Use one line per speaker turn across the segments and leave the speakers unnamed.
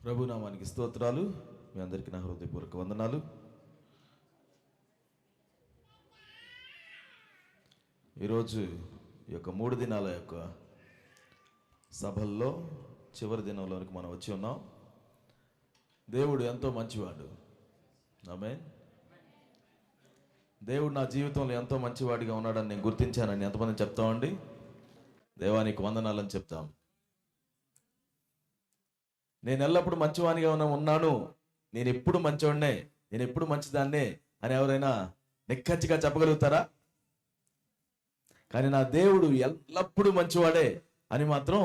ప్రభు నామానికి స్తోత్రాలు. మీ అందరికీ నా హృదయపూర్వక వందనాలు. ఈరోజు ఈ యొక్క 3 దినాల యొక్క సభల్లో చివరి దినంలోనికి మనం వచ్చి ఉన్నాం. దేవుడు ఎంతో మంచివాడు. ఆమేన్. దేవుడు నా జీవితంలో ఎంతో మంచివాడిగా ఉన్నాడని నేను గుర్తించానని ఎంతమంది చెప్తామండి? దేవానికి వందనాలని చెప్తాం. నేను ఎల్లప్పుడూ మంచివానిగా ఉన్నాను, నేను ఎప్పుడు మంచివాడినే, నేను ఎప్పుడు మంచిదాన్నే అని ఎవరైనా నిక్కచ్చిగా చెప్పగలుగుతారా? కానీ నా దేవుడు ఎల్లప్పుడూ మంచివాడే అని మాత్రం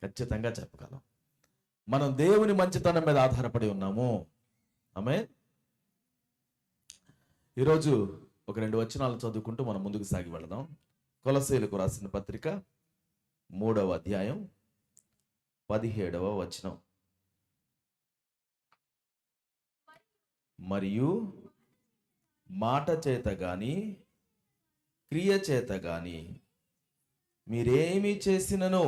ఖచ్చితంగా చెప్పగలం. మనం దేవుని మంచితనం మీద ఆధారపడి ఉన్నాము. ఆమేన్. ఈరోజు ఒక 2 వచనాలు చదువుకుంటూ మనం ముందుకు సాగి వెళదాం. కొలస్సీయులకు రాసిన పత్రిక 3వ అధ్యాయం 17వ వచనం. మరియు మాట చేత గాని క్రియ చేత గాని మీరేమి చేసినను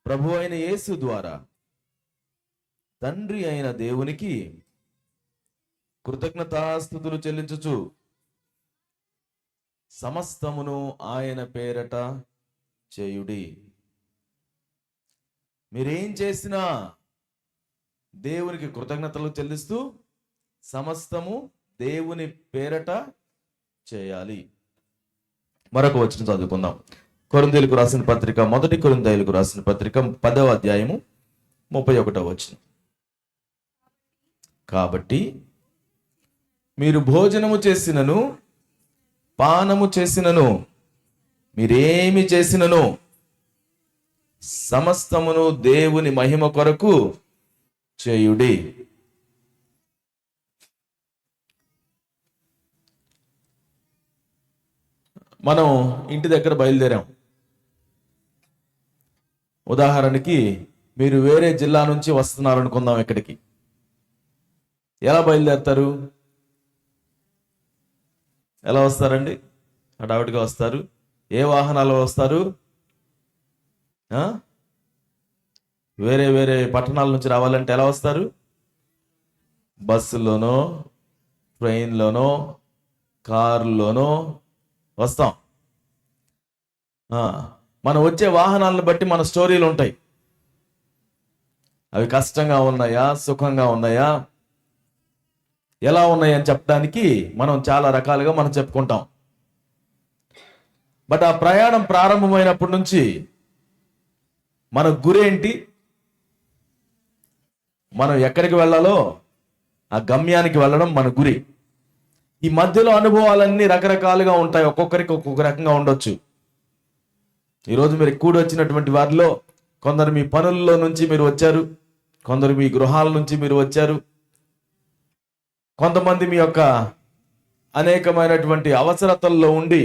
ప్రభు అయిన యేసు ద్వారా తండ్రి అయిన దేవునికి కృతజ్ఞతాస్తుతులు చెల్లించుచు సమస్తమును ఆయన పేరట చేయుడి. మీరేం చేసినా దేవునికి కృతజ్ఞతలు చెల్లిస్తూ సమస్తము దేవుని పేరట చేయాలి. మరొక వచనం చదువుకుందాం. కొరింథీయులకు రాసిన పత్రిక 1 కొరింథీయులకు రాసిన పత్రిక 10వ అధ్యాయము 31వ వచనం. కాబట్టి మీరు భోజనము చేసినను పానము చేసినను మీరేమి చేసినను సమస్తమును దేవుని మహిమ కొరకు చేయుడి. మనం ఇంటి దగ్గర బయలుదేరాం. ఉదాహరణకి మీరు వేరే జిల్లా నుంచి వస్తున్నారు అనుకుందాం. ఇక్కడికి ఎలా బయలుదేరుతారు? ఎలా వస్తారండి? హడావుడిగా వస్తారు. ఏ వాహనాలు వస్తారు? వేరే వేరే పట్టణాల నుంచి రావాలంటే ఎలా వస్తారు? బస్సులోనో, ట్రైన్లోనో, కారులోనో వస్తాం. మనం వచ్చే వాహనాలను బట్టి మన స్టోరీలు ఉంటాయి. అవి కష్టంగా ఉన్నాయా, సుఖంగా ఉన్నాయా, ఎలా ఉన్నాయని చెప్పడానికి మనం చాలా రకాలుగా మనం చెప్పుకుంటాం. బట్ ఆ ప్రయాణం ప్రారంభమైనప్పటి నుంచి మన గురేంటి, మనం ఎక్కడికి వెళ్ళాలో ఆ గమ్యానికి వెళ్ళడం మన గురి. ఈ మధ్యలో అనుభవాలన్నీ రకరకాలుగా ఉంటాయి. ఒక్కొక్కరికి ఒక్కొక్క రకంగా ఉండొచ్చు. ఈరోజు మీరు కూడి వచ్చినటువంటి వారిలో కొందరు మీ పనుల్లో నుంచి మీరు వచ్చారు, కొందరు మీ గృహాల నుంచి మీరు వచ్చారు, కొంతమంది మీ యొక్క అనేకమైనటువంటి అవసరతల్లో ఉండి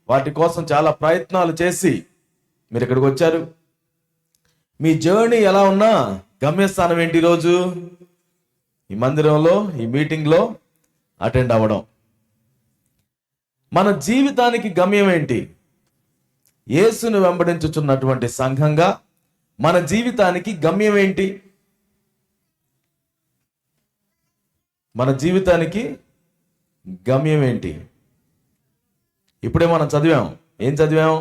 వాటి కోసం చాలా ప్రయత్నాలు చేసి మీరు ఇక్కడికి వచ్చారు. మీ జర్నీ ఎలా ఉన్నా గమ్యస్థానం ఏంటి? ఈరోజు ఈ మందిరంలో, ఈ మీటింగ్లో అటెండ్ అవ్వడం. మన జీవితానికి గమ్యం ఏంటి? యేసును వెంబడించుచున్నటువంటి సంఘంగా మన జీవితానికి గమ్యం ఏంటి? మన జీవితానికి గమ్యం ఏంటి? ఇప్పుడే మనం చదివాం. ఏం చదివాం?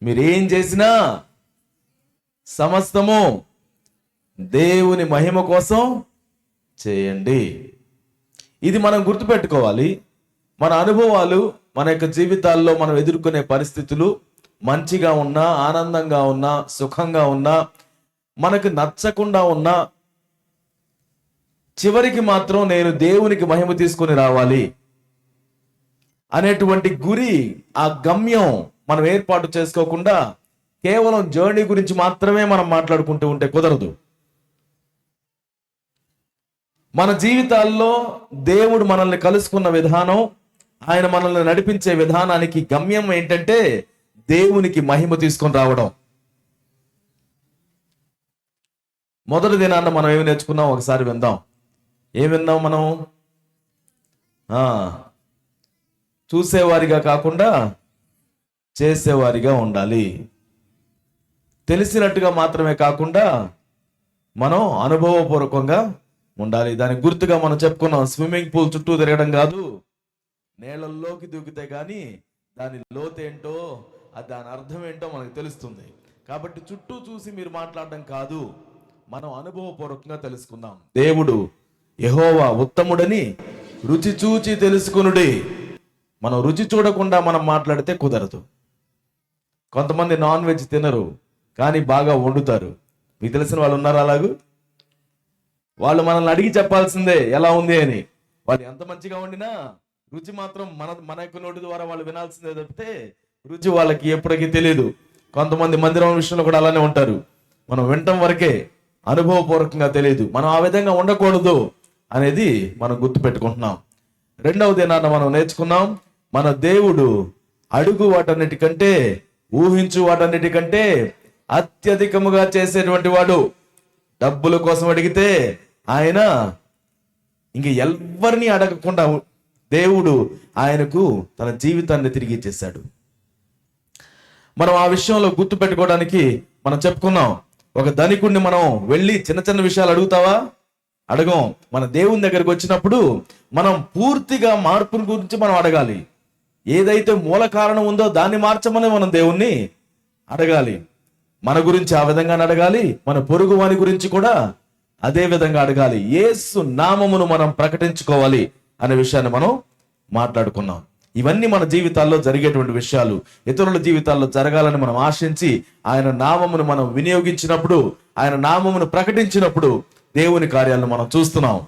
మీరేం చేసినా సమస్తము దేవుని మహిమ కోసం చేయండి. ఇది మనం గుర్తుపెట్టుకోవాలి. మన అనుభవాలు, మన యొక్క జీవితాల్లో మనం ఎదుర్కొనే పరిస్థితులు మంచిగా ఉన్నా, ఆనందంగా ఉన్నా, సుఖంగా ఉన్నా, మనకు నచ్చకుండా ఉన్నా, చివరికి మాత్రం నేను దేవునికి మహిమ తీసుకొని రావాలి అనేటువంటి గురి, ఆ గమ్యం మనం ఏర్పాటు చేసుకోకుండా కేవలం జర్నీ గురించి మాత్రమే మనం మాట్లాడుకుంటూ ఉంటే కుదరదు. మన జీవితాల్లో దేవుడు మనల్ని కలుసుకున్న విధానం, ఆయన మనల్ని నడిపించే విధానానికి గమ్యం ఏంటంటే దేవునికి మహిమ తీసుకొని రావడం. మొదటి దినాన్న మనం ఏమి నేర్చుకున్నాం ఒకసారి విందాం. ఏం విన్నాం మనం? చూసేవారిగా కాకుండా చేసేవారిగా ఉండాలి. తెలిసినట్టుగా మాత్రమే కాకుండా మనం అనుభవపూర్వకంగా ఉండాలి. దానికి గుర్తుగా మనం చెప్పుకున్నాం, స్విమ్మింగ్ పూల్ చుట్టూ తిరగడం కాదు, నీళ్ళల్లోకి దూకితే కానీ దాని లోతేంటో దాని అర్థం ఏంటో మనకు తెలుస్తుంది. కాబట్టి చుట్టూ చూసి మీరు మాట్లాడడం కాదు, మనం అనుభవపూర్వకంగా తెలుసుకుందాం. దేవుడు యెహోవా ఉత్తముడని రుచి చూచి తెలుసుకునుడి. మనం రుచి చూడకుండా మనం మాట్లాడితే కుదరదు. కొంతమంది నాన్ వెజ్ తినరు కానీ బాగా వండుతారు. మీకు తెలిసిన వాళ్ళు ఉన్నారు అలాగూ. వాళ్ళు మనల్ని అడిగి చెప్పాల్సిందే ఎలా ఉంది అని. వాళ్ళు ఎంత మంచిగా వండినా రుచి మాత్రం మన యొక్క నోటి ద్వారా వాళ్ళు వినాల్సిందే తప్పితే రుచి వాళ్ళకి ఎప్పటికీ తెలియదు. కొంతమంది మందిరం విషయంలో కూడా అలానే ఉంటారు. మనం వినటం వరకే, అనుభవపూర్వకంగా తెలియదు. మనం ఆ విధంగా ఉండకూడదు అనేది మనం గుర్తు పెట్టుకుంటున్నాం. రెండవ దినాన మనం నేర్చుకున్నాం, మన దేవుడు అడుగు వాటన్నిటికంటే, ఊహించు వాటన్నిటికంటే అత్యధికముగా చేసేటువంటి వాడు. డబ్బుల కోసం అడిగితే ఆయన ఇంక ఎవరిని అడగకుండా దేవుడు ఆయనకు తన జీవితాన్ని తిరిగి ఇచ్చేశాడు. మనం ఆ విషయంలో గుర్తు పెట్టుకోవడానికి మనం చెప్పుకున్నాం, ఒక ధనికుడిని మనం వెళ్ళి చిన్న చిన్న విషయాలు అడుగుతావా? అడగం. మన దేవుని దగ్గరికి వచ్చినప్పుడు మనం పూర్తిగా మార్పుని గురించి మనం అడగాలి. ఏదైతే మూల కారణం ఉందో దాన్ని మార్చమని మనం దేవుణ్ణి అడగాలి. మన గురించి ఆ విధంగా అడగాలి, మన పొరుగు వాని గురించి కూడా అదే విధంగా అడగాలి. యేసు నామమును మనం ప్రకటించుకోవాలి అనే విషయాన్ని మనం మాట్లాడుకున్నాం. ఇవన్నీ మన జీవితాల్లో జరిగేటువంటి విషయాలు. ఇతరుల జీవితాల్లో జరగాలని మనం ఆశించి ఆయన నామమును మనం వినియోగించినప్పుడు, ఆయన నామమును ప్రకటించినప్పుడు దేవుని కార్యాలను మనం చూస్తున్నాం.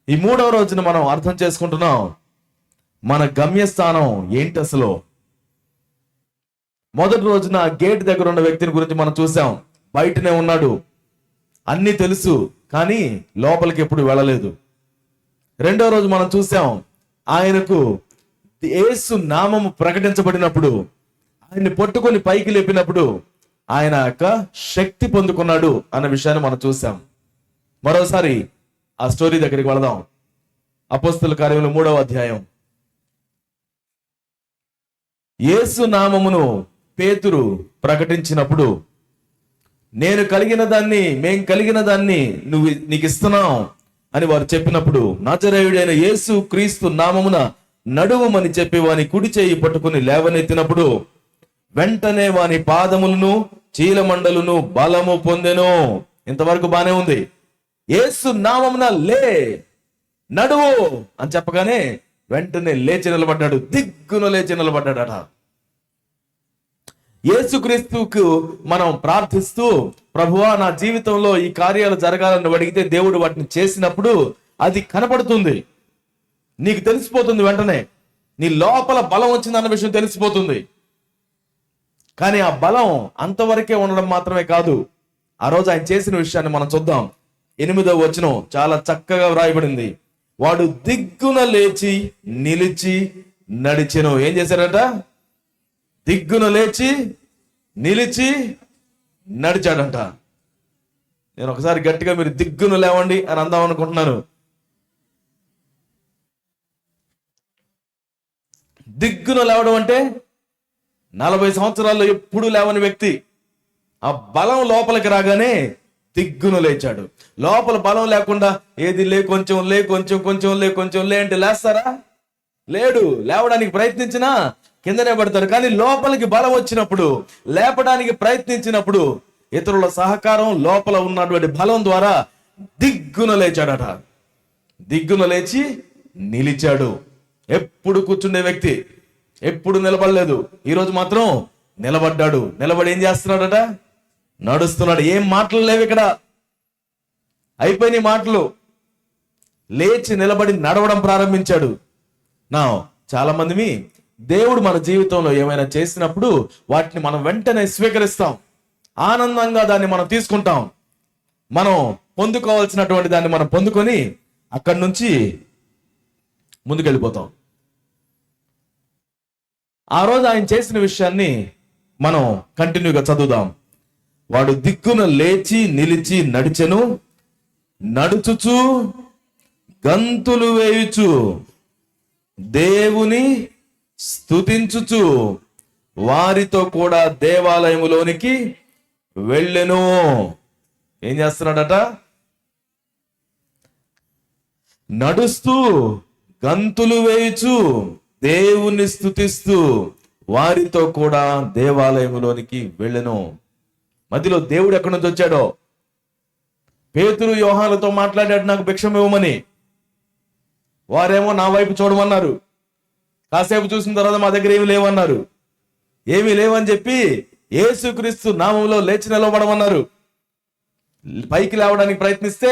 ఈ మూడవ రోజున మనం అర్థం చేసుకుంటున్నాం, మన గమ్యస్థానం ఏంటి అసలు. మొదటి రోజున గేట్ దగ్గర ఉన్న వ్యక్తిని గురించి మనం చూసాం. బయటనే ఉన్నాడు, అన్నీ తెలుసు, కానీ లోపలికి ఎప్పుడు వెళ్ళలేదు. రెండో రోజు మనం చూసాం, ఆయనకు యేసు నామము ప్రకటించబడినప్పుడు, ఆయన్ని పట్టుకొని పైకి లేపినప్పుడు ఆయన యొక్క శక్తి పొందుకున్నాడు అన్న విషయాన్ని మనం చూసాం. మరోసారి ఆ స్టోరీ దగ్గరికి వెళదాం. అపోస్తలుల కార్యములు 3వ అధ్యాయం. యేసు నామమును పేతురు ప్రకటించినప్పుడు, నేను కలిగిన దాన్ని, మేం కలిగిన దాన్ని నీకు ఇస్తున్నాం అని వారు చెప్పినప్పుడు, నజరేయుడైన యేసు క్రీస్తు నామమున నడువమని చెప్పి వాని కుడి చేయి పట్టుకుని లేవనెత్తినప్పుడు వెంటనే వాని పాదములను చీలమండలును బలము పొందెను. ఇంతవరకు బానే ఉంది. యేసు నామమున లే, నడువు అని చెప్పగానే వెంటనే లేచి నిలబడ్డాడు. దిగ్గున లేచి నిలబడ్డాడట. యేసుక్రీస్తుకు మనం ప్రార్థిస్తూ, ప్రభువా నా జీవితంలో ఈ కార్యాలు జరగాలని అడిగితే దేవుడు వాటిని చేసినప్పుడు అది కనపడుతుంది, నీకు తెలిసిపోతుంది. వెంటనే నీ లోపల బలం వచ్చిందన్న విషయం తెలిసిపోతుంది. కానీ ఆ బలం అంతవరకే ఉండడం మాత్రమే కాదు. ఆ రోజు ఆయన చేసిన విషయాన్ని మనం చూద్దాం. 8వ వచనం చాలా చక్కగా వ్రాయబడింది. వాడు దిగ్గున లేచి నిలిచి నడిచెను. ఏం చేశాడట? దిగ్గున లేచి నిలిచి నడిచాడంట. నేను ఒకసారి గట్టిగా మీరు దిగ్గున లేవండి అని అందాం అనుకుంటున్నాను. దిగ్గున లేవడం అంటే 40 సంవత్సరాల్లో ఎప్పుడు లేవని వ్యక్తి ఆ బలం లోపలికి రాగానే దిగ్గున లేచాడు. లోపల బలం లేకుండా ఏది లే కొంచెం లే కొంచెం కొంచెం లే కొంచెం లే అంటే లేస్తారా? లేడు. లేవడానికి ప్రయత్నించినా కిందనే పడతారు. కానీ లోపలికి బలం వచ్చినప్పుడు, లేపడానికి ప్రయత్నించినప్పుడు ఇతరుల సహకారం, లోపల ఉన్నటువంటి బలం ద్వారా దిగ్గున లేచాడట. దిగ్గున లేచి నిలిచాడు. ఎప్పుడు కూర్చుండే వ్యక్తి, ఎప్పుడు నిలబడలేదు. ఈరోజు మాత్రం నిలబడ్డాడు. నిలబడి ఏం చేస్తున్నాడట? నడుస్తున్నాడు. ఏం మాటలు లేవు ఇక్కడ, అయిపోయినాయి మాటలు. లేచి నిలబడి నడవడం ప్రారంభించాడు. నా చాలా మంది దేవుడు మన జీవితంలో ఏమైనా చేసినప్పుడు వాటిని మనం వెంటనే స్వీకరిస్తాం, ఆనందంగా దాన్ని మనం తీసుకుంటాం. మనం పొందుకోవాల్సినటువంటి దాన్ని మనం పొందుకొని అక్కడి నుంచి ముందుకెళ్ళిపోతాం. ఆ రోజు ఆయన చేసిన విషయాన్ని మనం కంటిన్యూగా చదువుదాం. వాడు దిగ్గున లేచి నిలిచి నడిచెను, నడుచుచు గంతులు వేయుచు దేవుని స్తుతించుచు వారితో కూడా దేవాలయములోనికి వెళ్ళెను. ఏం చేస్తున్నాడట? నడుస్తూ గంతులు వేయుచు దేవుణ్ణి స్తుతిస్తూ వారితో కూడా దేవాలయంలోనికి వెళ్ళెను. మధ్యలో దేవుడు ఎక్కడి నుంచి వచ్చాడో, పేతురు యోహానులతో మాట్లాడాడు, నాకు భిక్షం ఇవ్వమని. వారేమో నా వైపు చూడమన్నారు. కాసేపు చూసిన తర్వాత మా దగ్గర ఏమి లేవన్నారు. ఏమీ లేవని చెప్పి యేసుక్రీస్తు నామంలో లేచి నిలబడమన్నారు. పైకి లేవడానికి ప్రయత్నిస్తే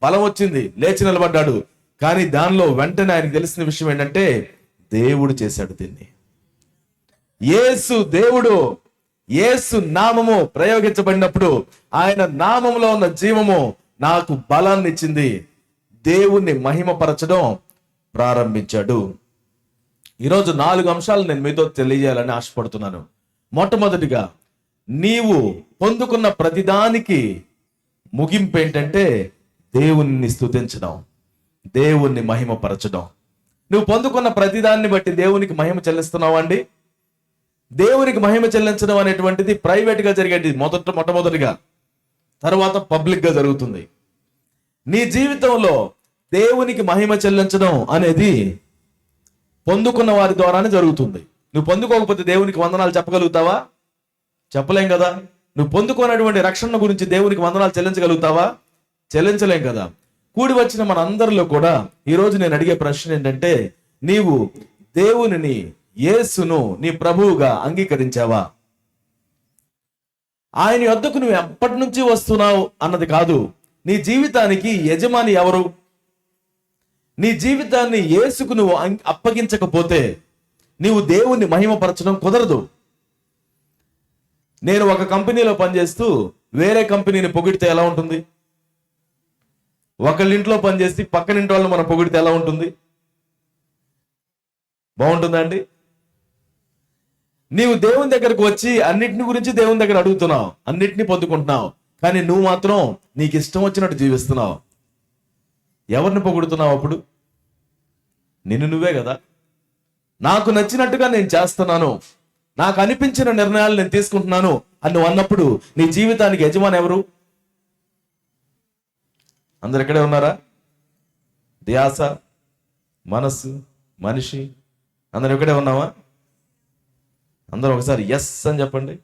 బలం వచ్చింది, లేచి నిలబడ్డాడు. కానీ దానిలో వెంటనే ఆయనకు తెలిసిన విషయం ఏంటంటే దేవుడు చేశాడు దీన్ని. యేసు దేవుడు, యేసు నామము ప్రయోగించబడినప్పుడు ఆయన నామములో ఉన్న జీవము నాకు బలాన్ని ఇచ్చింది. దేవుణ్ణి మహిమపరచడం ప్రారంభించాడు. ఈరోజు 4 అంశాలు నేను మీతో తెలియజేయాలని ఆశపడుతున్నాను. మొట్టమొదటిగా, నీవు పొందుకున్న ప్రతిదానికి ముగింపు ఏంటంటే దేవుణ్ణి స్తుతించడం, దేవుణ్ణి మహిమపరచడం. నువ్వు పొందుకున్న ప్రతిదాన్ని బట్టి దేవునికి మహిమ చెల్లిస్తున్నావా అండి? దేవునికి మహిమ చెల్లించడం అనేటువంటిది ప్రైవేట్ గా జరిగేది మొట్టమొదటిగా, తర్వాత పబ్లిక్ గా జరుగుతుంది. నీ జీవితంలో దేవునికి మహిమ చెల్లించడం అనేది పొందుకున్న వారి ద్వారానే జరుగుతుంది. నువ్వు పొందుకోకపోతే దేవునికి వందనాలు చెప్పగలుగుతావా? చెప్పలేం కదా. నువ్వు పొందుకున్నటువంటి రక్షణ గురించి దేవునికి వందనాలు చెల్లించగలుగుతావా? చెల్లించలేం కదా. కూడి వచ్చిన మన అందరిలో కూడా ఈరోజు నేను అడిగే ప్రశ్న ఏంటంటే, నీవు దేవునిని, యేసును నీ ప్రభువుగా అంగీకరించావా? ఆయన యొద్దకు నువ్వు ఎప్పటి నుంచి వస్తున్నావు అన్నది కాదు, నీ జీవితానికి యజమాని ఎవరు? నీ జీవితాన్ని యేసుకు నువ్వు అప్పగించకపోతే నీవు దేవుణ్ణి మహిమపరచడం కుదరదు. నేను ఒక కంపెనీలో పనిచేస్తూ వేరే కంపెనీని పొగిడితే ఎలా ఉంటుంది? ఒకళ్ళింట్లో పనిచేసి పక్కనింటి వాళ్ళు మనం పొగిడితే ఎలా ఉంటుంది? బాగుంటుందా అండి? నీవు దేవుని దగ్గరకు వచ్చి అన్నిటిని గురించి దేవుని దగ్గర అడుగుతున్నావు, అన్నిటినీ పొందుకుంటున్నావు, కానీ నువ్వు మాత్రం నీకు ఇష్టం వచ్చినట్టు జీవిస్తున్నావు. ఎవరిని పొగుడుతున్నావు అప్పుడు? నిన్ను నువ్వే కదా. నాకు నచ్చినట్టుగా నేను చేస్తున్నాను, నాకు అనిపించిన నిర్ణయాలు నేను తీసుకుంటున్నాను అని నువ్వు అన్నప్పుడు నీ జీవితానికి యజమాని ఎవరు? అందరు ఇక్కడే ఉన్నారా? ధ్యాస, మనస్సు, మనిషి అందరు ఇక్కడే ఉన్నావా? అందరూ ఒకసారి ఎస్ అని చెప్పండి.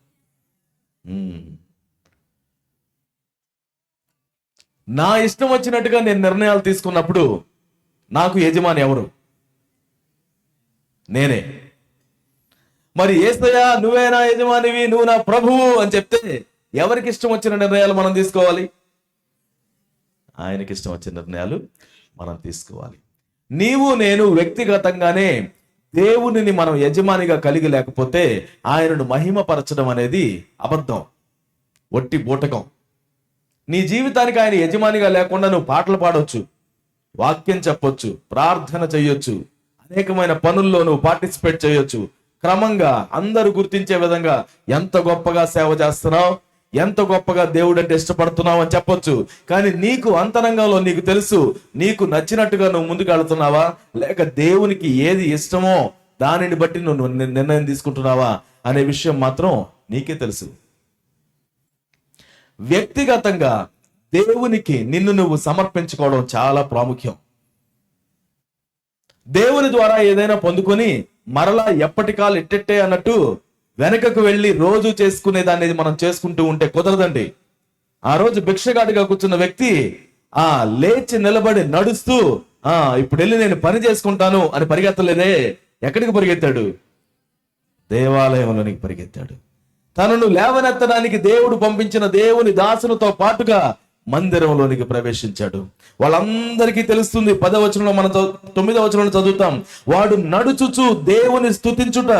నా ఇష్టం వచ్చినట్టుగా నేను నిర్ణయాలు తీసుకున్నప్పుడు నాకు యజమాని ఎవరు? నేనే. మరి యేసయ్యా నువ్వే నా యజమానివి, నువ్వు నా ప్రభువు అని చెప్తే ఎవరికి ఇష్టం వచ్చిన నిర్ణయాలు మనం తీసుకోవాలి? ఆయనకి ఇష్టం వచ్చిన నిర్ణయాలు మనం తీసుకోవాలి. నీవు నేను వ్యక్తిగతంగానే దేవునిని మనం యజమానిగా కలిగి లేకపోతే ఆయనను మహిమపరచడం అనేది అబద్ధం, ఒట్టి బూటకం. నీ జీవితానికి ఆయన యజమానిగా లేకుండా నువ్వు పాటలు పాడవచ్చు, వాక్యం చెప్పొచ్చు, ప్రార్థన చేయొచ్చు, అనేకమైన పనుల్లో నువ్వు పార్టిసిపేట్ చేయొచ్చు. క్రమంగా అందరూ గుర్తించే విధంగా ఎంత గొప్పగా సేవ చేస్తున్నావు, ఎంత గొప్పగా దేవుడు అంటే ఇష్టపడుతున్నావు అని చెప్పొచ్చు. కానీ నీకు అంతరంగంలో నీకు తెలుసు, నీకు నచ్చినట్టుగా నువ్వు ముందుకు వెళుతున్నావా, లేక దేవునికి ఏది ఇష్టమో దానిని బట్టి నువ్వు నిర్ణయం తీసుకుంటున్నావా అనే విషయం మాత్రం నీకే తెలుసు. వ్యక్తిగతంగా దేవునికి నిన్ను నువ్వు సమర్పించుకోవడం చాలా ప్రాముఖ్యం. దేవుని ద్వారా ఏదైనా పొందుకొని మరలా ఎప్పటికాలు ఎట్టెట్టే అన్నట్టు వెనకకు వెళ్ళి రోజు చేసుకునే దాన్ని మనం చేసుకుంటూ ఉంటే కుదరదండి. ఆ రోజు భిక్షగాడిగా కూర్చున్న వ్యక్తి లేచి నిలబడి నడుస్తూ ఇప్పుడు వెళ్ళి నేను పని చేసుకుంటాను అని పరిగెత్తలేదే. ఎక్కడికి పరిగెత్తాడు? దేవాలయంలోనికి పరిగెత్తాడు. తనను లేవనెత్తడానికి దేవుడు పంపించిన దేవుని దాసునితో పాటుగా మందిరంలోనికి ప్రవేశించాడు. వాళ్ళందరికీ తెలుస్తుంది. 10వ వచనంలో మనం 9వ వచనంలో చదువుతాం, వాడు నడుచుచు దేవుని స్తుతించుట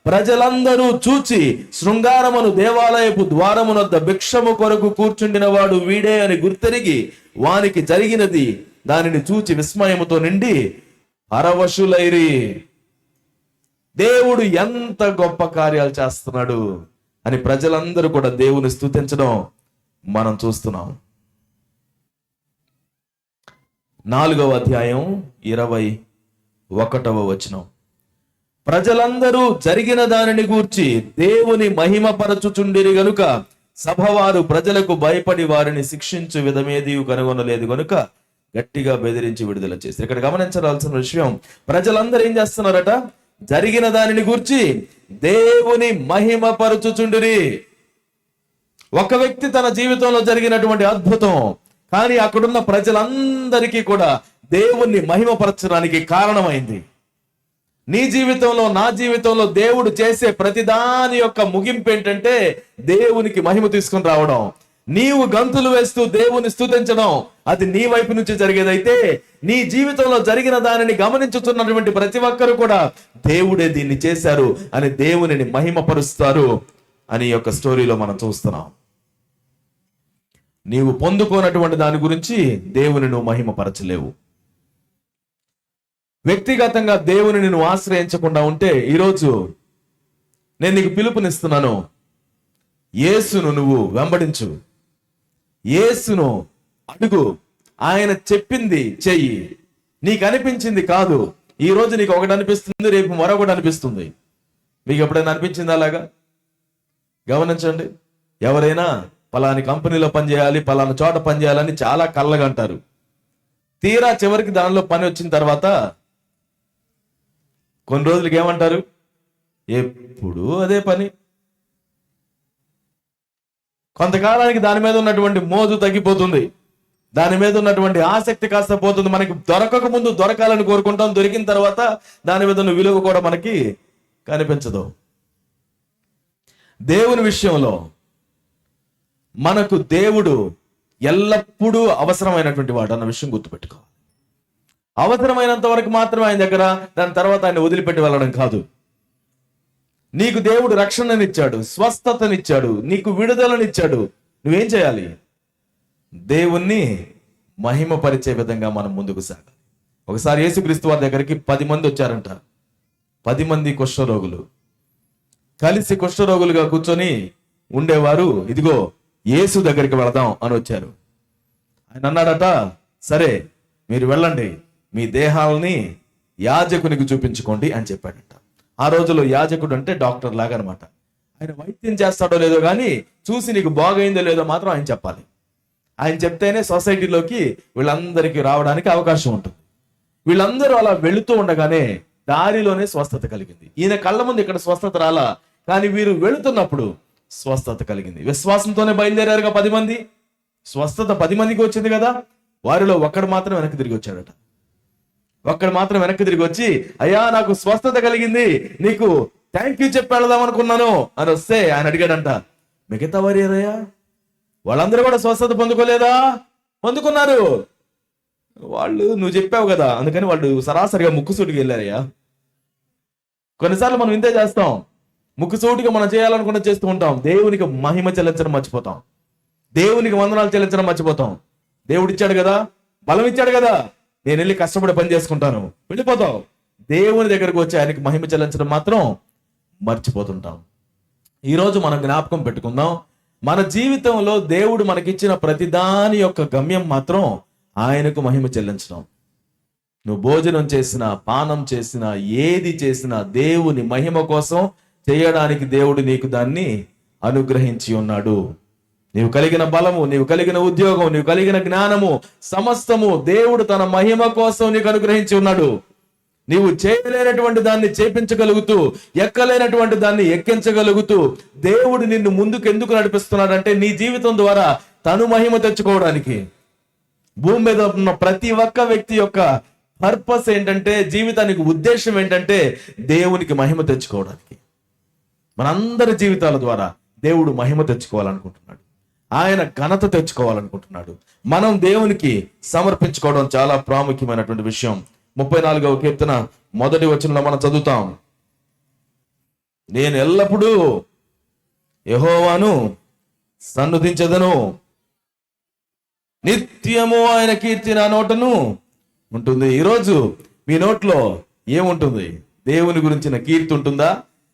ప్రజలందరూ చూచి శృంగారమును దేవాలయపు ద్వారమునొద్ద భిక్షము కొరకు కూర్చుండిన వాడు వీడే అని గుర్తెరిగి వానికి జరిగినది దానిని చూచి విస్మయముతో నిండి పరవశులైరి. దేవుడు ఎంత గొప్ప కార్యాలు చేస్తున్నాడు అని ప్రజలందరూ కూడా దేవుని స్తుతించడం మనం చూస్తున్నాం. 4వ అధ్యాయం 21వ వచనం, ప్రజలందరూ జరిగిన దానిని గూర్చి దేవుని మహిమపరచుచుండిరి గనుక సభవారు ప్రజలకు భయపడి వారిని శిక్షించు విధమేది కనుగొనలేదు కనుక గట్టిగా బెదిరించి విడుదల చేశారు. ఇక్కడ గమనించాల్సిన విషయం, ప్రజలందరూ ఏం చేస్తున్నారట? జరిగిన దానిని గూర్చి దేవుని మహిమపరచుచుండిరి. ఒక వ్యక్తి తన జీవితంలో జరిగినటువంటి అద్భుతం, కానీ అక్కడున్న ప్రజలందరికీ కూడా దేవుణ్ణి మహిమపరచడానికి కారణమైంది. నీ జీవితంలో, నా జీవితంలో దేవుడు చేసే ప్రతిదాని యొక్క ముగింపు ఏంటంటే దేవునికి మహిమ తీసుకుని రావడం. నీవు గంతులు వేస్తూ దేవుని స్తుతించడం, అది నీ వైపు నుంచి జరిగేదైతే, నీ జీవితంలో జరిగిన దానిని గమనించుతున్నటువంటి ప్రతి ఒక్కరు కూడా దేవుడే దీన్ని చేశారు అని దేవునిని మహిమపరుస్తారు అని యొక్క స్టోరీలో మనం చూస్తున్నాం. నీవు పొందుకోనటువంటి దాని గురించి దేవుని నువ్వు మహిమపరచలేవు. వ్యక్తిగతంగా దేవుని నువ్వు ఆశ్రయించకుండా ఉంటే, ఈరోజు నేను నీకు పిలుపునిస్తున్నాను. యేసును నువ్వు వెంబడించు, యేసును అడుగు, ఆయన చెప్పింది చెయ్యి. నీకు అనిపించింది కాదు. ఈ రోజు నీకు ఒకటి అనిపిస్తుంది, రేపు మరొకటి అనిపిస్తుంది. మీకు ఎప్పుడైనా అనిపించింది అలాగా? గమనించండి. ఎవరైనా పలాని కంపెనీలో పనిచేయాలి, పలానా చోట పనిచేయాలని చాలా కళ్ళగా అంటారు. తీరా చివరికి దానిలో పని వచ్చిన తర్వాత కొన్ని రోజులకి ఏమంటారు? ఎప్పుడు అదే పని. కొంతకాలానికి దాని మీద ఉన్నటువంటి మోజు తగ్గిపోతుంది, దాని మీద ఉన్నటువంటి ఆసక్తి కాస్త పోతుంది. మనకి దొరకక ముందు దొరకాలని కోరుకుంటాం, దొరికిన తర్వాత దాని మీద ఉన్న విలువ కూడా మనకి కనిపించదు. దేవుని విషయంలో మనకు దేవుడు ఎల్లప్పుడూ అవసరమైనటువంటి వాడు అన్న విషయం గుర్తుపెట్టుకోవాలి. అవసరమైనంత వరకు మాత్రమే ఆయన దగ్గర, దాని తర్వాత ఆయన వదిలిపెట్టి వెళ్ళడం కాదు. నీకు దేవుడు రక్షణనిచ్చాడు, స్వస్థతనిచ్చాడు, నీకు విడుదలనిచ్చాడు. నువ్వేం చేయాలి? దేవుణ్ణి మహిమపరిచే విధంగా మనం ముందుకు సాగాలి. ఒకసారి యేసుక్రీస్తు వారి దగ్గరికి 10 మంది వచ్చారంట. 10 మంది కుష్ఠరోగులు కలిసి కుష్ఠరోగులుగా కూర్చొని ఉండేవారు. ఇదిగో యేసు దగ్గరికి వెళదాం అని వచ్చారు. ఆయన అన్నాడట, సరే మీరు వెళ్ళండి, మీ దేహాలని యాజకునికి చూపించుకోండి అని చెప్పాడట. ఆ రోజుల్లో యాజకుడు అంటే డాక్టర్ లాగా అనమాట. ఆయన వైద్యం చేస్తాడో లేదో కానీ చూసి నీకు బాగైందో లేదో మాత్రం ఆయన చెప్పాలి. ఆయన చెప్తేనే సొసైటీలోకి వీళ్ళందరికీ రావడానికి అవకాశం ఉంటుంది. వీళ్ళందరూ అలా వెళుతూ ఉండగానే దారిలోనే స్వస్థత కలిగింది. ఈయన కళ్ళ ముందు ఇక్కడ స్వస్థత రాలా, కానీ వీరు వెళుతున్నప్పుడు స్వస్థత కలిగింది. విశ్వాసంతోనే బయలుదేరారుగా 10 మంది. స్వస్థత 10 మందికి వచ్చింది కదా. వారిలో ఒక్కడు మాత్రం వెనక్కి తిరిగి వచ్చాడట. ఒక్కడు మాత్రం వెనక్కి తిరిగి వచ్చి, అయ్యా నాకు స్వస్థత కలిగింది, నీకు థ్యాంక్ యూ చెప్పి వెళదాం అనుకున్నాను అని వస్తే ఆయన అడిగాడంట, మిగతా వారు ఏరయ్యా? వాళ్ళందరూ కూడా స్వస్థత పొందుకోలేదా? పొందుకున్నారు. వాళ్ళు నువ్వు చెప్పావు కదా, అందుకని వాళ్ళు సరాసరిగా ముక్కుసూటికి వెళ్ళారయ్యా. కొన్నిసార్లు మనం ఇంతే చేస్తాం, ముక్కుసూటిగా మనం చేయాలనుకున్న చేస్తూ ఉంటాం. దేవునికి మహిమ చెల్లించడం మర్చిపోతాం, దేవునికి వందనాలు చెల్లించడం మర్చిపోతాం. దేవుడిచ్చాడు కదా, బలం ఇచ్చాడు కదా, నేను వెళ్ళి కష్టపడి పని చేసుకుంటాను, వెళ్ళిపోతావు. దేవుని దగ్గరకు వచ్చి ఆయనకి మహిమ చెల్లించడం మాత్రం మర్చిపోతుంటాం. ఈరోజు మనం జ్ఞాపకం పెట్టుకుందాం, మన జీవితంలో దేవుడు మనకిచ్చిన ప్రతిదాని యొక్క గమ్యం మాత్రం ఆయనకు మహిమ చెల్లించడం. నువ్వు భోజనం చేసినా, పానం చేసినా, ఏది చేసినా దేవుని మహిమ కోసం చేయడానికి దేవుడు నీకు దాన్ని అనుగ్రహించి ఉన్నాడు. నీవు కలిగిన బలము, నీవు కలిగిన ఉద్యోగం, నీవు కలిగిన జ్ఞానము సమస్తము దేవుడు తన మహిమ కోసం నీకు అనుగ్రహించి ఉన్నాడు. నీవు చేయలేనటువంటి దాన్ని చేపించగలుగుతూ, ఎక్కలేనటువంటి దాన్ని ఎక్కించగలుగుతూ దేవుడు నిన్ను ముందుకు ఎందుకు నడిపిస్తున్నాడంటే నీ జీవితం ద్వారా తను మహిమ తెచ్చుకోవడానికి. భూమి మీద ఉన్న ప్రతి ఒక్క వ్యక్తి యొక్క పర్పస్ ఏంటంటే, జీవితానికి ఉద్దేశం ఏంటంటే దేవునికి మహిమ తెచ్చుకోవడానికి. మనందరి జీవితాల ద్వారా దేవుడు మహిమ తెచ్చుకోవాలనుకుంటున్నాడు, ఆయన ఘనత తెచ్చుకోవాలనుకుంటున్నాడు. మనం దేవునికి సమర్పించుకోవడం చాలా ప్రాముఖ్యమైనటువంటి విషయం. 34వ కీర్తన 1వ వచనంలో మనం చదువుతాం, నేను ఎల్లప్పుడూ యెహోవాను సన్నుతించెదను, నిత్యము ఆయన కీర్తి నా నోటను ఉంటుంది. ఈరోజు మీ నోట్లో ఏముంటుంది? దేవుని గురించిన కీర్తి ఉంటుందా,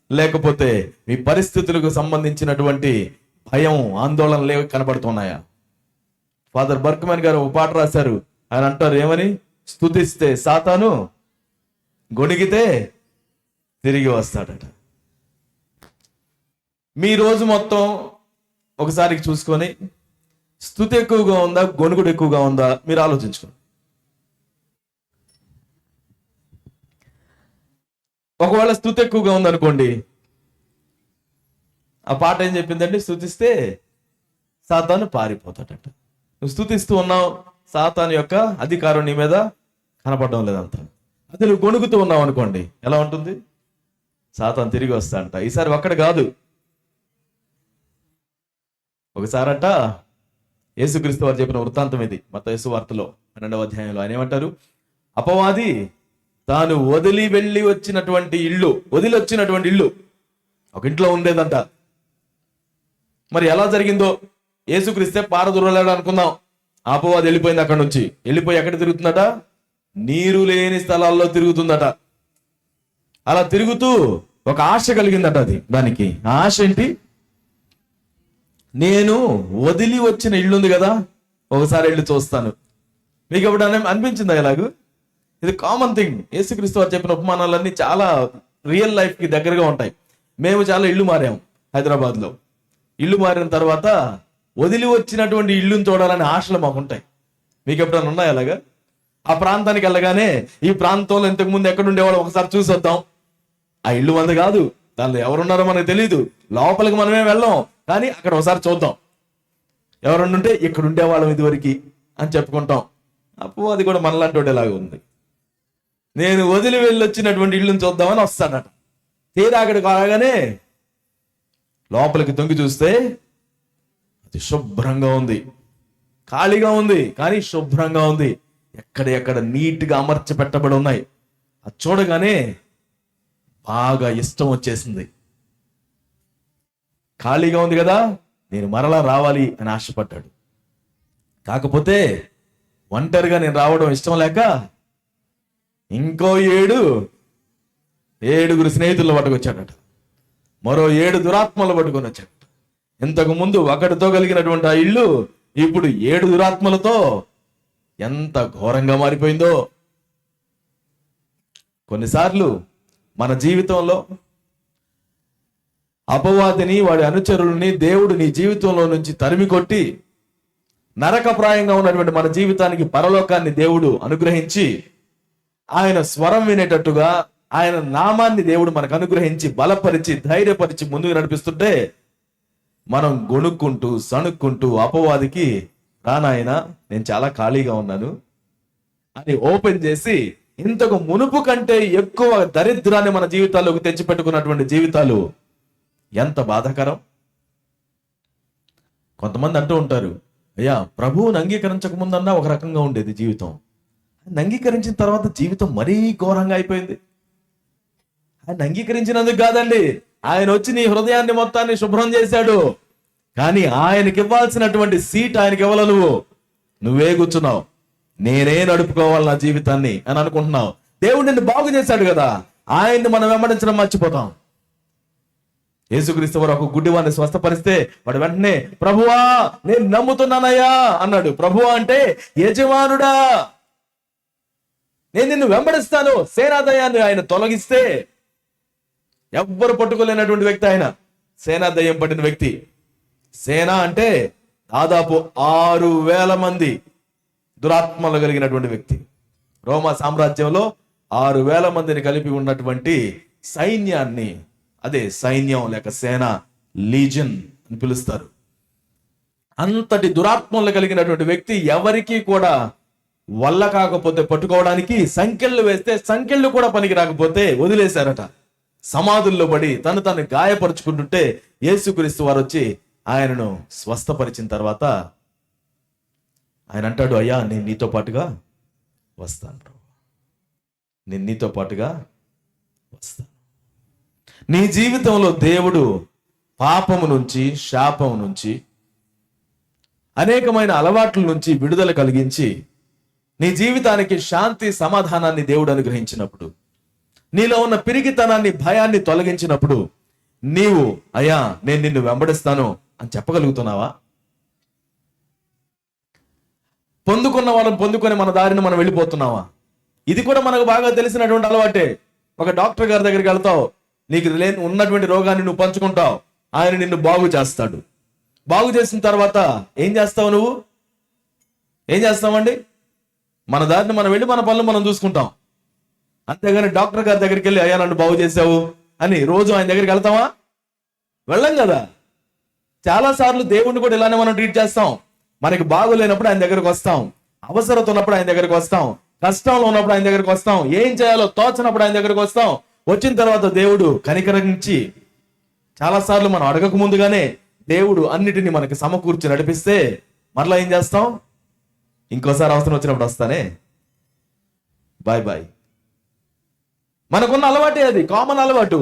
లేకపోతే మీ పరిస్థితులకు సంబంధించినటువంటి భయం, ఆందోళనలు కనబడుతున్నాయా? ఫాదర్ బర్క్మన్ గారు ఒక పాట రాశారు. ఆయన అంటారు ఏమని? స్తుతిస్తే సాతాను, గొణిగితే తిరిగి వస్తాడట. మీ రోజు మొత్తం ఒకసారి చూసుకొని స్తుతి ఎక్కువగా ఉందా, గొణుగుడు ఎక్కువగా ఉందా మీరు ఆలోచించుకోండి. ఒకవేళ స్తుతి ఎక్కువగా ఉందనుకోండి, ఆ పాట ఏం చెప్పిందంటే, స్తుతిస్తే సాతాను పారిపోతాడట. నువ్వు స్తుతిస్తూ ఉన్నావు, సాతాను యొక్క అధికారం నీ మీద కనపడడం లేదంత. అదే నువ్వు గొణుగుతూ ఉన్నావు అనుకోండి, ఎలా ఉంటుంది? సాతాను తిరిగి వస్తాడంట. ఈసారి ఒక్కడ కాదు, ఒకసారట యేసుక్రీస్తు వారు చెప్పిన వృత్తాంతం ఇది. మత్తయి వార్తలో 12వ అధ్యాయంలో ఆయన ఏమంటారు? అపవాది తాను వదిలి వచ్చినటువంటి ఇల్లు ఒక ఇంట్లో ఉండేదంట. మరి ఎలా జరిగిందో, యేసుక్రీస్తే పారదూరలేడు అనుకుందాం. అపవాది వెళ్ళిపోయింది అక్కడ నుంచి. వెళ్ళిపోయి ఎక్కడ తిరుగుతుందట? నీరు లేని స్థలాల్లో తిరుగుతుందట. అలా తిరుగుతూ ఒక ఆశ కలిగిందట. దానికి ఆ ఆశ ఏంటి? నేను వదిలి వచ్చిన ఇల్లు ఉంది కదా, ఒకసారి వెళ్ళి చూస్తాను. మీకు ఎప్పుడైనా అనిపించిందా ఇలాగూ? ఇది కామన్ థింగ్. యేసుక్రీస్తు వారు చెప్పిన ఉపమానాలన్నీ చాలా రియల్ లైఫ్ కి దగ్గరగా ఉంటాయి. మేము చాలా ఇల్లు మారాం హైదరాబాద్లో. ఇల్లు మారిన తర్వాత వదిలి వచ్చినటువంటి ఇల్లుని చూడాలనే ఆశలు మాకుంటాయి. మీకు ఎప్పుడైనా ఉన్నాయి అలాగా? ఆ ప్రాంతానికి వెళ్ళగానే, ఈ ప్రాంతంలో ఇంతకు ముందు ఎక్కడ ఉండేవాళ్ళు ఒకసారి చూసి వద్దాం. ఆ ఇల్లు మంది కాదు, దానిలో ఎవరున్నారో మనకు తెలియదు, లోపలికి మనమే వెళ్ళాం, కానీ అక్కడ ఒకసారి చూద్దాం. ఎవరుంటే ఇక్కడ ఉండేవాళ్ళం ఇదివరకు అని చెప్పుకుంటాం. అప్పుడు అది కూడా మనలాంటి వాడేలాగా ఉంది. నేను వదిలి వచ్చినటువంటి ఇల్లుని చూద్దామని వస్తానట. తీరా అక్కడికి రాగానే లోపలికి తొంగి చూస్తే అది శుభ్రంగా ఉంది, ఖాళీగా ఉంది, కానీ శుభ్రంగా ఉంది. ఎక్కడ నీట్గా అమర్చి పెట్టబడి ఉన్నాయి. అది చూడగానే బాగా ఇష్టం వచ్చేసింది. ఖాళీగా ఉంది కదా, నేను మరలా రావాలి అని ఆశపడ్డాడు. కాకపోతే ఒంటరిగా నేను రావడం ఇష్టం లేక ఇంకో 7 స్నేహితులను పట్టుకొచ్చాడట. మరో 7 దురాత్మలు పట్టుకొని వచ్చాడు. ఇంతకు ముందు ఒకటితో కలిగినటువంటి ఆ ఇల్లు ఇప్పుడు 7 దురాత్మలతో ఎంత ఘోరంగా మారిపోయిందో. కొన్నిసార్లు మన జీవితంలో అపవాదిని, వాడి అనుచరుల్ని దేవుడు నీ జీవితంలో నుంచి తరిమి కొట్టి నరకప్రాయంగా ఉన్నటువంటి మన జీవితానికి పరలోకాన్ని దేవుడు అనుగ్రహించి, ఆయన స్వరం వినేటట్టుగా ఆయన నామాన్ని దేవుడు మనకు అనుగ్రహించి బలపరిచి ధైర్యపరిచి ముందుకు నడిపిస్తుంటే, మనం గొణుక్కుంటూ సణుక్కుంటూ అపవాదికి, రానాయన నేను చాలా ఖాళీగా ఉన్నాను అని ఓపెన్ చేసి ఇంతకు మునుపు కంటే ఎక్కువ దరిద్రాన్ని మన జీవితాల్లోకి తెచ్చిపెట్టుకున్నటువంటి జీవితాలు ఎంత బాధాకరం. కొంతమంది అంటూ ఉంటారు, అయ్యా ప్రభువుని అంగీకరించక ముందన్నా ఒక రకంగా ఉండేది జీవితం, అంగీకరించిన తర్వాత జీవితం మరీ ఘోరంగా అయిపోయింది. ఆయన అంగీకరించినందుకు కాదండి, ఆయన వచ్చి నీ హృదయాన్ని మొత్తాన్ని శుభ్రం చేశాడు. కానీ ఆయనకి ఇవ్వాల్సినటువంటి సీట్ ఆయనకి ఇవ్వాల. నువ్వే కూర్చున్నావు, నేనే నడుపుకోవాలి నా జీవితాన్ని అని అనుకుంటున్నావు. దేవుడు నిన్ను బాగు చేశాడు కదా, ఆయన్ని మనం వెంబడించడం మర్చిపోతాం. యేసుక్రీస్తు వారు ఒక గుడ్డివాడిని స్వస్థపరిస్తే వాడు వెంటనే, ప్రభువా నేను నమ్ముతున్నానయ్యా అన్నాడు. ప్రభువా అంటే యజమానుడా, నేను నిన్ను వెంబడిస్తాను. సేనాదయాన్ని ఆయన తొలగిస్తే ఎవ్వరు పట్టుకోలేనటువంటి వ్యక్తి ఆయన, సేనాదయం పట్టిన వ్యక్తి. సేన అంటే దాదాపు 6,000 మంది దురాత్మలు కలిగినటువంటి వ్యక్తి. రోమా సామ్రాజ్యంలో 6,000 మందిని కలిపి ఉన్నటువంటి సైన్యాన్ని, అదే సైన్యం లేక సేన, లీజన్ అని పిలుస్తారు. అంతటి దురాత్మలు కలిగినటువంటి వ్యక్తి ఎవరికి కూడా వల్ల కాకపోతే పట్టుకోవడానికి సంకెళ్ళు వేస్తే సంకెళ్ళు కూడా పనికి రాకపోతే వదిలేశారట. సమాధుల్లో పడి తను గాయపరుచుకుంటుంటే యేసుక్రీస్తు వారు వచ్చి ఆయనను స్వస్థపరిచిన తర్వాత ఆయన అంటాడు, అయ్యా నేను నీతో పాటుగా వస్తాను ప్రభు, నేను నీతో పాటుగా వస్తాను. నీ జీవితంలో దేవుడు పాపము నుంచి, శాపము నుంచి, అనేకమైన అలవాట్ల నుంచి విడుదల కలిగించి నీ జీవితానికి శాంతి సమాధానాన్ని దేవుడు అనుగ్రహించినప్పుడు, నీలో ఉన్న పిరిగితనాన్ని, భయాన్ని తొలగించినప్పుడు నీవు అయ్యా నేను నిన్ను వెంబడిస్తాను అని చెప్పగలుగుతున్నావా? పొందుకున్న వాళ్ళని పొందుకొని మన దారిని మనం వెళ్ళిపోతున్నావా? ఇది కూడా మనకు బాగా తెలిసినటువంటి అలవాటే. ఒక డాక్టర్ గారి దగ్గరికి వెళ్తావు, నీకు ఉన్నటువంటి రోగాన్ని నువ్వు పంచుకుంటావు, ఆయన నిన్ను బాగు చేస్తాడు. బాగు చేసిన తర్వాత ఏం చేస్తావు నువ్వు? ఏం చేస్తామండి? మన దారిని మనం వెళ్ళి మన పనులు మనం చూసుకుంటాం. అంతేగాని డాక్టర్ గారి దగ్గరికి వెళ్ళి అయ్యా నన్ను బాగు చేసావు అని రోజు ఆయన దగ్గరికి వెళ్తామా? వెళ్ళం కదా. చాలాసార్లు దేవుణ్ణి కూడా ఇలానే మనం ట్రీట్ చేస్తాం. మనకి బాగోలేనప్పుడు ఆయన దగ్గరకు వస్తాం, అవసరత ఉన్నప్పుడు ఆయన దగ్గరకు వస్తాం, కష్టంలో ఉన్నప్పుడు ఆయన దగ్గరకు వస్తాం, ఏం చేయాలో తోచనప్పుడు ఆయన దగ్గరకు వస్తాం. వచ్చిన తర్వాత దేవుడు కనికరించి చాలాసార్లు మనం అడగక ముందుగానే దేవుడు అన్నిటినీ మనకి సమకూర్చి నడిపిస్తే మరలా ఏం చేస్తాం? ఇంకోసారి అవసరం వచ్చినప్పుడు వస్తానే, బాయ్ బాయ్. మనకున్న అలవాటే అది, కామన్ అలవాటు.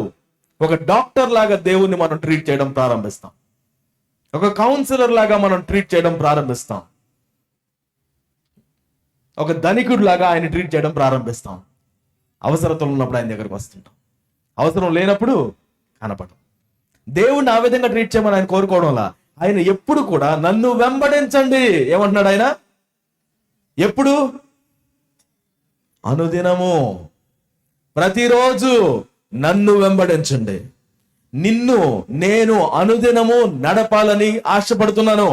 ఒక డాక్టర్ లాగా దేవుణ్ణి మనం ట్రీట్ చేయడం ప్రారంభిస్తాం, ఒక కౌన్సిలర్ లాగా మనం ట్రీట్ చేయడం ప్రారంభిస్తాం, ఒక ధనికుడు లాగా ఆయన ట్రీట్ చేయడం ప్రారంభిస్తాం. అవసరతలు ఉన్నప్పుడు ఆయన దగ్గరకు వస్తుంటాం, అవసరం లేనప్పుడు కనపడం. దేవుణ్ణి ఆ విధంగా ట్రీట్ చేయమని ఆయన కోరుకోవడంలా, ఆయన ఎప్పుడు కూడా నన్ను వెంబడించండి ఏమంటున్నాడు ఆయన? ఎప్పుడు? అనుదినము, ప్రతిరోజు నన్ను వెంబడించండి. నిన్ను నేను అనుదినము నడపాలని ఆశపడుతున్నాను.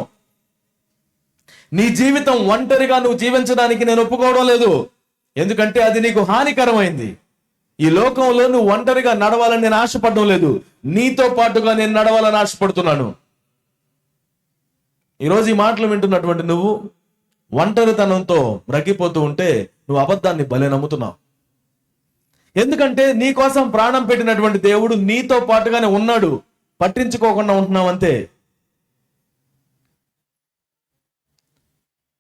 నీ జీవితం ఒంటరిగా నువ్వు జీవించడానికి నేను ఒప్పుకోవడం లేదు, ఎందుకంటే అది నీకు హానికరమైంది. ఈ లోకంలో నువ్వు ఒంటరిగా నడవాలని నేను ఆశపడడం లేదు, నీతో పాటుగా నేను నడవాలని ఆశపడుతున్నాను. ఈరోజు ఈ మాటలు వింటున్నటువంటి నువ్వు ఒంటరితనంతో బ్రగిపోతూ ఉంటే నువ్వు అబద్ధాన్ని భలే నమ్ముతున్నావు. ఎందుకంటే నీ కోసం ప్రాణం పెట్టినటువంటి దేవుడు నీతో పాటుగానే ఉన్నాడు, పట్టించుకోకుండా ఉంటున్నావు అంతే.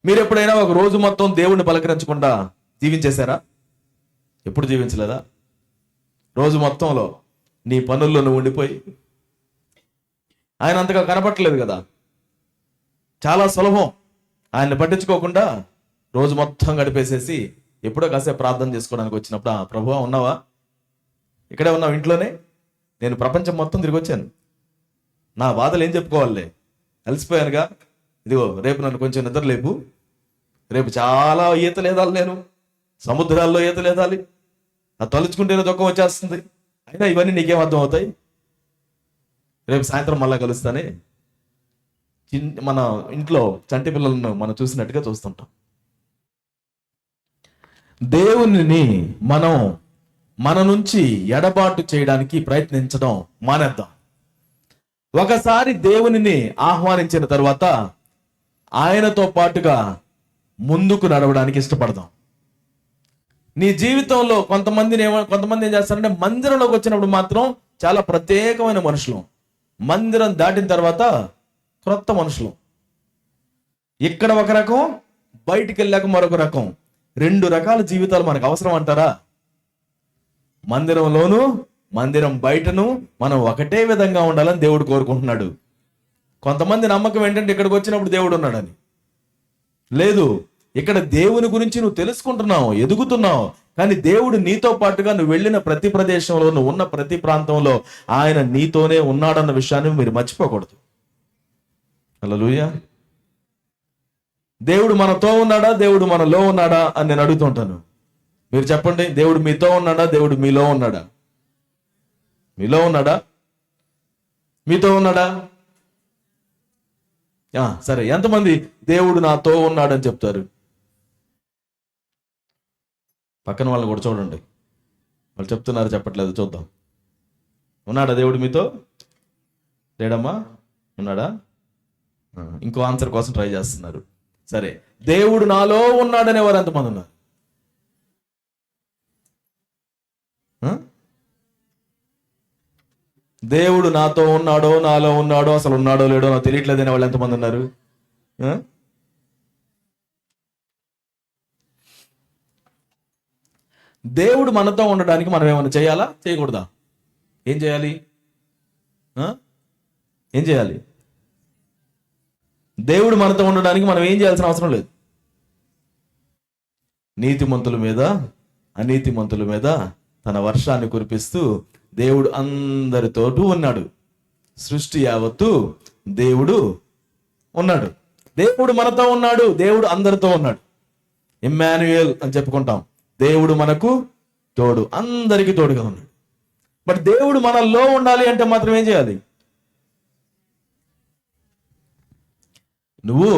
మీరు ఎప్పుడైనా ఒక రోజు మొత్తం దేవుణ్ణి పలకరించకుండా జీవించేశారా? ఎప్పుడు జీవించలేదా? రోజు మొత్తంలో నీ పనుల్లో నువ్వు ఉండిపోయి ఆయన అంతగా కనపట్టలేదు కదా. చాలా సులభం ఆయన్ని పట్టించుకోకుండా రోజు మొత్తం గడిపేసేసి ఎప్పుడో కాసేపు ప్రార్థన చేసుకోవడానికి వచ్చినప్పుడు, ప్రభువా ఉన్నావా? ఇక్కడే ఉన్నావు, ఇంట్లోనే. నేను ప్రపంచం మొత్తం తిరిగి వచ్చాను, నా బాధలు ఏం చెప్పుకోవాలే, అలసిపోయానుగా. ఇదిగో రేపు నన్ను కొంచెం నిద్ర లేపు, రేపు చాలా ఈతలు ఎదాలి, నేను సముద్రాల్లో ఈతలు ఎదాలి, అది తలుచుకుంటేనే దుఃఖం వచ్చేస్తుంది. అయినా ఇవన్నీ నీకేం అర్థం అవుతాయి? రేపు సాయంత్రం మళ్ళా కలుస్తానే. మన ఇంట్లో చంటి పిల్లలను మనం చూసినట్టుగా చూస్తుంటాం. దేవునిని మనం మన నుంచి ఎడబాటు చేయడానికి ప్రయత్నించడం మానేద్దాం. ఒకసారి దేవునిని ఆహ్వానించిన తర్వాత ఆయనతో పాటుగా ముందుకు నడవడానికి ఇష్టపడదాం. నీ జీవితంలో కొంతమంది ఏం చేస్తారంటే, మందిరంలోకి వచ్చినప్పుడు మాత్రం చాలా ప్రత్యేకమైన మనుషులు, మందిరం దాటిన తర్వాత క్రొత్త మనుషులు. ఇక్కడ ఒక రకం, బయటికి వెళ్ళాక మరొక రకం. 2 రకాల జీవితాలు మనకు అవసరం అంటారా? మందిరంలోను మందిరం బయటను మనం ఒకటే విధంగా ఉండాలని దేవుడు కోరుకుంటున్నాడు. కొంతమంది నమ్మకం ఏంటంటే ఇక్కడికి వచ్చినప్పుడు దేవుడు ఉన్నాడని. లేదు, ఇక్కడ దేవుని గురించి నువ్వు తెలుసుకుంటున్నావు, ఎదుగుతున్నావు, కానీ దేవుడు నీతో పాటుగా నువ్వు వెళ్ళిన ప్రతి ప్రదేశంలో, నువ్వు ఉన్న ప్రతి ప్రాంతంలో ఆయన నీతోనే ఉన్నాడన్న విషయాన్ని మీరు మర్చిపోకూడదు. హల్లెలూయా. దేవుడు మనతో ఉన్నాడా, దేవుడు మనలో ఉన్నాడా అని నేను అడుగుతుంటాను. మీరు చెప్పండి, దేవుడు మీతో ఉన్నాడా, దేవుడు మీలో ఉన్నాడా? మీలో ఉన్నాడా, మీతో ఉన్నాడా? సరే, ఎంతమంది దేవుడు నాతో ఉన్నాడని చెప్తారు? పక్కన వాళ్ళు కూడా చూడండి, వాళ్ళు చెప్తున్నారు చెప్పట్లేదు, చూద్దాం. ఉన్నాడా దేవుడు మీతో? లేడమ్మా? ఉన్నాడా? ఇంకో ఆన్సర్ కోసం ట్రై చేస్తున్నారు. సరే, దేవుడు నాలో ఉన్నాడనే వారు ఎంతమంది ఉన్నారు? దేవుడు నాతో ఉన్నాడో, నాలో ఉన్నాడో, అసలు ఉన్నాడో లేడో నాకు తెలియట్లేదనే వాళ్ళు ఎంతమంది ఉన్నారు? దేవుడు మనతో ఉండడానికి మనం ఏమైనా చేయాలా, చేయకూడదా? ఏం చేయాలి? ఏం చేయాలి? దేవుడు మనతో ఉండడానికి మనం ఏం చేయాల్సిన అవసరం లేదు. నీతిమంతుల మీద అనీతిమంతుల మీద తన వర్షాన్ని కురిపిస్తూ దేవుడు అందరితోటూ ఉన్నాడు. సృష్టి యావత్తు దేవుడు ఉన్నాడు. దేవుడు మనతో ఉన్నాడు, దేవుడు అందరితో ఉన్నాడు. ఇమ్మాన్యుయేల్ అని చెప్పుకుంటాం. దేవుడు మనకు తోడు, అందరికీ తోడుగా ఉన్నాడు. బట్ దేవుడు మనలో ఉండాలి అంటే మాత్రం ఏం చేయాలి? నువ్వు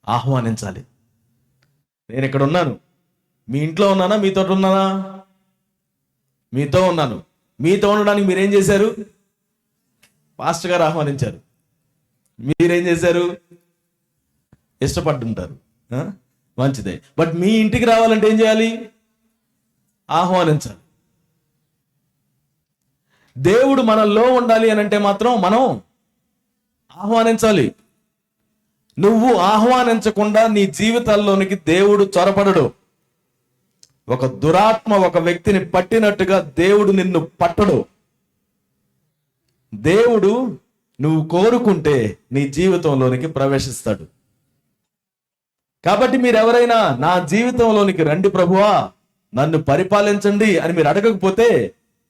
ఆహ్వానించాలి. నేను ఇక్కడ ఉన్నాను, మీ ఇంట్లో ఉన్నానా, మీతో ఉన్నానా? మీతో ఉన్నాను. మీతో ఉండడానికి మీరేం చేశారు? పాస్టర్ గారు ఆహ్వానించారు. మీరేం చేశారు? ఇష్టపడుతుంటారు, మంచిదే. బట్ మీ ఇంటికి రావాలంటే ఏం చేయాలి? ఆహ్వానించాలి. దేవుడు మనలో ఉండాలి అని అంటే మాత్రం మనం ఆహ్వానించాలి. నువ్వు ఆహ్వానించకుండా నీ జీవితాల్లోనికి దేవుడు చొరపడడు. ఒక దురాత్మ ఒక వ్యక్తిని పట్టినట్టుగా దేవుడు నిన్ను పట్టడు. దేవుడు నువ్వు కోరుకుంటే నీ జీవితంలోనికి ప్రవేశిస్తాడు. కాబట్టి మీరు ఎవరైనా నా జీవితంలోనికి రండి ప్రభువా, నన్ను పరిపాలించండి అని మీరు అడగకపోతే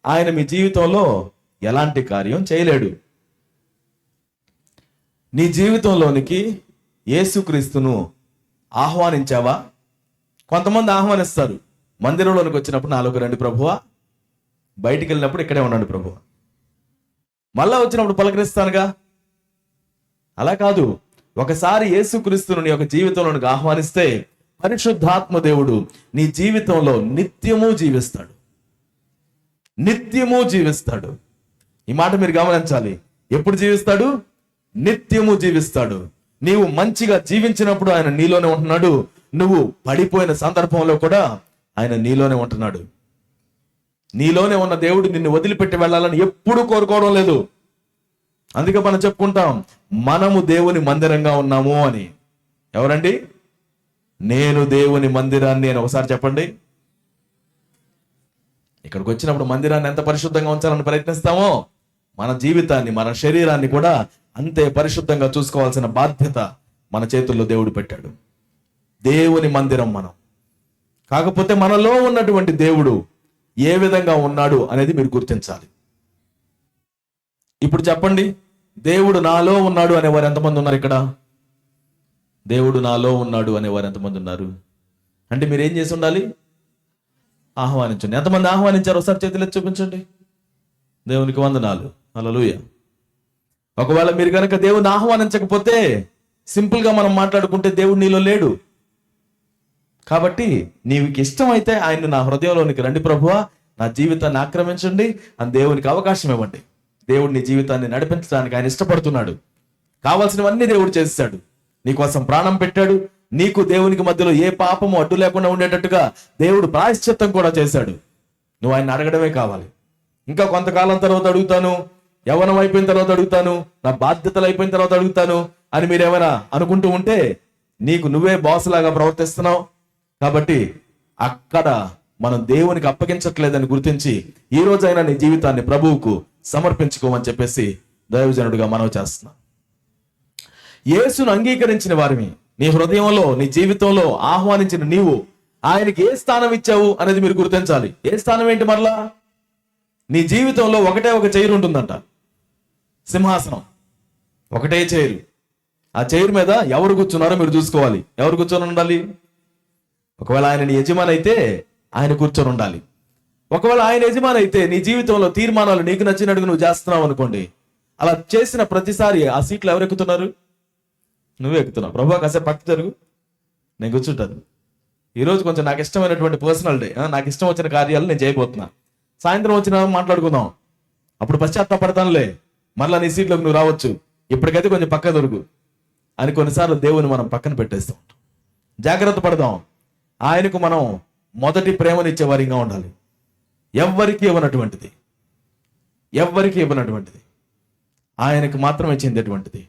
ఆయన మీ జీవితంలో ఎలాంటి కార్యం చేయలేడు. నీ జీవితంలోనికి యేసుక్రీస్తును ఆహ్వానించావా? కొంతమంది ఆహ్వానిస్తారు, మందిరంలోనికి వచ్చినప్పుడు నాలోకి రండి ప్రభువా, బయటికి వెళ్ళినప్పుడు ఇక్కడే ఉండండి ప్రభువా, మళ్ళా వచ్చినప్పుడు పలకరిస్తానుగా. అలా కాదు. ఒకసారి యేసుక్రీస్తును నీ యొక్క జీవితంలోనికి ఆహ్వానిస్తే పరిశుద్ధాత్మ దేవుడు నీ జీవితంలో నిత్యము జీవిస్తాడు. నిత్యము జీవిస్తాడు. ఈ మాట మీరు గమనించాలి. ఎప్పుడు జీవిస్తాడు? నిత్యము జీవిస్తాడు. నీవు మంచిగా జీవించినప్పుడు ఆయన నీలోనే ఉంటున్నాడు. నువ్వు పడిపోయిన సందర్భంలో కూడా ఆయన నీలోనే ఉంటున్నాడు. నీలోనే ఉన్న దేవుడు నిన్ను వదిలిపెట్టి వెళ్ళాలని ఎప్పుడూ కోరుకోవడం లేదు. అందుకే మనం చెప్పుకుంటాం, మనము దేవుని మందిరంగా ఉన్నాము అని. ఎవరండి? నేను దేవుని మందిరాన్ని అని ఒకసారి చెప్పండి. ఇక్కడికి వచ్చినప్పుడు మందిరాన్ని ఎంత పరిశుద్ధంగా ఉంచాలని ప్రయత్నిస్తామో మన జీవితాన్ని, మన శరీరాన్ని కూడా అంతే పరిశుద్ధంగా చూసుకోవాల్సిన బాధ్యత మన చేతుల్లో దేవుడు పెట్టాడు. దేవుని మందిరం మనం. కాకపోతే మనలో ఉన్నటువంటి దేవుడు ఏ విధంగా ఉన్నాడు అనేది మీరు గుర్తించాలి. ఇప్పుడు చెప్పండి, దేవుడు నాలో ఉన్నాడు అనేవారు ఎంతమంది ఉన్నారు ఇక్కడ? దేవుడు నాలో ఉన్నాడు అనేవారు ఎంతమంది ఉన్నారు? అంటే మీరు ఏం చేసి ఉండాలి? ఆహ్వానించండి. ఎంతమంది ఆహ్వానించారు? ఒకసారి చేతులు ఎత్తి చూపించండి. దేవునికి వందనాలు. హల్లెలూయా. ఒకవేళ మీరు కనుక దేవుని ఆహ్వానించకపోతే, సింపుల్ గా మనం మాట్లాడుకుంటే దేవుడు నీలో లేడు. కాబట్టి నీకు ఇష్టమైతే ఆయన నా హృదయంలోనికి రండి ప్రభువా, నా జీవితాన్ని ఆక్రమించండి అని దేవునికి అవకాశం ఇవ్వండి. దేవుడు నీ జీవితాన్ని నడిపించడానికి ఆయన ఇష్టపడుతున్నాడు. కావాల్సినవన్నీ దేవుడు చేస్తాడు. నీకోసం ప్రాణం పెట్టాడు. నీకు దేవునికి మధ్యలో ఏ పాపము అడ్డు లేకుండా ఉండేటట్టుగా దేవుడు ప్రాయశ్చిత్తం కూడా చేశాడు. నువ్వు ఆయన అడగడమే కావాలి. ఇంకా కొంతకాలం తర్వాత అడుగుతాను, యవ్వనం అయిపోయిన తర్వాత అడుగుతాను, నా బాధ్యతలు అయిపోయిన తర్వాత అడుగుతాను అని మీరేమైనా అనుకుంటూ ఉంటే నీకు నువ్వే బాస్ లాగా ప్రవర్తిస్తున్నావు. కాబట్టి అక్కడ మనం దేవునికి అప్పగించట్లేదని గుర్తించి ఈ రోజైనా నీ జీవితాన్ని ప్రభువుకు సమర్పించుకోమని చెప్పేసి దైవజనుడిగా మనవి చేస్తున్నాం. యేసును అంగీకరించిన వారిని నీ హృదయంలో, నీ జీవితంలో ఆహ్వానించిన నీవు ఆయనకి ఏ స్థానం ఇచ్చావు అనేది మీరు గుర్తించాలి. ఏ స్థానం ఏంటి? మరలా నీ జీవితంలో ఒకటే ఒక చైర్ ఉంటుందంట, సింహాసనం. ఒకటే చైరు. ఆ చైర్ మీద ఎవరు కూర్చున్నారో మీరు చూసుకోవాలి. ఎవరు కూర్చొని ఉండాలి? ఒకవేళ ఆయన నీ యజమాని అయితే ఆయన కూర్చొని ఉండాలి. ఒకవేళ ఆయన యజమాని అయితే నీ జీవితంలో తీర్మానాలు నీకు నచ్చినట్టుగా నువ్వు చేస్తున్నావు అనుకోండి, అలా చేసిన ప్రతిసారి ఆ సీట్లు ఎవరు ఎక్కుతున్నారు? నువ్వే ఎక్కుతున్నావు. ప్రభు కాసేపు పక్క జరుగు, నేను కూర్చుంటాను. ఈరోజు కొంచెం నాకు ఇష్టమైనటువంటి పర్సనల్ డే, నాకు ఇష్టం వచ్చిన కార్యాలు నేను చేయబోతున్నా. సాయంత్రం వచ్చిన మాట్లాడుకుందాం, అప్పుడు పశ్చాత్తాపడతానులే, మళ్ళీ నీ సీట్లోకి నువ్వు రావచ్చు, ఇప్పటికైతే కొంచెం పక్క దొరుకు అని కొన్నిసార్లు దేవుని మనం పక్కన పెట్టేస్తూ ఉంటాం. జాగ్రత్త పడదాం. ఆయనకు మనం మొదటి ప్రేమనిచ్చే వారిగా ఉండాలి. ఎవ్వరికి ఇవ్వనటువంటిది, ఎవ్వరికి ఇవ్వనటువంటిది, ఆయనకు మాత్రమే చెందేటువంటిది.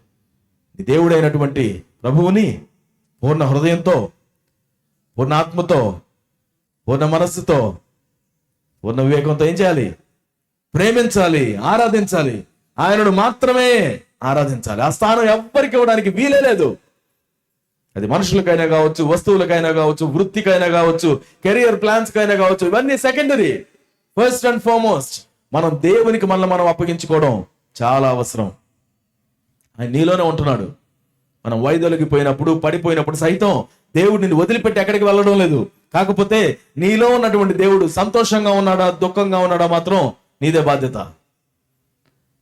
దేవుడైనటువంటి ప్రభువుని పూర్ణ హృదయంతో, పూర్ణ ఆత్మతో, పూర్ణ మనస్సుతో, పూర్ణ వివేకంతో ఏం చేయాలి? ప్రేమించాలి, ఆరాధించాలి. ఆయనను మాత్రమే ఆరాధించాలి. ఆ స్థానం ఎవ్వరికి ఇవ్వడానికి వీలే లేదు. అది మనుషులకైనా కావచ్చు, వస్తువులకైనా కావచ్చు, వృత్తికైనా కావచ్చు, కెరియర్ ప్లాన్స్ కైనా కావచ్చు, ఇవన్నీ సెకండరీ. ఫస్ట్ అండ్ ఫార్మోస్ట్ మనం దేవునికి మనం అప్పగించుకోవడం చాలా అవసరం. ఆయన నీలోనే ఉంటున్నాడు. మనం వైదొలిగిపోయినప్పుడు, పడిపోయినప్పుడు సైతం దేవుడు నిన్ను వదిలిపెట్టి ఎక్కడికి వెళ్ళడం లేదు. కాకపోతే నీలో ఉన్నటువంటి దేవుడు సంతోషంగా ఉన్నాడా, దుఃఖంగా ఉన్నాడా మాత్రం నీదే బాధ్యత.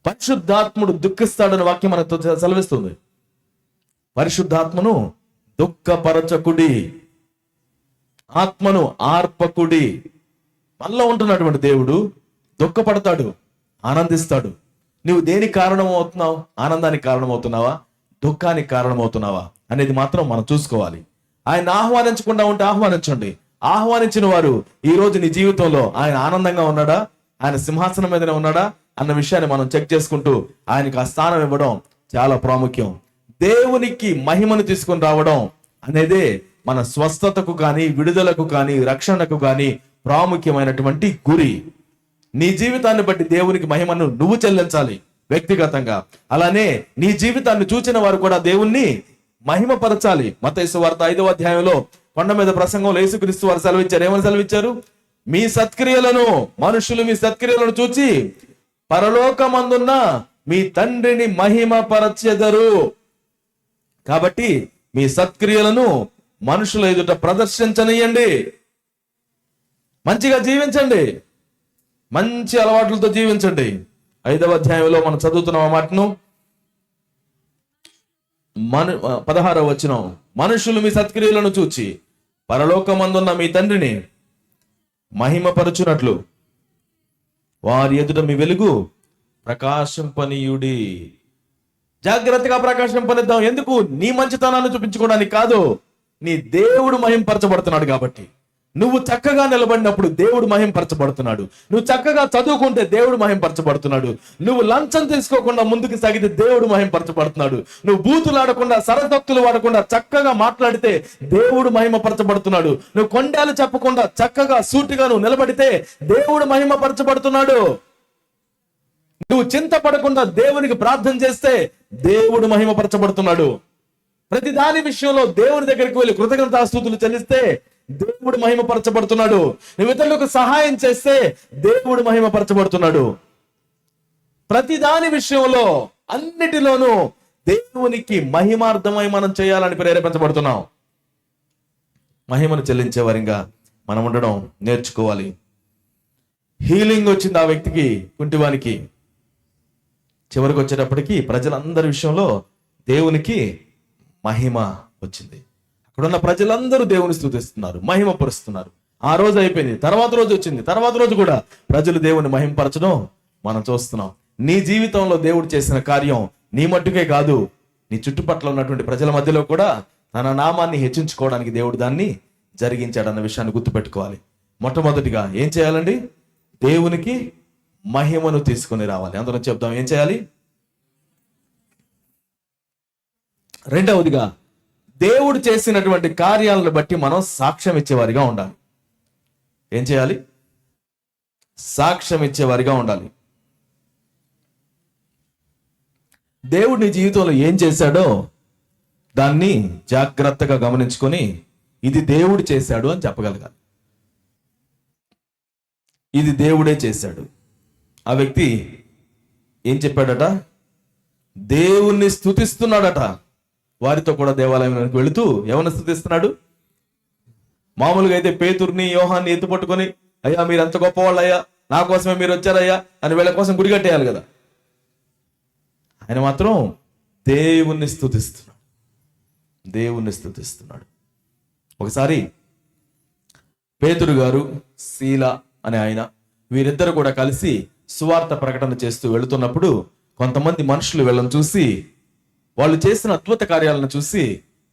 పరిశుద్ధాత్ముడు దుఃఖిస్తాడని వాక్యం మనకు సెలవిస్తుంది. పరిశుద్ధాత్మను దుఃఖపరచకుడి, ఆత్మను ఆర్పకుడి. మనలో ఉంటున్నటువంటి దేవుడు దుఃఖపడతాడు, ఆనందిస్తాడు. నువ్వు దేనికి కారణమవుతున్నావు? ఆనందానికి కారణమవుతున్నావా, దుఃఖానికి కారణమవుతున్నావా అనేది మాత్రం మనం చూసుకోవాలి. ఆయన ఆహ్వానించకుండా ఉంటే ఆహ్వానించండి. ఆహ్వానించిన వారు ఈ రోజు నీ జీవితంలో ఆయన ఆనందంగా ఉన్నాడా, ఆయన సింహాసనం మీదనే ఉన్నాడా అన్న విషయాన్ని మనం చెక్ చేసుకుంటూ ఆయనకు ఆ స్థానం ఇవ్వడం చాలా ప్రాముఖ్యం. దేవునికి మహిమను తీసుకొని రావడం అనేదే మన స్వస్థతకు కానీ, విడుదలకు కానీ, రక్షణకు కానీ ప్రాముఖ్యమైనటువంటి గురి. నీ జీవితాన్ని బట్టి దేవునికి మహిమను నువ్వు చెల్లించాలి వ్యక్తిగతంగా. అలానే నీ జీవితాన్ని చూచిన వారు కూడా దేవుణ్ణి మహిమపరచాలి. మత్తయి సువార్త 5వ అధ్యాయంలో కొండ మీద ప్రసంగంలో యేసుక్రీస్తు వారు సెలవిచ్చారు. ఏమని సెలవిచ్చారు? మీ సత్క్రియలను, మనుషులు మీ సత్క్రియలను చూచి పరలోకమందున్న మీ తండ్రిని మహిమపరచెదరు. కాబట్టి మీ సత్క్రియలను మనుషుల ఎదుట ప్రదర్శించనీయండి. మంచిగా జీవించండి, మంచి అలవాట్లతో జీవించండి. 5వ అధ్యాయంలో మనం చదువుతున్నాం ఆ మాటను. 16వ వచనం, మనుషులు మీ సత్క్రియలను చూచి పరలోకమందున్న మీ తండ్రిని మహిమపరచునట్లు వారి ఎదుట మీ వెలుగు ప్రకాశింపనీయుడి. జాగ్రత్తగా ప్రకాశింపనిద్దాం. ఎందుకు? నీ మంచితనాన్ని చూపించుకోవడానికి కాదు, నీ దేవుడు మహింపరచబడుతున్నాడు కాబట్టి. నువ్వు చక్కగా నిలబడినప్పుడు దేవుడు మహింపరచబడుతున్నాడు. నువ్వు చక్కగా చదువుకుంటే దేవుడు మహింపరచబడుతున్నాడు. నువ్వు లంచం తీసుకోకుండా ముందుకు సాగితే దేవుడు మహింపరచబడుతున్నాడు. నువ్వు బూతులు ఆడకుండా, సరదక్తులు వాడకుండా చక్కగా మాట్లాడితే దేవుడు మహిమపరచబడుతున్నాడు. నువ్వు కొండాలు చెప్పకుండా చక్కగా సూటిగా నువ్వు నిలబడితే దేవుడు మహిమపరచబడుతున్నాడు. నువ్వు చింతపడకుండా దేవునికి ప్రార్థన చేస్తే దేవుడు మహిమపరచబడుతున్నాడు. ప్రతి దాని విషయంలో దేవుని దగ్గరికి వెళ్ళి కృతజ్ఞతాస్తుతులు చెల్లిస్తే దేవుడు మహిమపరచబడుతున్నాడు. నువ్వు ఇతరులకు సహాయం చేస్తే దేవుడు మహిమపరచబడుతున్నాడు. ప్రతి దాని విషయంలో, అన్నిటిలోనూ దేవునికి మహిమార్థమై మనం చేయాలని ప్రేరేపించబడుతున్నాం. మహిమను చెల్లించే వారిగా మనం ఉండడం నేర్చుకోవాలి. హీలింగ్ వచ్చింది ఆ వ్యక్తికి, కుంటివానికి. చివరికి వచ్చేటప్పటికి ప్రజలందరి విషయంలో దేవునికి మహిమ వచ్చింది. అక్కడున్న ప్రజలందరూ దేవుని స్తుతిస్తున్నారు, మహిమపరుస్తున్నారు. ఆ రోజు అయిపోయింది, తర్వాత రోజు వచ్చింది. తర్వాత రోజు కూడా ప్రజలు దేవుని మహిమపరచడం మనం చూస్తున్నాం. నీ జీవితంలో దేవుడు చేసిన కార్యం నీ మట్టుకే కాదు, నీ చుట్టుపక్కల ఉన్నటువంటి ప్రజల మధ్యలో కూడా తన నామాన్ని హెచ్చించుకోవడానికి దేవుడు దాన్ని జరిగించాడన్న విషయాన్ని గుర్తుపెట్టుకోవాలి. మొట్టమొదటిగా ఏం చేయాలండి? దేవునికి మహిమను తీసుకొని రావాలి. అందరం చెప్దాం, ఏం చేయాలి? రెండవదిగా, దేవుడు చేసినటువంటి కార్యాలను బట్టి మనం సాక్ష్యం ఇచ్చేవారిగా ఉండాలి. ఏం చేయాలి? సాక్ష్యం ఇచ్చేవారిగా ఉండాలి. దేవుడు నీ జీవితంలో ఏం చేశాడో దాన్ని జాగ్రత్తగా గమనించుకొని ఇది దేవుడు చేశాడు అని చెప్పగలగాలి. ఇది దేవుడే చేశాడు. ఆ వ్యక్తి ఏం చెప్పాడట? దేవుణ్ణి స్తుతిస్తున్నాడట. వారితో కూడా దేవాలయానికి వెళుతూ ఎవరిని స్తుతిస్తున్నాడు? మామూలుగా అయితే పేతుర్ని, యోహాన్ని ఎత్తు పట్టుకొని, అయ్యా మీరు ఎంత గొప్పవాళ్ళు అయ్యా, నా కోసమే మీరు వచ్చారయ్యా అని వీళ్ళ కోసం గుడి కట్టేయాలి కదా. ఆయన మాత్రం దేవుణ్ణి స్తుతిస్తున్నాడు, దేవుణ్ణి స్తుతిస్తున్నాడు. ఒకసారి పేతురు గారు, శీల అనే ఆయన, వీరిద్దరు కూడా కలిసి సువార్త ప్రకటన చేస్తూ వెళుతున్నప్పుడు కొంతమంది మనుషులు వీళ్ళని చూసి, వాళ్ళు చేసిన అద్భుత కార్యాలను చూసి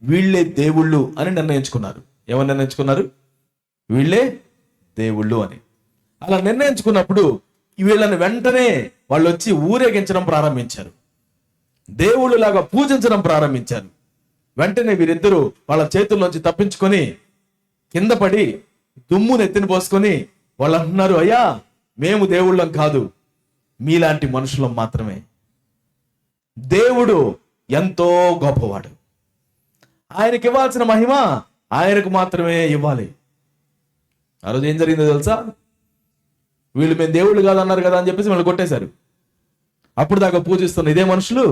వీళ్ళే దేవుళ్ళు అని నిర్ణయించుకున్నారు. ఏమని నిర్ణయించుకున్నారు? వీళ్ళే దేవుళ్ళు అని. అలా నిర్ణయించుకున్నప్పుడు వీళ్ళని వెంటనే వాళ్ళు వచ్చి ఊరేగించడం ప్రారంభించారు, దేవుళ్ళు లాగా పూజించడం ప్రారంభించారు. వెంటనే వీరిద్దరూ వాళ్ళ చేతుల్లోంచి తప్పించుకొని కింద పడి దుమ్మును ఎత్తిన పోసుకొని వాళ్ళు అంటున్నారు, అయ్యా మేము దేవుళ్ళం కాదు, మీలాంటి మనుషులం మాత్రమే. దేవుడు ఎంతో గొప్పవాడు, ఆయనకి ఇవ్వాల్సిన మహిమ ఆయనకు మాత్రమే ఇవ్వాలి. ఆ రోజు ఏం జరిగిందో తెలుసా? వీళ్ళు మేము దేవుళ్ళు కాదన్నారు కదా అని చెప్పేసి వీళ్ళు కొట్టేశారు. అప్పుడు దాకా పూజిస్తున్న ఇదే మనుషులు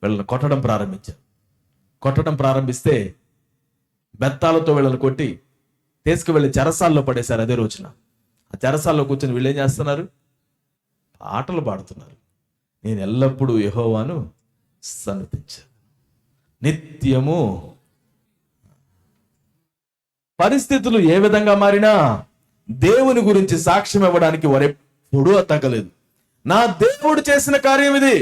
వీళ్ళని కొట్టడం ప్రారంభించారు. కొట్టడం ప్రారంభిస్తే బెత్తాలతో వీళ్ళని కొట్టి తీసుకువెళ్ళి చెరసాల్లో పడేశారు. అదే రోజున ఆ చెరసాల్లో కూర్చొని వీళ్ళు ఏం చేస్తున్నారు? పాటలు పాడుతున్నారు. నేను ఎల్లప్పుడూ యెహోవాను సన్నుతించాను. నిత్యము. పరిస్థితులు ఏ విధంగా మారినా దేవుని గురించి సాక్ష్యం ఇవ్వడానికి వారెప్పుడూ తగ్గలేదు. నా దేవుడు చేసిన కార్యం ఇది,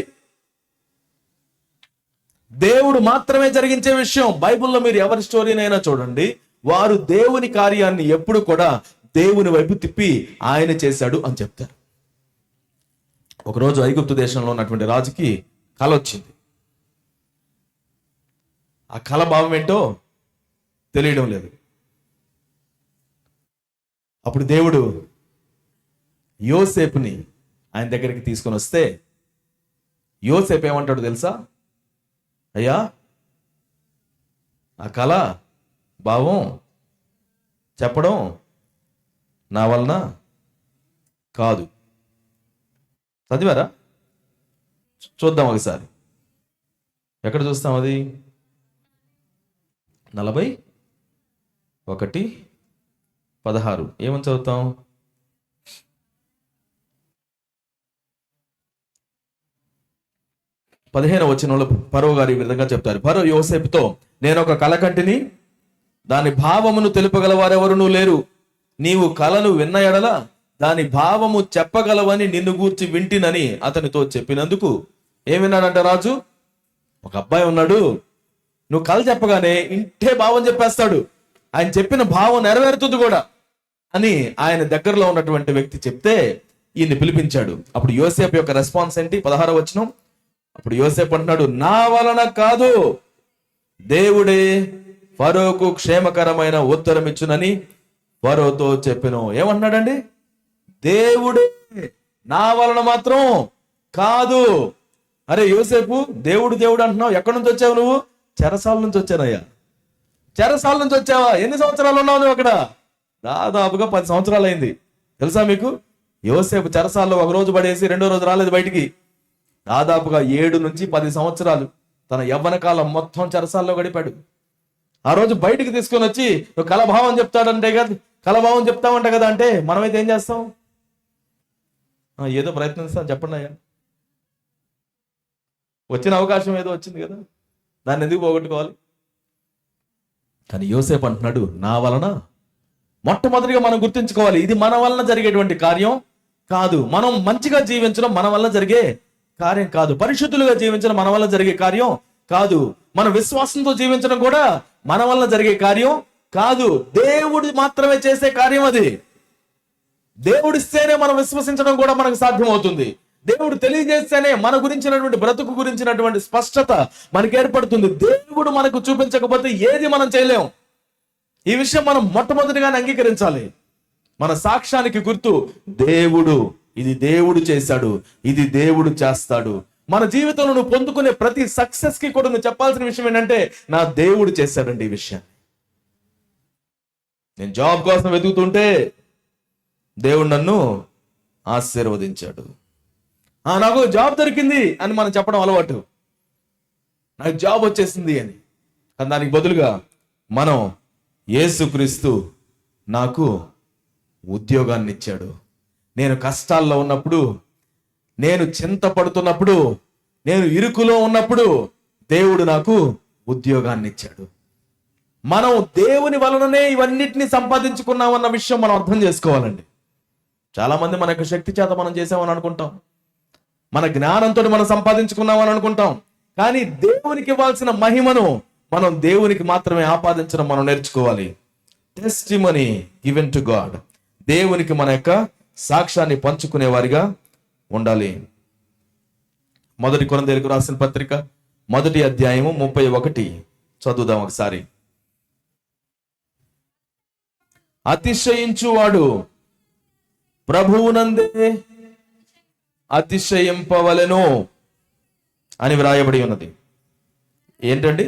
దేవుడు మాత్రమే జరిగించే విషయం. బైబిల్లో మీరు ఎవరి స్టోరీనైనా చూడండి, వారు దేవుని కార్యాన్ని ఎప్పుడు కూడా దేవుని వైపు తిప్పి ఆయన చేశాడు అని చెప్తారు. ఒకరోజు ఐగుప్తు దేశంలో ఉన్నటువంటి రాజుకి కల వచ్చింది. ఆ కల భావం ఏంటో తెలియడం లేదు. అప్పుడు దేవుడు యోసేపుని ఆయన దగ్గరికి తీసుకొని వస్తే యోసేపు ఏమంటాడు తెలుసా? అయ్యా, ఆ కళ భావం చెప్పడం నా వలన కాదు. చదివారా? చూద్దాం ఒకసారి. ఎక్కడ చూస్తాం అది? 41:16 ఏమని చదువుతాం? వచనంలో ఫరో గారు ఈ విధంగా చెప్తారు. ఫరో యోసేపుతో, నేను ఒక కల కంటిని, దాని భావమును తెలుపగల వారెవరునూ లేరు. నీవు కలను విన్న ఎడల దాని భావము చెప్పగలవని నిన్ను గూర్చి వింటినని అతనితో చెప్పినందుకు ఏం విన్నాడంట రాజు? ఒక అబ్బాయి ఉన్నాడు, నువ్వు కల చెప్పగానే ఇంటే భావం చెప్పేస్తాడు, ఆయన చెప్పిన భావం నెరవేరుతుంది కూడా అని ఆయన దగ్గరలో ఉన్నటువంటి వ్యక్తి చెప్తే ఈయన్ని పిలిపించాడు. అప్పుడు యోసేపు యొక్క రెస్పాన్స్ ఏంటి? 16వ వచనం. అప్పుడు యోసేపు అంటున్నాడు, నా వలన కాదు, దేవుడే ఫరోకు క్షేమకరమైన ఉత్తరం ఇచ్చునని ఫరోతో చెప్పెను. ఏమంటున్నాడండి? దేవుడే, నా వలన మాత్రం కాదు. అరే యోసేపు, దేవుడు దేవుడు అంటున్నావు, ఎక్కడి నుంచి వచ్చావు నువ్వు? చెరసాల నుంచి వచ్చానయ్యా. చెరసాల నుంచి వచ్చావా? ఎన్ని సంవత్సరాలు ఉన్నావు నువ్వు అక్కడ? దాదాపుగా 10 సంవత్సరాలు అయింది. తెలుసా మీకు? యోసేపు చెరసాల్లో ఒక రోజు పడేసి రెండో రోజు రాలేదు బయటికి. దాదాపుగా 7 నుంచి 10 సంవత్సరాలు తన యవ్వన కాలం మొత్తం చెరసాల్లో గడిపాడు. ఆ రోజు బయటికి తీసుకొని వచ్చి నువ్వు కలభావం చెప్తాడంటే కదా, కలభావం చెప్తామంట కదా అంటే మనమైతే ఏం చేస్తాం? ఏదో ప్రయత్నిస్తాం. చెప్పండి అయ్యా, వచ్చిన అవకాశం ఏదో వచ్చింది కదా, దాన్ని ఎందుకు పోగొట్టుకోవాలి? కానీ యోసేపు అంటున్నాడు, నా వలన. మొట్టమొదటిగా మనం గుర్తుంచుకోవాలి, ఇది మన వలన జరిగేటువంటి కార్యం కాదు. మనం మంచిగా జీవించడం మన వల్ల జరిగే కార్యం కాదు. పరిశుద్ధులుగా జీవించడం మన వల్ల జరిగే కార్యం కాదు. మన విశ్వాసంతో జీవించడం కూడా మన వల్ల జరిగే కార్యం కాదు. దేవుడు మాత్రమే చేసే కార్యం అది. దేవుడిస్తేనే మనం విశ్వసించడం కూడా మనకు సాధ్యమవుతుంది. దేవుడు తెలియజేస్తేనే మన గురించినటువంటి బ్రతుకు గురించినటువంటి స్పష్టత మనకి ఏర్పడుతుంది. దేవుడు మనకు చూపించకపోతే ఏది మనం చేయలేం. ఈ విషయం మనం మొట్టమొదటిగానే అంగీకరించాలి. మన సాక్ష్యానికి గుర్తు దేవుడు. ఇది దేవుడు చేశాడు, ఇది దేవుడు చేస్తాడు. మన జీవితంలో నువ్వు పొందుకునే ప్రతి సక్సెస్ కి కూడా నువ్వు చెప్పాల్సిన విషయం ఏంటంటే, నా దేవుడు చేశాడండి ఈ విషయాన్ని. నేను జాబ్ కోసం వెతుకుతుంటే దేవుడు నన్ను ఆశీర్వదించాడు. నాకు జాబ్ దొరికింది అని మనం చెప్పడం అలవాటు, నాకు జాబ్ వచ్చేసింది అని. కానీ దానికి బదులుగా మనం, యేసుక్రీస్తు నాకు ఉద్యోగాన్ని ఇచ్చాడు. నేను కష్టాల్లో ఉన్నప్పుడు, నేను చింతపడుతున్నప్పుడు, నేను ఇరుకులో ఉన్నప్పుడు దేవుడు నాకు ఉద్యోగాన్ని ఇచ్చాడు. మనం దేవుని వలననే ఇవన్నిటిని సంపాదించుకున్నామన్న విషయం మనం అర్థం చేసుకోవాలండి. చాలా మంది మన యొక్క శక్తి చేత మనం చేసామని అనుకుంటాం, మన జ్ఞానంతో మనం సంపాదించుకున్నామని అనుకుంటాం. కానీ దేవునికి ఇవ్వాల్సిన మహిమను మనం దేవునికి మాత్రమే ఆపాదించడం మనం నేర్చుకోవాలి. Testimony given to God. దేవునికి మన యొక్క సాక్ష్యాన్ని పంచుకునే వారిగా ఉండాలి. 1 కొరింథీయులకు రాసిన పత్రిక 1వ అధ్యాయము 31 చదువుదాం ఒకసారి. అతిశయించువాడు ప్రభువునందే అతిశయింపవలెను అని వ్రాయబడి ఉన్నది. ఏంటండి?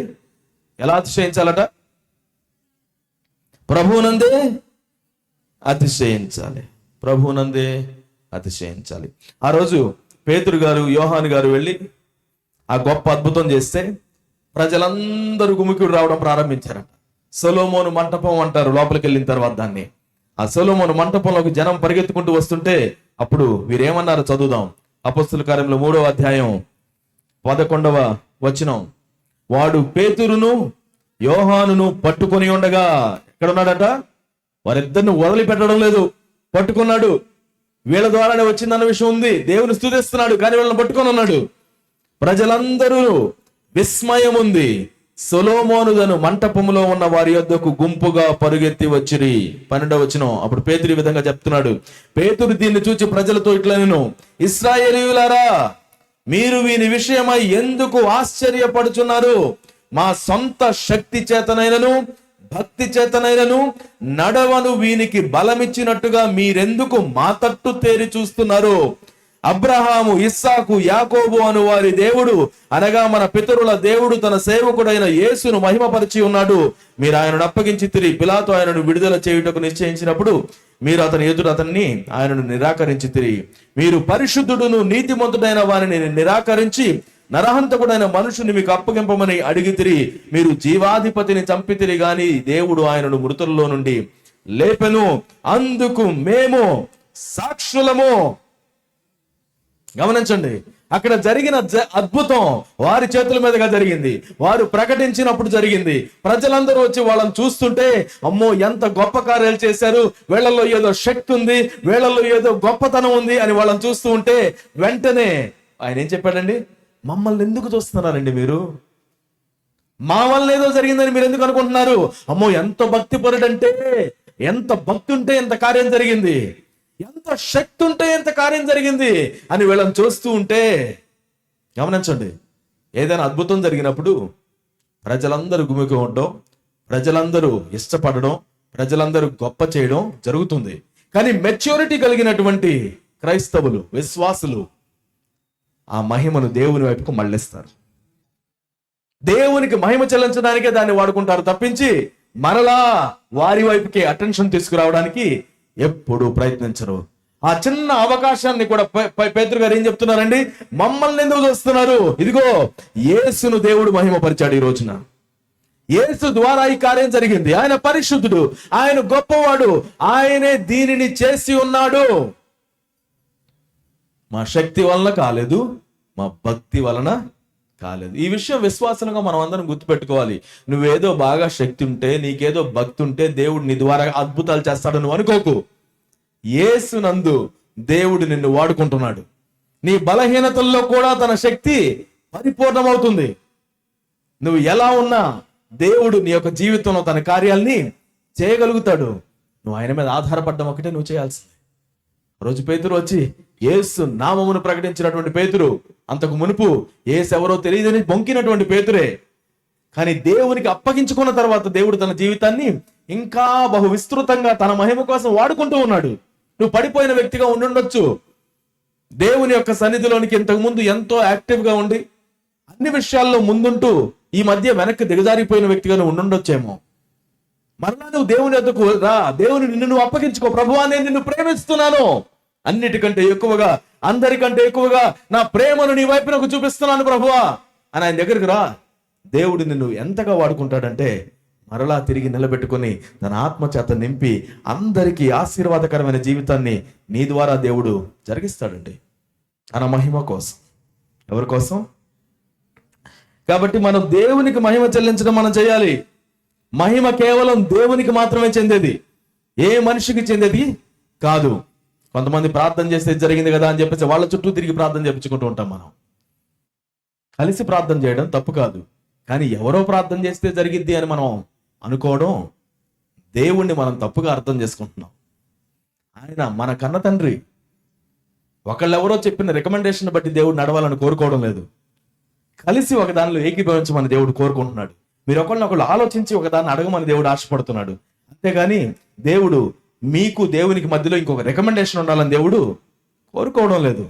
ఎలా అతిశయించాలట? ప్రభువునందే అతిశయించాలి. ప్రభువునందే అతిశయించాలి. ఆ రోజు పేతురు గారు, యోహాను గారు వెళ్ళి ఆ గొప్ప అద్భుతం చేస్తే ప్రజలందరూ గుమికుడు రావడం ప్రారంభించారట. సొలొమోను మంటపం అంటారు లోపలికి వెళ్ళిన తర్వాత దాన్ని. ఆ సొలొమోను మంటపంలోకి జనం పరిగెత్తుకుంటూ వస్తుంటే అప్పుడు వీరేమన్నారు? చదువుదాం. అపొస్తలుల కార్యములు 3వ అధ్యాయం 11వ వచనం. వాడు పేతురును యోహానును పట్టుకొని ఉండగా, ఎక్కడ ఉన్నాడట? వారిద్దరిని వదిలిపెట్టడం లేదు, పట్టుకున్నాడు. వీళ్ళ ద్వారానే వచ్చిందన్న విషయం ఉంది. దేవుని స్తుతిస్తున్నాడు, కానీ వీళ్ళని పట్టుకొని ఉన్నాడు. ప్రజలందరూ విస్మయం ఉంది. సొలొమోనుదను మంటపములో ఉన్న వారి యొద్దకు గుంపుగా పరుగెత్తి వచ్చిరి. 12వ వచనం. అప్పుడు పేతురు ఈ విధంగా చెప్తున్నాడు. పేతురు దీన్ని చూచి ప్రజలతో ఇట్లా నేను, ఇశ్రాయేలీయులారా, మీరు వీని విషయమై ఎందుకు ఆశ్చర్యపడుచున్నారు? మా సొంత శక్తి చేతనైనను భక్తి చేతనైనను నడవను వీనికి బలమిచ్చినట్టుగా మీరెందుకు మా తట్టు తేరి చూస్తున్నారు? అబ్రహాము, ఇస్సాకు, యాకోబు అను వారి దేవుడు అనగా మన పితరుల దేవుడు తన సేవకుడైన యేసును మహిమపరిచి ఉన్నాడు. మీరు ఆయనను అప్పగించితిరి. పిలాతు ఆయనను విడుదల చేయుటకు నిశ్చయించినప్పుడు మీరు అతని ఎదుట ఆయనను నిరాకరించితిరి. మీరు పరిశుద్ధుడును నీతిమంతుడైన వారిని నిరాకరించి నరహంతకుడైన మనుషుని మీకు అప్పగింపమని అడిగితిరి. మీరు జీవాధిపతిని చంపితిరి గాని దేవుడు ఆయనను మృతుల్లో నుండి లేపెను. అందుకు మేము సాక్షులము. గమనించండి, అక్కడ జరిగిన అద్భుతం వారి చేతుల మీదుగా జరిగింది. వారు ప్రకటించినప్పుడు జరిగింది. ప్రజలందరూ వచ్చి వాళ్ళని చూస్తుంటే, అమ్మో ఎంత గొప్ప కార్యాలు చేశారు, వీళ్ళల్లో ఏదో శక్తి ఉంది, వీళ్ళల్లో ఏదో గొప్పతనం ఉంది అని వాళ్ళని చూస్తూ ఉంటే, వెంటనే ఆయన ఏం చెప్పాడండి? మమ్మల్ని ఎందుకు చూస్తున్నారండి మీరు? మా వల్ల ఏదో జరిగిందని మీరు ఎందుకు అనుకుంటున్నారు? అమ్మో ఎంత భక్తి పరుడంటే, ఎంత భక్తి ఉంటే ఎంత కార్యం జరిగింది, ఎంత శక్తి ఉంటే ఎంత కార్యం జరిగింది అని వీళ్ళని చూస్తూ ఉంటే, గమనించండి, ఏదైనా అద్భుతం జరిగినప్పుడు ప్రజలందరూ గుమికి ఉండడం, ప్రజలందరూ ఇష్టపడడం, ప్రజలందరూ గొప్ప చేయడం జరుగుతుంది. కానీ మెచ్యూరిటీ కలిగినటువంటి క్రైస్తవులు, విశ్వాసులు ఆ మహిమను దేవుని వైపుకు మళ్ళిస్తారు. దేవునికి మహిమ చెల్లించడానికే దాన్ని వాడుకుంటారు తప్పించి మరలా వారి వైపుకి అటెన్షన్ తీసుకురావడానికి ఎప్పుడు ప్రయత్నించరు. ఆ చిన్న అవకాశాన్ని కూడా పేతురు గారు ఏం చెప్తున్నారండి? మమ్మల్ని ఎందుకు చూస్తున్నారు? ఇదిగో యేసును దేవుడు మహిమపరిచాడు. ఈ రోజున యేసు ద్వారా ఈ కార్యం జరిగింది. ఆయన పరిశుద్ధుడు, ఆయన గొప్పవాడు, ఆయనే దీనిని చేసి ఉన్నాడు. మా శక్తి వలన కాలేదు, మా భక్తి వలన కాలేదు. ఈ విషయం విశ్వాసంగా మనం అందరం గుర్తుపెట్టుకోవాలి. నువ్వేదో బాగా శక్తి ఉంటే, నీకేదో భక్తి ఉంటే దేవుడు నీ ద్వారా అద్భుతాలు చేస్తాడు నువ్వు అనుకోకు. యేసునందు దేవుడు నిన్ను వాడుకుంటున్నాడు. నీ బలహీనతల్లో కూడా తన శక్తి పరిపూర్ణమవుతుంది. నువ్వు ఎలా ఉన్నా దేవుడు నీ యొక్క జీవితంలో తన కార్యాల్ని చేయగలుగుతాడు. నువ్వు ఆయన మీద ఆధారపడ్డం ఒకటే నువ్వు చేయాల్సింది. రోజు పేతురు వచ్చి యేసు నామమును ప్రకటించినటువంటి పేతురు, అంతకు మునుపు యేసు ఎవరో తెలియదని బొంకినటువంటి పేతురే. కానీ దేవునికి అప్పగించుకున్న తర్వాత దేవుడు తన జీవితాన్ని ఇంకా బహు విస్తృతంగా తన మహిమ కోసం వాడుకుంటూ ఉన్నాడు. నువ్వు పడిపోయిన వ్యక్తిగా ఉండుండొచ్చు. దేవుని యొక్క సన్నిధిలోనికి ఇంతకు ముందు ఎంతో యాక్టివ్ గా ఉండి అన్ని విషయాల్లో ముందుంటూ ఈ మధ్య వెనక్కి దిగజారిపోయిన వ్యక్తిగా నువ్వు ఉండుండొచ్చేమో. మరలా నువ్వు దేవుని వద్దకు రా, దేవుని నిన్ను నువ్వు అప్పగించుకో. ప్రభువా, నేను నిన్ను ప్రేమిస్తున్నాను, అన్నిటికంటే ఎక్కువగా, అందరికంటే ఎక్కువగా నా ప్రేమను నీ వైపునకు చూపిస్తున్నాను ప్రభువా అని ఆయన దగ్గరికి రా. దేవుడు నిన్ను ఎంతగా వాడుకుంటాడంటే మరలా తిరిగి నిలబెట్టుకొని తన ఆత్మ చేత నింపి అందరికీ ఆశీర్వాదకరమైన జీవితాన్ని నీ ద్వారా దేవుడు జరిగిస్తాడండి, తన మహిమ కోసం. ఎవరి కోసం? కాబట్టి మనం దేవునికి మహిమ చెల్లించడం మనం చేయాలి. మహిమ కేవలం దేవునికి మాత్రమే చెందేది, ఏ మనిషికి చెందేది కాదు. కొంతమంది ప్రార్థన చేస్తే జరిగింది కదా అని చెప్పేసి వాళ్ళ చుట్టూ తిరిగి ప్రార్థన చేయించుకుంటూ ఉంటాం. మనం కలిసి ప్రార్థన చేయడం తప్పు కాదు, కానీ ఎవరో ప్రార్థన చేస్తే జరిగిద్ది అని మనం అనుకోవడం, దేవుణ్ణి మనం తప్పుగా అర్థం చేసుకుంటున్నాం. ఆయన మన కన్న తండ్రి. ఒకళ్ళెవరో చెప్పిన రికమెండేషన్ బట్టి దేవుడు నడవాలని కోరుకోవడం లేదు. కలిసి ఒక దానిలో ఏకీభవించమని దేవుడు కోరుకుంటున్నాడు. మీరు ఒకళ్ళనొకళ్ళు ఆలోచించి ఒకదాన్ని అడగమని దేవుడు ఆశపడుతున్నాడు. అంతేగాని దేవుడు మీకు దేవునికి మధ్యలో ఇంకొక రికమెండేషన్ ఉండాలని దేవుడు కోరుకోవడం లేదు.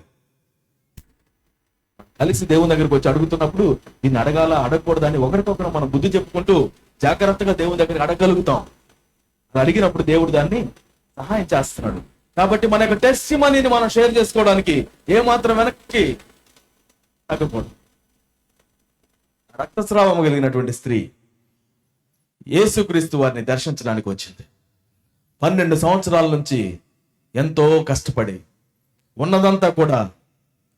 కలిసి దేవుని దగ్గరికి వచ్చి అడుగుతున్నప్పుడు దీన్ని అడగాల అడగకూడదని ఒకరికొకరు మనం బుద్ధి చెప్పుకుంటూ జాగ్రత్తగా దేవుని దగ్గరికి అడగలుగుతాం. అడిగినప్పుడు దేవుడు దాన్ని సహాయం చేస్తున్నాడు. కాబట్టి మన యొక్క టెస్టిమనీని మనం షేర్ చేసుకోవడానికి ఏమాత్రం వెనక్కి తగ్గకూడదు. రక్తస్రావం కలిగినటువంటి స్త్రీ యేసుక్రీస్తు వారిని దర్శించడానికి వచ్చింది. 12 సంవత్సరాల నుంచి ఎంతో కష్టపడి ఉన్నదంతా కూడా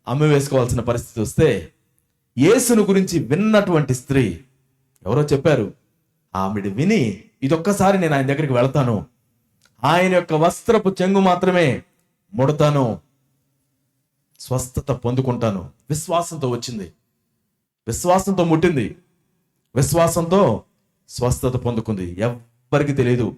అమ్మి వేసుకోవాల్సిన పరిస్థితి వస్తే యేసును గురించి విన్నటువంటి స్త్రీ ఎవరో చెప్పారు. ఆవిడ విని, ఇదొక్కసారి నేను ఆయన దగ్గరికి వెళ్తాను, ఆయన యొక్క వస్త్రపు చెంగు మాత్రమే ముడతాను, స్వస్థత పొందుకుంటాను. విశ్వాసంతో వచ్చింది, విశ్వాసంతో ముట్టింది, విశ్వాసంతో స్వస్థత పొందుకుంది. ఎవ్వరికి తెలియదు,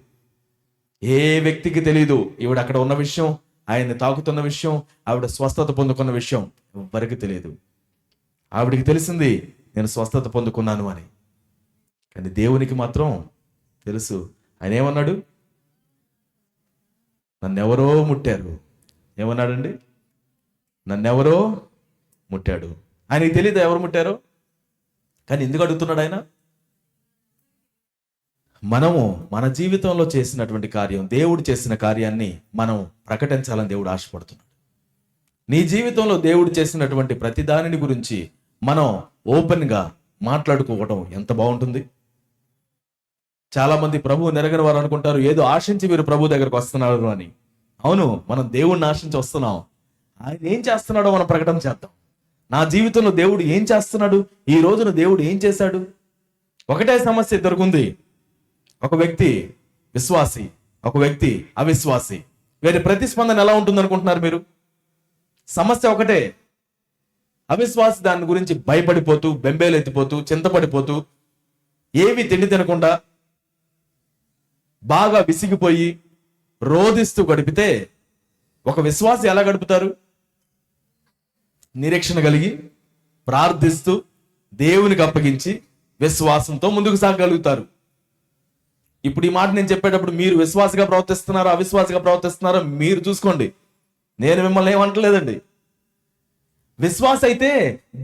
ఏ వ్యక్తికి తెలియదు ఈవిడ అక్కడ ఉన్న విషయం, ఆయన్ని తాకుతున్న విషయం, ఆవిడ స్వస్థత పొందుకున్న విషయం ఎవ్వరికి తెలియదు. ఆవిడికి తెలిసింది నేను స్వస్థత పొందుకున్నాను అని. కానీ దేవునికి మాత్రం తెలుసు. ఆయన ఏమన్నాడు? నన్నెవరో ముట్టారు. ఏమన్నాడండి? నన్నెవరో ముట్టాడు. ఆయనకి తెలియదు ఎవరు ముట్టారో. కానీ ఎందుకు అడుగుతున్నాడు ఆయన? మనము మన జీవితంలో చేసినటువంటి కార్యం, దేవుడు చేసిన కార్యాన్ని మనం ప్రకటించాలని దేవుడు ఆశపడుతున్నాడు. నీ జీవితంలో దేవుడు చేసినటువంటి ప్రతి దానిని గురించి మనం ఓపెన్గా మాట్లాడుకోవడం ఎంత బాగుంటుంది. చాలా మంది ప్రభువు నెరగని వారు అనుకుంటారు, ఏదో ఆశించి మీరు ప్రభు దగ్గరకు వస్తున్నారు అని. అవును, మనం దేవుడిని ఆశించి వస్తున్నాం. ఆయన ఏం చేస్తున్నాడో మనం ప్రకటన చేద్దాం. నా జీవితంలో దేవుడు ఏం చేస్తున్నాడు, ఈ రోజున దేవుడు ఏం చేశాడు. ఒకటే సమస్య దొరుకుంది. ఒక వ్యక్తి విశ్వాసి, ఒక వ్యక్తి అవిశ్వాసి. వీరి ప్రతిస్పందన ఎలా ఉంటుంది అనుకుంటున్నారు మీరు? సమస్య ఒకటే. అవిశ్వాసి దాని గురించి భయపడిపోతూ, బెంబేలెత్తిపోతూ, చింతపడిపోతూ, ఏవి తిండి తినకుండా బాగా విసిగిపోయి రోధిస్తూ గడిపితే, ఒక విశ్వాసి ఎలా గడుపుతారు? నిరీక్షణ కలిగి, ప్రార్థిస్తూ, దేవునికి అప్పగించి విశ్వాసంతో ముందుకు సాగగలుగుతారు. ఇప్పుడు ఈ మాట నేను చెప్పేటప్పుడు మీరు విశ్వాసగా ప్రవర్తిస్తున్నారా, అవిశ్వాసగా ప్రవర్తిస్తున్నారా మీరు చూసుకోండి. నేను మిమ్మల్ని ఏమంటలేదండి. విశ్వాస అయితే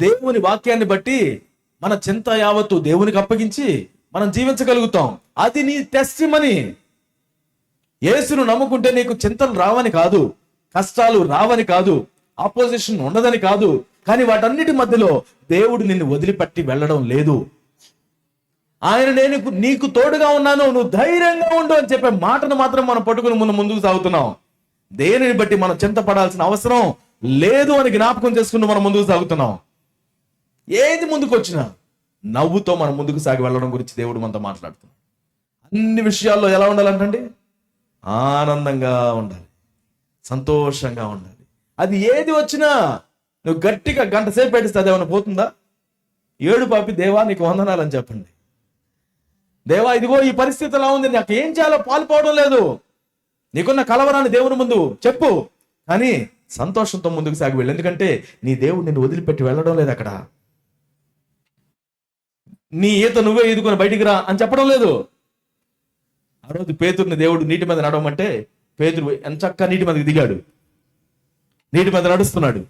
దేవుని వాక్యాన్ని బట్టి మన చింత యావత్తు దేవునికి అప్పగించి మనం జీవించగలుగుతాం. అది నీ టెస్టిమనీ. యేసును నమ్ముకుంటే నీకు చింతలు రావని కాదు, కష్టాలు రావని కాదు, ఆపోజిషన్ ఉండదని కాదు. కానీ వాటన్నిటి మధ్యలో దేవుడు నిన్ను వదిలిపెట్టి వెళ్ళడం లేదు. ఆయన నేను నీకు తోడుగా ఉన్నాను, నువ్వు ధైర్యంగా ఉండు అని చెప్పే మాటను మాత్రం మనం పట్టుకుని ముందుకు సాగుతున్నాం. దేనిని బట్టి మనం చింతపడాల్సిన అవసరం లేదు అని జ్ఞాపకం చేసుకుని మనం ముందుకు సాగుతున్నాం. ఏది ముందుకు వచ్చినా నవ్వుతో మనం ముందుకు సాగి వెళ్ళడం గురించి దేవుడు మనతో మాట్లాడుతున్నాం. అన్ని విషయాల్లో ఎలా ఉండాలంటండి? ఆనందంగా ఉండాలి, సంతోషంగా ఉండాలి. అది ఏది వచ్చినా నువ్వు గట్టిగా గంట సేపు పెట్టిస్తే అదేమన్నా పోతుందా? ఏడు పాపి, దేవా నీకు వందనాలని చెప్పండి. దేవా ఇదిగో ఈ పరిస్థితి ఎలా ఉంది, నాకు ఏం చేయాలో పాల్పోవడం లేదు. నీకున్న కలవరాన్ని దేవుని ముందు చెప్పు, కానీ సంతోషంతో ముందుకు సాగి వెళ్ళు. ఎందుకంటే నీ దేవుడు నిన్ను వదిలిపెట్టి వెళ్ళడం లేదు. అక్కడ నీ ఈత నువ్వే ఈదుకొని బయటికి రా అని చెప్పడం లేదు. ఆ రోజు పేతురుని దేవుడు నీటి మీద నడవమంటే పేతురు ఎంచక్కా నీటి మీదకి దిగాడు. నీటి మీద నడుస్తున్నాడు.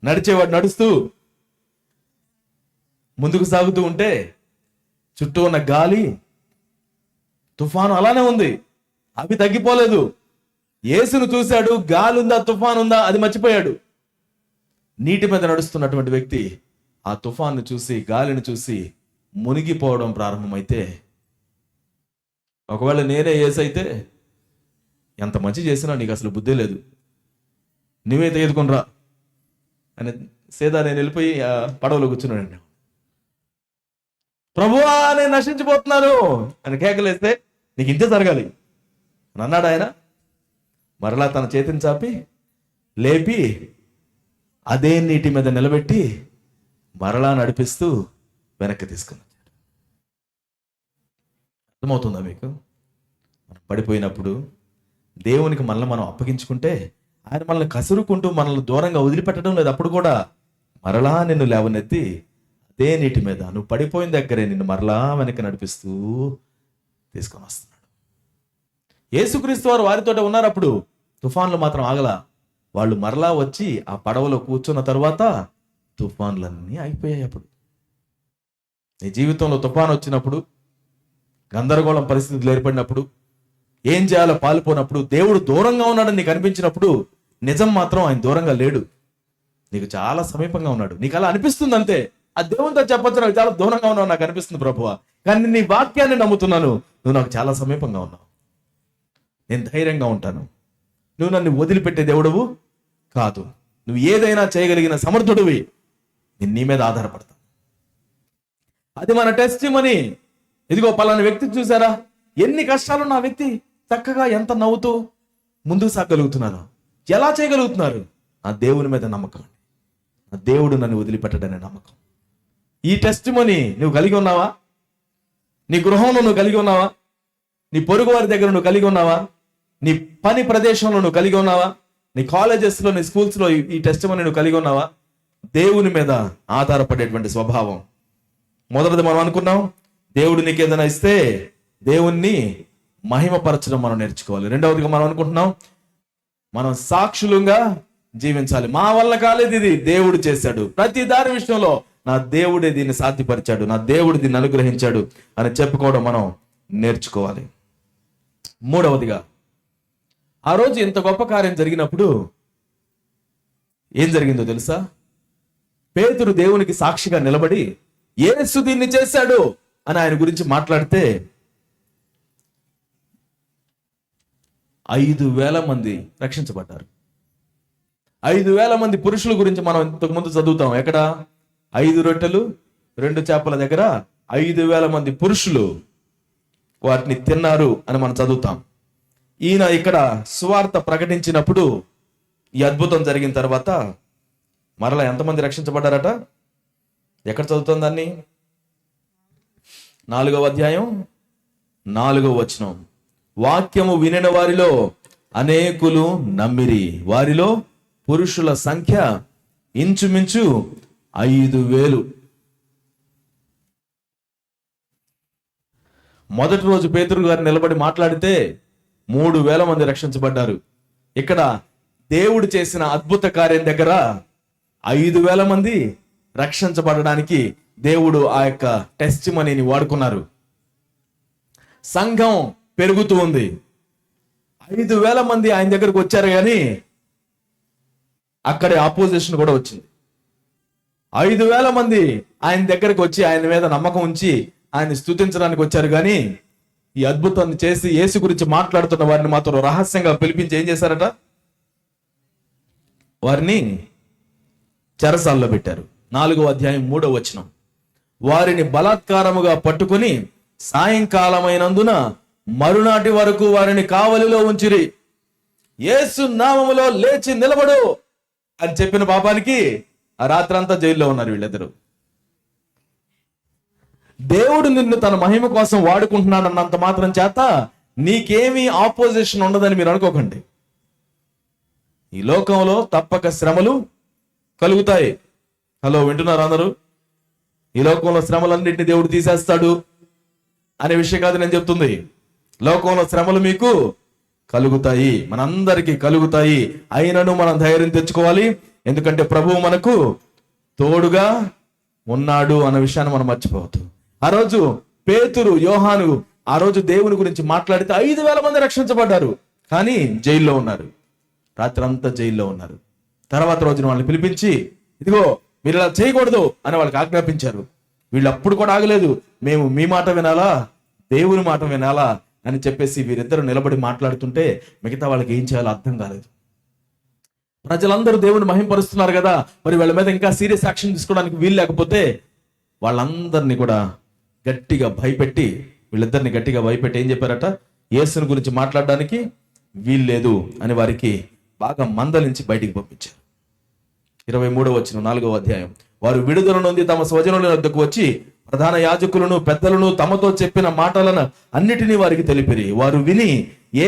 నడిచేవాడు నడుస్తూ ముందుకు సాగుతూ ఉంటే చుట్టూ ఉన్న గాలి, తుఫాను అలానే ఉంది. అవి తగ్గిపోలేదు. యేసును చూశాడు, గాలి ఉందా తుఫాను ఉందా అది మర్చిపోయాడు. నీటి మీద నడుస్తున్నటువంటి వ్యక్తి ఆ తుఫాన్ని చూసి, గాలిని చూసి మునిగిపోవడం ప్రారంభమైతే, ఒకవేళ నేనే యేసైతే ఎంత మంచి చేసినా నీకు అసలు బుద్ధి లేదు, నువ్వైతే ఎదుకునిరా అని సేదా నేను వెళ్ళిపోయి పడవలో కూర్చున్నాడు. ప్రభువా నేను నశించిపోతున్నాను అని కేకలేస్తే నీకు ఇంతే జరగాలి అని అన్నాడు ఆయన. మరలా తన చేతిని చాపి లేపి అదే నీటి మీద నిలబెట్టి మరలా నడిపిస్తూ వెనక్కి తీసుకుని వచ్చాడు. అర్థమవుతుందా మీకు? మనం పడిపోయినప్పుడు దేవునికి మనల్ని మనం అప్పగించుకుంటే ఆయన మనల్ని కసురుకుంటూ మనల్ని దూరంగా వదిలిపెట్టడం లేదు. అప్పుడు కూడా మరలా నిన్ను లేవనెత్తి అదే నీటి మీద నువ్వు పడిపోయిన దగ్గరే నిన్ను మరలా వెనక్కి నడిపిస్తూ తీసుకొని వస్తున్నాడు. యేసుక్రీస్తు వారు వారితో ఉన్నారు. అప్పుడు తుఫాన్లు మాత్రం ఆగల. వాళ్ళు మరలా వచ్చి ఆ పడవలో కూర్చున్న తర్వాత తుఫాన్లన్నీ ఆగిపోయాయి. అప్పుడు నీ జీవితంలో తుఫాన్ వచ్చినప్పుడు, గందరగోళం పరిస్థితులు ఏర్పడినప్పుడు, ఏం చేయాలో పాల్పోనప్పుడు, దేవుడు దూరంగా ఉన్నాడని నీకు అనిపించినప్పుడు, నిజం మాత్రం ఆయన దూరంగా లేడు, నీకు చాలా సమీపంగా ఉన్నాడు. నీకు అలా అనిపిస్తుంది అంతే. ఆ దేవునితో చెప్పొచ్చు, నాకు చాలా దూరంగా ఉన్నావు నాకు అనిపిస్తుంది ప్రభువా, కానీ నీ వాక్యాన్ని నమ్ముతున్నాను, నువ్వు నాకు చాలా సమీపంగా ఉన్నావు, నేను ధైర్యంగా ఉంటాను, నువ్వు నన్ను వదిలిపెట్టే దేవుడవు కాదు, నువ్వు ఏదైనా చేయగలిగిన సమర్థుడివి, నేను నీ మీద ఆధారపడతాను. అది మన టెస్టిమనీ. ఇదిగో పలానా వ్యక్తి చూసారా, ఎన్ని కష్టాలు నా వ్యక్తి చక్కగా ఎంత నవ్వుతూ ముందుకు సాగలుగుతున్నారు. ఎలా చేయగలుగుతున్నారు? ఆ దేవుని మీద నమ్మకం. ఆ దేవుడు నన్ను వదిలిపెట్టడనే నమ్మకం. ఈ టెస్టిమనీ నువ్వు కలిగి ఉన్నావా? నీ గృహంలో నువ్వు కలిగి ఉన్నావా? నీ పొరుగు వారి దగ్గర నువ్వు కలిగి ఉన్నావా? నీ పని ప్రదేశంలో నువ్వు కలిగి ఉన్నావా? నీ కాలేజెస్లో, నీ స్కూల్స్లో ఈ టెస్టిమనీ నువ్వు కలిగి ఉన్నావా? దేవుని మీద ఆధారపడేటువంటి స్వభావం. మొదటిది మనం అనుకున్నాం, దేవుడు నీకు ఏదైనా ఇస్తే దేవుణ్ణి మహిమపరచడం మనం నేర్చుకోవాలి. రెండవదిగా మనం అనుకుంటున్నాం, మనం సాక్షులుగా జీవించాలి. మా వల్ల కాలేదు, ఇది దేవుడు చేశాడు. ప్రతి దాని విషయంలో నా దేవుడే దీన్ని సాధ్యపరిచాడు, నా దేవుడు దీన్ని అనుగ్రహించాడు అని చెప్పుకోవడం మనం నేర్చుకోవాలి. మూడవదిగా, ఆ రోజు ఇంత గొప్ప కార్యం జరిగినప్పుడు ఏం జరిగిందో తెలుసా? పేతురు దేవునికి సాక్షిగా నిలబడి యేసు దీన్ని చేశాడు అని ఆయన గురించి మాట్లాడితే 5,000 మంది రక్షించబడ్డారు. 5,000 మంది పురుషుల గురించి మనం ఇంతకు ముందు చదువుతాం. ఎక్కడ? 5 రొట్టెలు 2 చేపల దగ్గర 5,000 మంది పురుషులు వాటిని తిన్నారు అని మనం చదువుతాం. ఈయన ఇక్కడ సువార్త ప్రకటించినప్పుడు ఈ అద్భుతం జరిగిన తర్వాత మరలా ఎంతమంది రక్షించబడ్డారట? ఎక్కడ చదువుతాం దాన్ని? 4వ అధ్యాయం 4వ వచనం. వాక్యము వినిన వారిలో అనేకులు నమ్మిరి, వారిలో పురుషుల సంఖ్య ఇంచుమించు 5,000. మొదటి రోజు పేతురు గారు నిలబడి మాట్లాడితే 3,000 మంది రక్షించబడ్డారు. ఇక్కడ దేవుడు చేసిన అద్భుత కార్యం దగ్గర 5,000 మంది రక్షించబడడానికి దేవుడు ఆ యొక్క టెస్టిమనీని వాడుకున్నారు. సంఘం పెరుగుతూ ఉంది. 5,000 మంది ఆయన దగ్గరకు వచ్చారు, కానీ అక్కడే ఆపోజిషన్ కూడా వచ్చింది. 5,000 మంది ఆయన దగ్గరకు వచ్చి ఆయన మీద నమ్మకం ఉంచి ఆయన స్తుతించడానికి వచ్చారు, కానీ ఈ అద్భుతాన్ని చేసి యేసు గురించి మాట్లాడుతున్న వారిని మాత్రం రహస్యంగా పిలిపించి ఏం చేశారట? వారిని చెరసాల్లో పెట్టారు. 4వ అధ్యాయం 3వ వచనం. వారిని బలాత్కారముగా పట్టుకుని సాయంకాలమైనందున మరునాటి వరకు వారిని కావలిలో ఉంచిరి. యేసు నామములో లేచి నిలబడు అని చెప్పిన పాపానికి ఆ రాత్రంతా జైల్లో ఉన్నారు వీళ్ళిద్దరు. దేవుడు నిన్ను తన మహిమ కోసం వాడుకుంటున్నాడు అన్నంత మాత్రం చేత నీకేమీ ఆపోజిషన్ ఉండదని మీరు అనుకోకండి. ఈ లోకంలో తప్పక శ్రమలు కలుగుతాయి. హలో, వింటున్నారు అందరూ? ఈ లోకంలో శ్రమలన్నింటినీ దేవుడు తీసేస్తాడు అనే విషయం కాదు నేను చెప్తుంది. లోకంలో శ్రమలు మీకు కలుగుతాయి, మనందరికీ కలుగుతాయి. అయినను మనం ధైర్యం తెచ్చుకోవాలి, ఎందుకంటే ప్రభువు మనకు తోడుగా ఉన్నాడు అన్న విషయాన్ని మనం మర్చిపోవద్దు. ఆ రోజు పేతురు, యోహాను ఆ రోజు దేవుని గురించి మాట్లాడితే 5,000 మంది రక్షించబడ్డారు, కానీ జైల్లో ఉన్నారు. రాత్రి అంతా జైల్లో ఉన్నారు. తర్వాత రోజున వాళ్ళని పిలిపించి, ఇదిగో మీరు ఇలా చేయకూడదు అని వాళ్ళకి ఆజ్ఞాపించారు. వీళ్ళు అప్పుడు కూడా ఆగలేదు. మేము మీ మాట వినాలా, దేవుని మాట వినాలా అని చెప్పేసి వీరిద్దరు నిలబడి మాట్లాడుతుంటే మిగతా వాళ్ళకి ఏం చేయాలో అర్థం కాలేదు. ప్రజలందరూ దేవుని మహింపరుస్తున్నారు కదా, మరి వాళ్ళ మీద ఇంకా సీరియస్ యాక్షన్ తీసుకోవడానికి వీలు లేకపోతే వాళ్ళందరినీ కూడా గట్టిగా భయపెట్టి, వీళ్ళిద్దరిని గట్టిగా భయపెట్టి ఏం చెప్పారట? యేసుని గురించి మాట్లాడడానికి వీల్లేదు అని వారికి బాగా మందలించి బయటికి పంపించారు. 23వ వచనం 4వ అధ్యాయం. వారు విడుదల నుండి తమ స్వజనుల వద్దకు వచ్చి ప్రధాన యాజకులను పెద్దలను తమతో చెప్పిన మాటలను అన్నిటినీ వారికి తెలిపిరి. వారు విని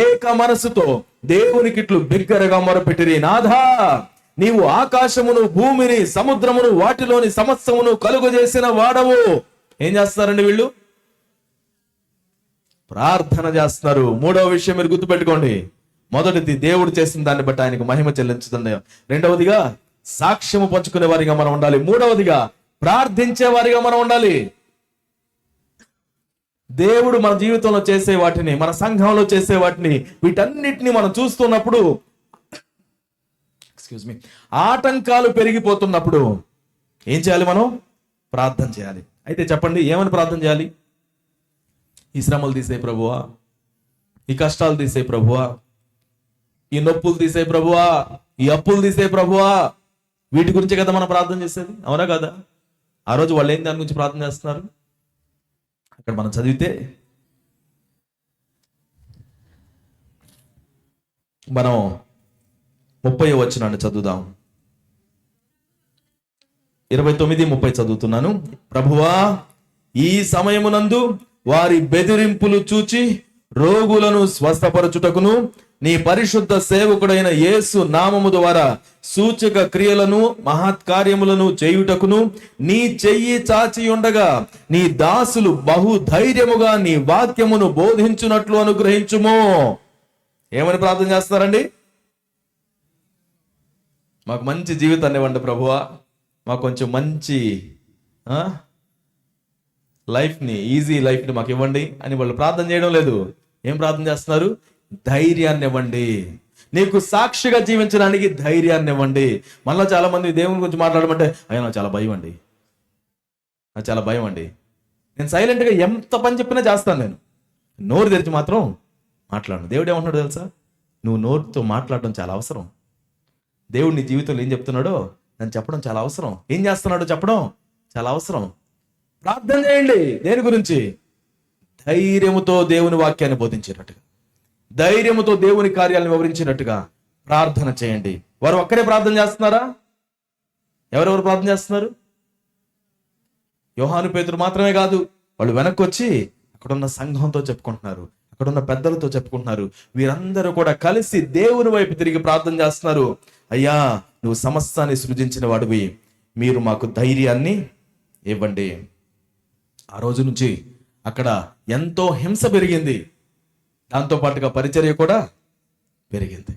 ఏక మనసుతో దేవునికి ఇట్లు బిగ్గరగా మొరపెట్టిరి, నాథా, నీవు ఆకాశమును భూమిని సముద్రమును వాటిలోని సమస్తమును కలుగజేసిన వాడవు. ఏం చేస్తారండి వీళ్ళు? ప్రార్థన చేస్తున్నారు. 3వ విషయం మీరు గుర్తుపెట్టుకోండి. మొదటిది, దేవుడు చేసిన దాన్ని బట్టి ఆయనకు మహిమ చెల్లించుతుంది. రెండవదిగా, సాక్ష్యము పంచుకునే వారిగా మనం ఉండాలి. మూడవదిగా, ప్రార్థించే వారిగా మనం ఉండాలి. దేవుడు మన జీవితంలో చేసే వాటిని, మన సంఘంలో చేసే వాటిని, వీటన్నిటిని మనం చూస్తున్నప్పుడు, ఆటంకాలు పెరిగిపోతున్నప్పుడు ఏం చేయాలి? మనం ప్రార్థన చేయాలి. అయితే చెప్పండి, ఏమని ప్రార్థన చేయాలి? ఈ శ్రమలు తీసే ప్రభువా, ఈ కష్టాలు తీసే ప్రభువా, ఈ నొప్పులు తీసే ప్రభువా, ఈ అప్పులు తీసే ప్రభువా, వీటి గురించి కదా మనం ప్రార్థన చేసేది, అవునా కదా? ఆ రోజు వాళ్ళు ఏం దాని గురించి ప్రార్థన చేస్తున్నారు? అక్కడ మనం చదివితే మనం 30వ వచనాన్ని చదువుదాం. 29-30 చదువుతున్నాను. ప్రభువా, ఈ సమయమునందు వారి బెదిరింపులు చూచి రోగులను స్వస్థపరచుటకును నీ పరిశుద్ధ సేవకుడైన యేసు నామము ద్వారా సూచక క్రియలను మహత్కార్యములను చేయుటకును నీ చెయ్యి చాచి ఉండగా నీ దాసులు బహు ధైర్యముగా నీ వాక్యమును బోధించున్నట్లు అనుగ్రహించుము. ఏమని ప్రార్థన చేస్తున్నారండి? మాకు మంచి జీవితాన్ని ఇవ్వండి ప్రభువా, మాకు కొంచెం మంచి లైఫ్ని, ఈజీ లైఫ్ని మాకు ఇవ్వండి అని వాళ్ళు ప్రార్థన చేయడం లేదు. ఏం ప్రార్థన చేస్తున్నారు? ధైర్యాన్ని ఇవ్వండి, నీకు సాక్షిగా జీవించడానికి ధైర్యాన్ని ఇవ్వండి. మళ్ళీ చాలా మంది దేవుని గురించి మాట్లాడమంటే అయ్యా నాకు చాలా భయం అండి, నాకు చాలా భయం అండి, నేను సైలెంట్గా ఎంత పని చెప్పినా చేస్తాను, నేను నోరు తెరిచి మాత్రం మాట్లాడను. దేవుడు ఏమంటున్నాడు తెలుసా? నువ్వు నోరుతో మాట్లాడడం చాలా అవసరం. దేవుడు నీ జీవితంలో ఏం చెప్తున్నాడో నేను చెప్పడం చాలా అవసరం. ఏం చేస్తున్నాడో చెప్పడం చాలా అవసరం. ప్రార్థన చేయండి. దేని గురించి? ధైర్యముతో దేవుని వాక్యాన్ని బోధించేటట్టుగా, ధైర్యముతో దేవుని కార్యాలను వివరించినట్టుగా ప్రార్థన చేయండి. వారు ఒక్కరే ప్రార్థన చేస్తున్నారా? ఎవరెవరు ప్రార్థన చేస్తున్నారు? యోహాను, పేతురు మాత్రమే కాదు, వాళ్ళు వెనక్కి వచ్చి అక్కడున్న సంఘంతో చెప్పుకుంటున్నారు, అక్కడున్న పెద్దలతో చెప్పుకుంటున్నారు. వీరందరూ కూడా కలిసి దేవుని వైపు తిరిగి ప్రార్థన చేస్తున్నారు. అయ్యా, నువ్వు సమస్తాన్ని సృజించిన వాడివి, మీరు మాకు ధైర్యాన్ని ఇవ్వండి. ఆ రోజు నుంచి అక్కడ ఎంతో హింస పెరిగింది, దాంతో పాటుగా పరిచర్య కూడా పెరిగింది.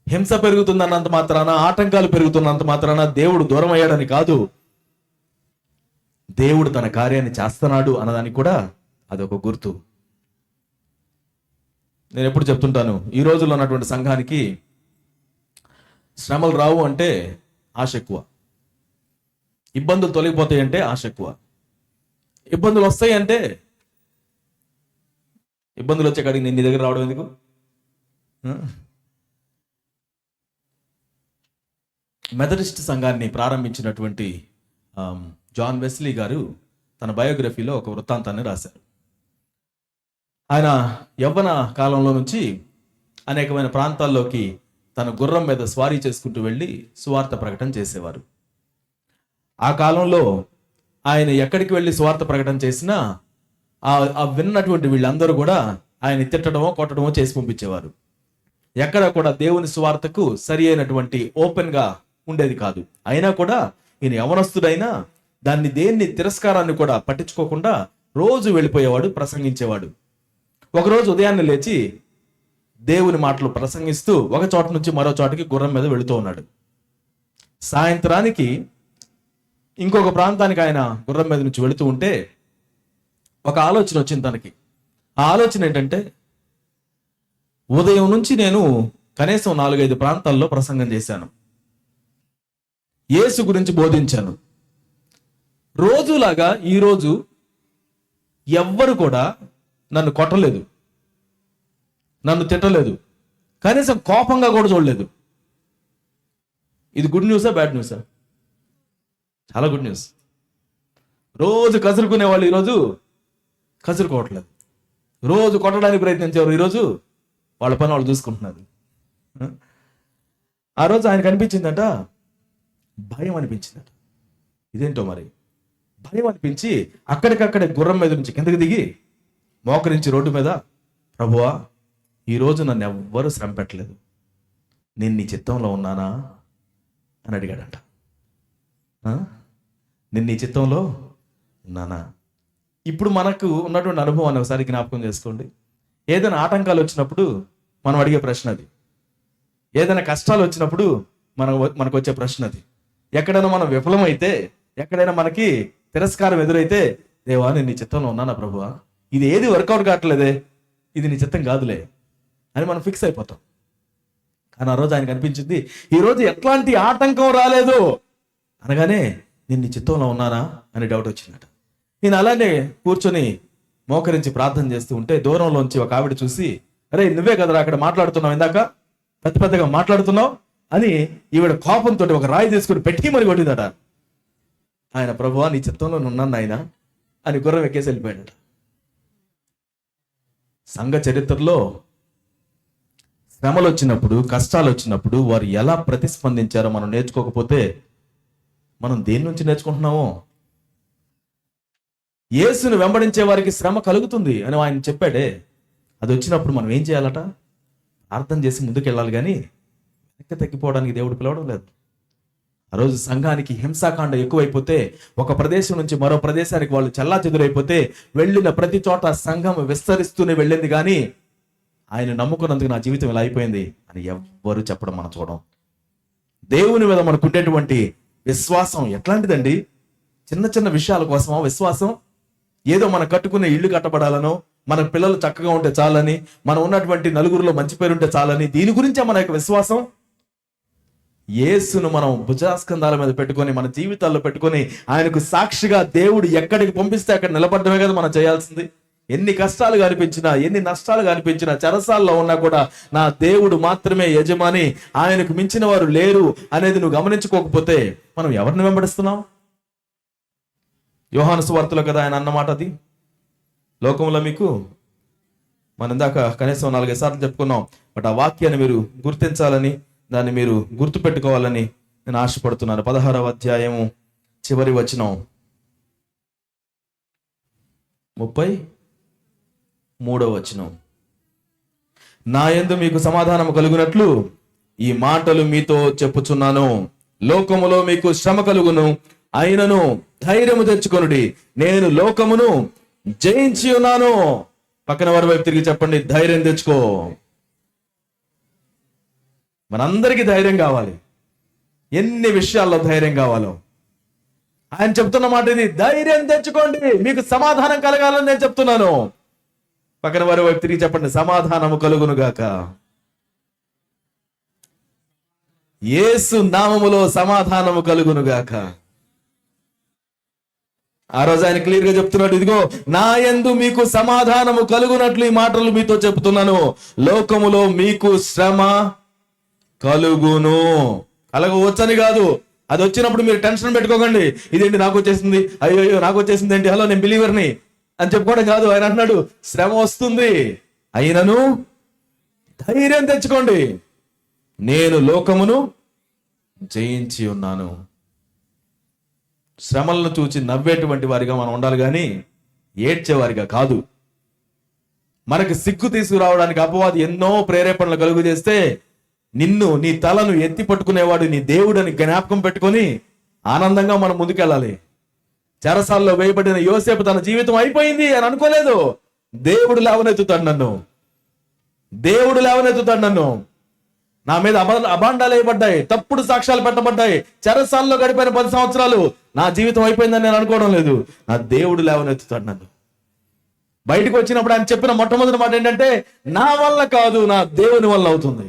హింస పెరుగుతున్నంత మాత్రాన, ఆటంకాలు పెరుగుతున్నంత మాత్రాన దేవుడు దూరం అయ్యాడని కాదు, దేవుడు తన కార్యాన్ని చేస్తున్నాడు అన్నదానికి కూడా అదొక గుర్తు. నేను ఎప్పుడు చెప్తుంటాను, ఈ రోజుల్లో ఉన్నటువంటి సంఘానికి శ్రమలు రావు అంటే ఆశ ఎక్కువ, ఇబ్బందులు తొలగిపోతాయి అంటే ఆశ ఎక్కువ. ఇబ్బందులు వస్తాయి అంటే, ఇబ్బందులు వచ్చే కాడికి నేను నీ దగ్గర రావడం ఎందుకు? మెథడిస్ట్ సంఘాన్ని ప్రారంభించినటువంటి జాన్ వెస్లీ గారు తన బయోగ్రఫీలో ఒక వృత్తాంతాన్ని రాశారు. ఆయన యవ్వన కాలంలో నుంచి అనేకమైన ప్రాంతాల్లోకి తన గుర్రం మీద స్వారీ చేసుకుంటూ వెళ్ళి సువార్త ప్రకటన చేసేవారు. ఆ కాలంలో ఆయన ఎక్కడికి వెళ్ళి సువార్త ప్రకటన చేసినా ఆ విన్నటువంటి వీళ్ళందరూ కూడా ఆయన తిట్టడమో కొట్టడమో చేసి పంపించేవారు. ఎక్కడ కూడా దేవుని సువార్తకు సరి అయినటువంటి ఓపెన్గా ఉండేది కాదు. అయినా కూడా ఈయన యవనస్తుడైనా దేన్ని తిరస్కారాన్ని కూడా పట్టించుకోకుండా రోజు వెళ్ళిపోయేవాడు, ప్రసంగించేవాడు. ఒకరోజు ఉదయాన్నే లేచి దేవుని మాటలు ప్రసంగిస్తూ ఒక చోట నుంచి మరో చోటకి గుర్రం మీద వెళుతూ ఉన్నాడు. సాయంత్రానికి ఇంకొక ప్రాంతానికి ఆయన గుర్రం మీద నుంచి వెళుతూ ఉంటే ఒక ఆలోచన వచ్చింది తనకి. ఆ ఆలోచన ఏంటంటే, ఉదయం నుంచి నేను కనీసం 4-5 ప్రాంతాల్లో ప్రసంగం చేశాను, యేసు గురించి బోధించాను. రోజులాగా ఈరోజు ఎవ్వరు కూడా నన్ను కొట్టలేదు, నన్ను తిట్టలేదు, కనీసం కోపంగా కూడా చూడలేదు. ఇది గుడ్ న్యూసా బ్యాడ్ న్యూసా? చాలా గుడ్ న్యూస్. రోజు కసురుకునే వాళ్ళు ఈరోజు కసురుకోవట్లేదు, రోజు కొట్టడానికి ప్రయత్నించేవారు ఈరోజు వాళ్ళ పని వాళ్ళు చూసుకుంటున్నారు. ఆ రోజు ఆయనకు అనిపించిందట, భయం అనిపించిందట. ఇదేంటో మరి, భయం అనిపించి అక్కడికక్కడే గుర్రం మీద నుంచి కిందకి దిగి మోకరించి రోడ్డు మీద, ప్రభువా, ఈరోజు నన్ను ఎవ్వరూ శ్రమ పెట్టలేదు, నేను నీ చిత్తంలో ఉన్నానా అని అడిగాడంట. నేను నీ చిత్తంలో ఉన్నానా? ఇప్పుడు మనకు ఉన్నటువంటి అనుభవాన్ని ఒకసారి జ్ఞాపకం చేసుకోండి. ఏదైనా ఆటంకాలు వచ్చినప్పుడు మనం అడిగే ప్రశ్న అది, ఏదైనా కష్టాలు వచ్చినప్పుడు మనకు వచ్చే ప్రశ్న అది. ఎక్కడైనా మనం విఫలమైతే, ఎక్కడైనా మనకి తిరస్కారం ఎదురైతే, దేవా నేను నీ చిత్తంలో ఉన్నానా ప్రభువా, ఇది ఏది వర్కౌట్ కావట్లేదే, ఇది నీ చిత్తం కాదులే అని మనం ఫిక్స్ అయిపోతాం. కానీ ఆ రోజు ఆయనకు అనిపించింది, ఈరోజు ఎట్లాంటి ఆటంకం రాలేదు అనగానే నేను నీ చిత్తంలో ఉన్నానా అని డౌట్ వచ్చిందట. నేను అలానే కూర్చొని మోకరించి ప్రార్థన చేస్తూ ఉంటే దూరంలోంచి ఒక ఆవిడ చూసి, అరే నువ్వే కదరా అక్కడ మాట్లాడుతున్నావు, ఇందాక పెద్ద పెద్దగా మాట్లాడుతున్నావు అని ఈవిడ కోపంతో ఒక రాయి తీసుకుని పెట్టి మరి కొట్టిందట. ఆయన ప్రభువా నీ చిత్తంలో ఉన్నాను ఆయన అని గుర్రం ఎక్కేసి వెళ్ళిపోయాడట. సంఘ చరిత్రలో శ్రమలు వచ్చినప్పుడు, కష్టాలు వచ్చినప్పుడు వారు ఎలా ప్రతిస్పందించారో మనం నేర్చుకోకపోతే మనం దేని నుంచి నేర్చుకుంటున్నామో. యేసును వెంబడించే వారికి శ్రమ కలుగుతుంది అని ఆయన చెప్పాడే. అది వచ్చినప్పుడు మనం ఏం చేయాలట? ప్రార్థన చేసి ముందుకెళ్ళాలి, కానీ వెనక్కి తగ్గిపోవడానికి దేవుడు పిలవడం లేదు. ఆ రోజు సంఘానికి హింసాకాండ ఎక్కువైపోతే, ఒక ప్రదేశం నుంచి మరో ప్రదేశానికి వాళ్ళు చెల్లాచెదురైపోతే, వెళ్ళిన ప్రతి చోట సంఘం విస్తరిస్తూనే వెళ్ళింది, కానీ ఆయన నమ్ముకున్నందుకు నా జీవితం ఇలా అయిపోయింది అని ఎవ్వరు చెప్పడం మనం చూడం. దేవుని మీద మనకు ఉండేటువంటి విశ్వాసం ఎట్లాంటిదండి? చిన్న చిన్న విషయాల కోసమా విశ్వాసం? ఏదో మనం కట్టుకునే ఇల్లు కట్టబడాలనో, మన పిల్లలు చక్కగా ఉంటే చాలని, మనం ఉన్నటువంటి నలుగురిలో మంచి పేరు ఉంటే చాలని, దీని గురించే మన యొక్క విశ్వాసం. యేసును మనం భుజస్కంధాల మీద పెట్టుకొని, మన జీవితాల్లో పెట్టుకొని, ఆయనకు సాక్షిగా దేవుడు ఎక్కడికి పంపిస్తే అక్కడ నిలబడమే కదా మనం చేయాల్సింది. ఎన్ని కష్టాలు కనిపించినా, ఎన్ని నష్టాలు కనిపించినా, చెరసాల్లో ఉన్నా కూడా నా దేవుడు మాత్రమే యజమాని, ఆయనకు మించిన వారు లేరు అనేది నువ్వు గమనించుకోకపోతే మనం ఎవరిని వెంబడిస్తున్నాం? యోహాను సువార్తలో కదా ఆయన అన్నమాట అది. లోకంలో మీకు మనం ఇందాక కనీసం 4-5 సార్లు చెప్పుకున్నాం. బట్ ఆ వాక్యాన్ని మీరు గుర్తించాలని, దాన్ని మీరు గుర్తుపెట్టుకోవాలని నేను ఆశపడుతున్నాను. 16వ అధ్యాయము చివరి వచనం 33వ వచనం. నా యందు మీకు సమాధానం కలుగునట్లు ఈ మాటలు మీతో చెప్పుచున్నాను. లోకములో మీకు శ్రమ కలుగును, అయినను ధైర్యము తెచ్చుకొనుడి, నేను లోకమును జయించి ఉన్నాను. పక్కన వారి వైపు తిరిగి చెప్పండి, ధైర్యం తెచ్చుకో. మనందరికీ ధైర్యం కావాలి. ఎన్ని విషయాల్లో ధైర్యం కావాలో ఆయన చెప్తున్న మాట ఇది, ధైర్యం తెచ్చుకోండి, మీకు సమాధానం కలగాలని నేను చెప్తున్నాను. పక్కన వారి వైపు తిరిగి చెప్పండి, సమాధానము కలుగును గాక. యేసు నామములో సమాధానము కలుగును గాక. ఆ రోజు ఆయన క్లియర్ గా చెప్తున్నాడు, ఇదిగో నా యందు మీకు సమాధానము కలుగునట్లు ఈ మాటలు మీతో చెప్తున్నాను. లోకములో మీకు శ్రమ కలుగును. కలగవచ్చని కాదు, అది వచ్చినప్పుడు మీరు టెన్షన్ పెట్టుకోకండి. ఇదేంటి నాకు వచ్చేసింది, అయ్యో నాకు వచ్చేసింది ఏంటి, హలో నేను బిలీవర్ని అని చెప్పుకోవడం కాదు. ఆయన అంటున్నాడు, శ్రమ వస్తుంది, అయినను ధైర్యం తెచ్చుకోండి, నేను లోకమును జయించి ఉన్నాను. శ్రమలను చూచి నవ్వేటువంటి వారిగా మనం ఉండాలి, కానీ ఏడ్చేవారిగా కాదు. మనకి సిగ్గు తీసుకురావడానికి అపవాది ఎన్నో ప్రేరేపణలు కలుగు చేస్తే, నిన్ను, నీ తలను ఎత్తి పట్టుకునేవాడు నీ దేవుడని జ్ఞాపకం పెట్టుకొని ఆనందంగా మనం ముందుకెళ్ళాలి. చెరసాల్లో వేయబడిన యోసేపు తన జీవితం అయిపోయింది అని అనుకోలేదు. దేవుడు లేవనెత్తుతాడు నన్ను, దేవుడు లేవనెత్తుతాడు నన్ను. నా మీద అభాండాలు వేయబడ్డాయి, తప్పుడు సాక్ష్యాలు పెట్టబడ్డాయి, చెరసాల్లో గడిపోయిన 10 సంవత్సరాలు నా జీవితం అయిపోయిందని నేను అనుకోవడం లేదు. నా దేవుడు లేవనెత్తుతాడు నన్ను. బయటకు వచ్చినప్పుడు ఆయన చెప్పిన మొట్టమొదటి మాట ఏంటంటే, నా వల్ల కాదు, నా దేవుని వల్ల అవుతుంది.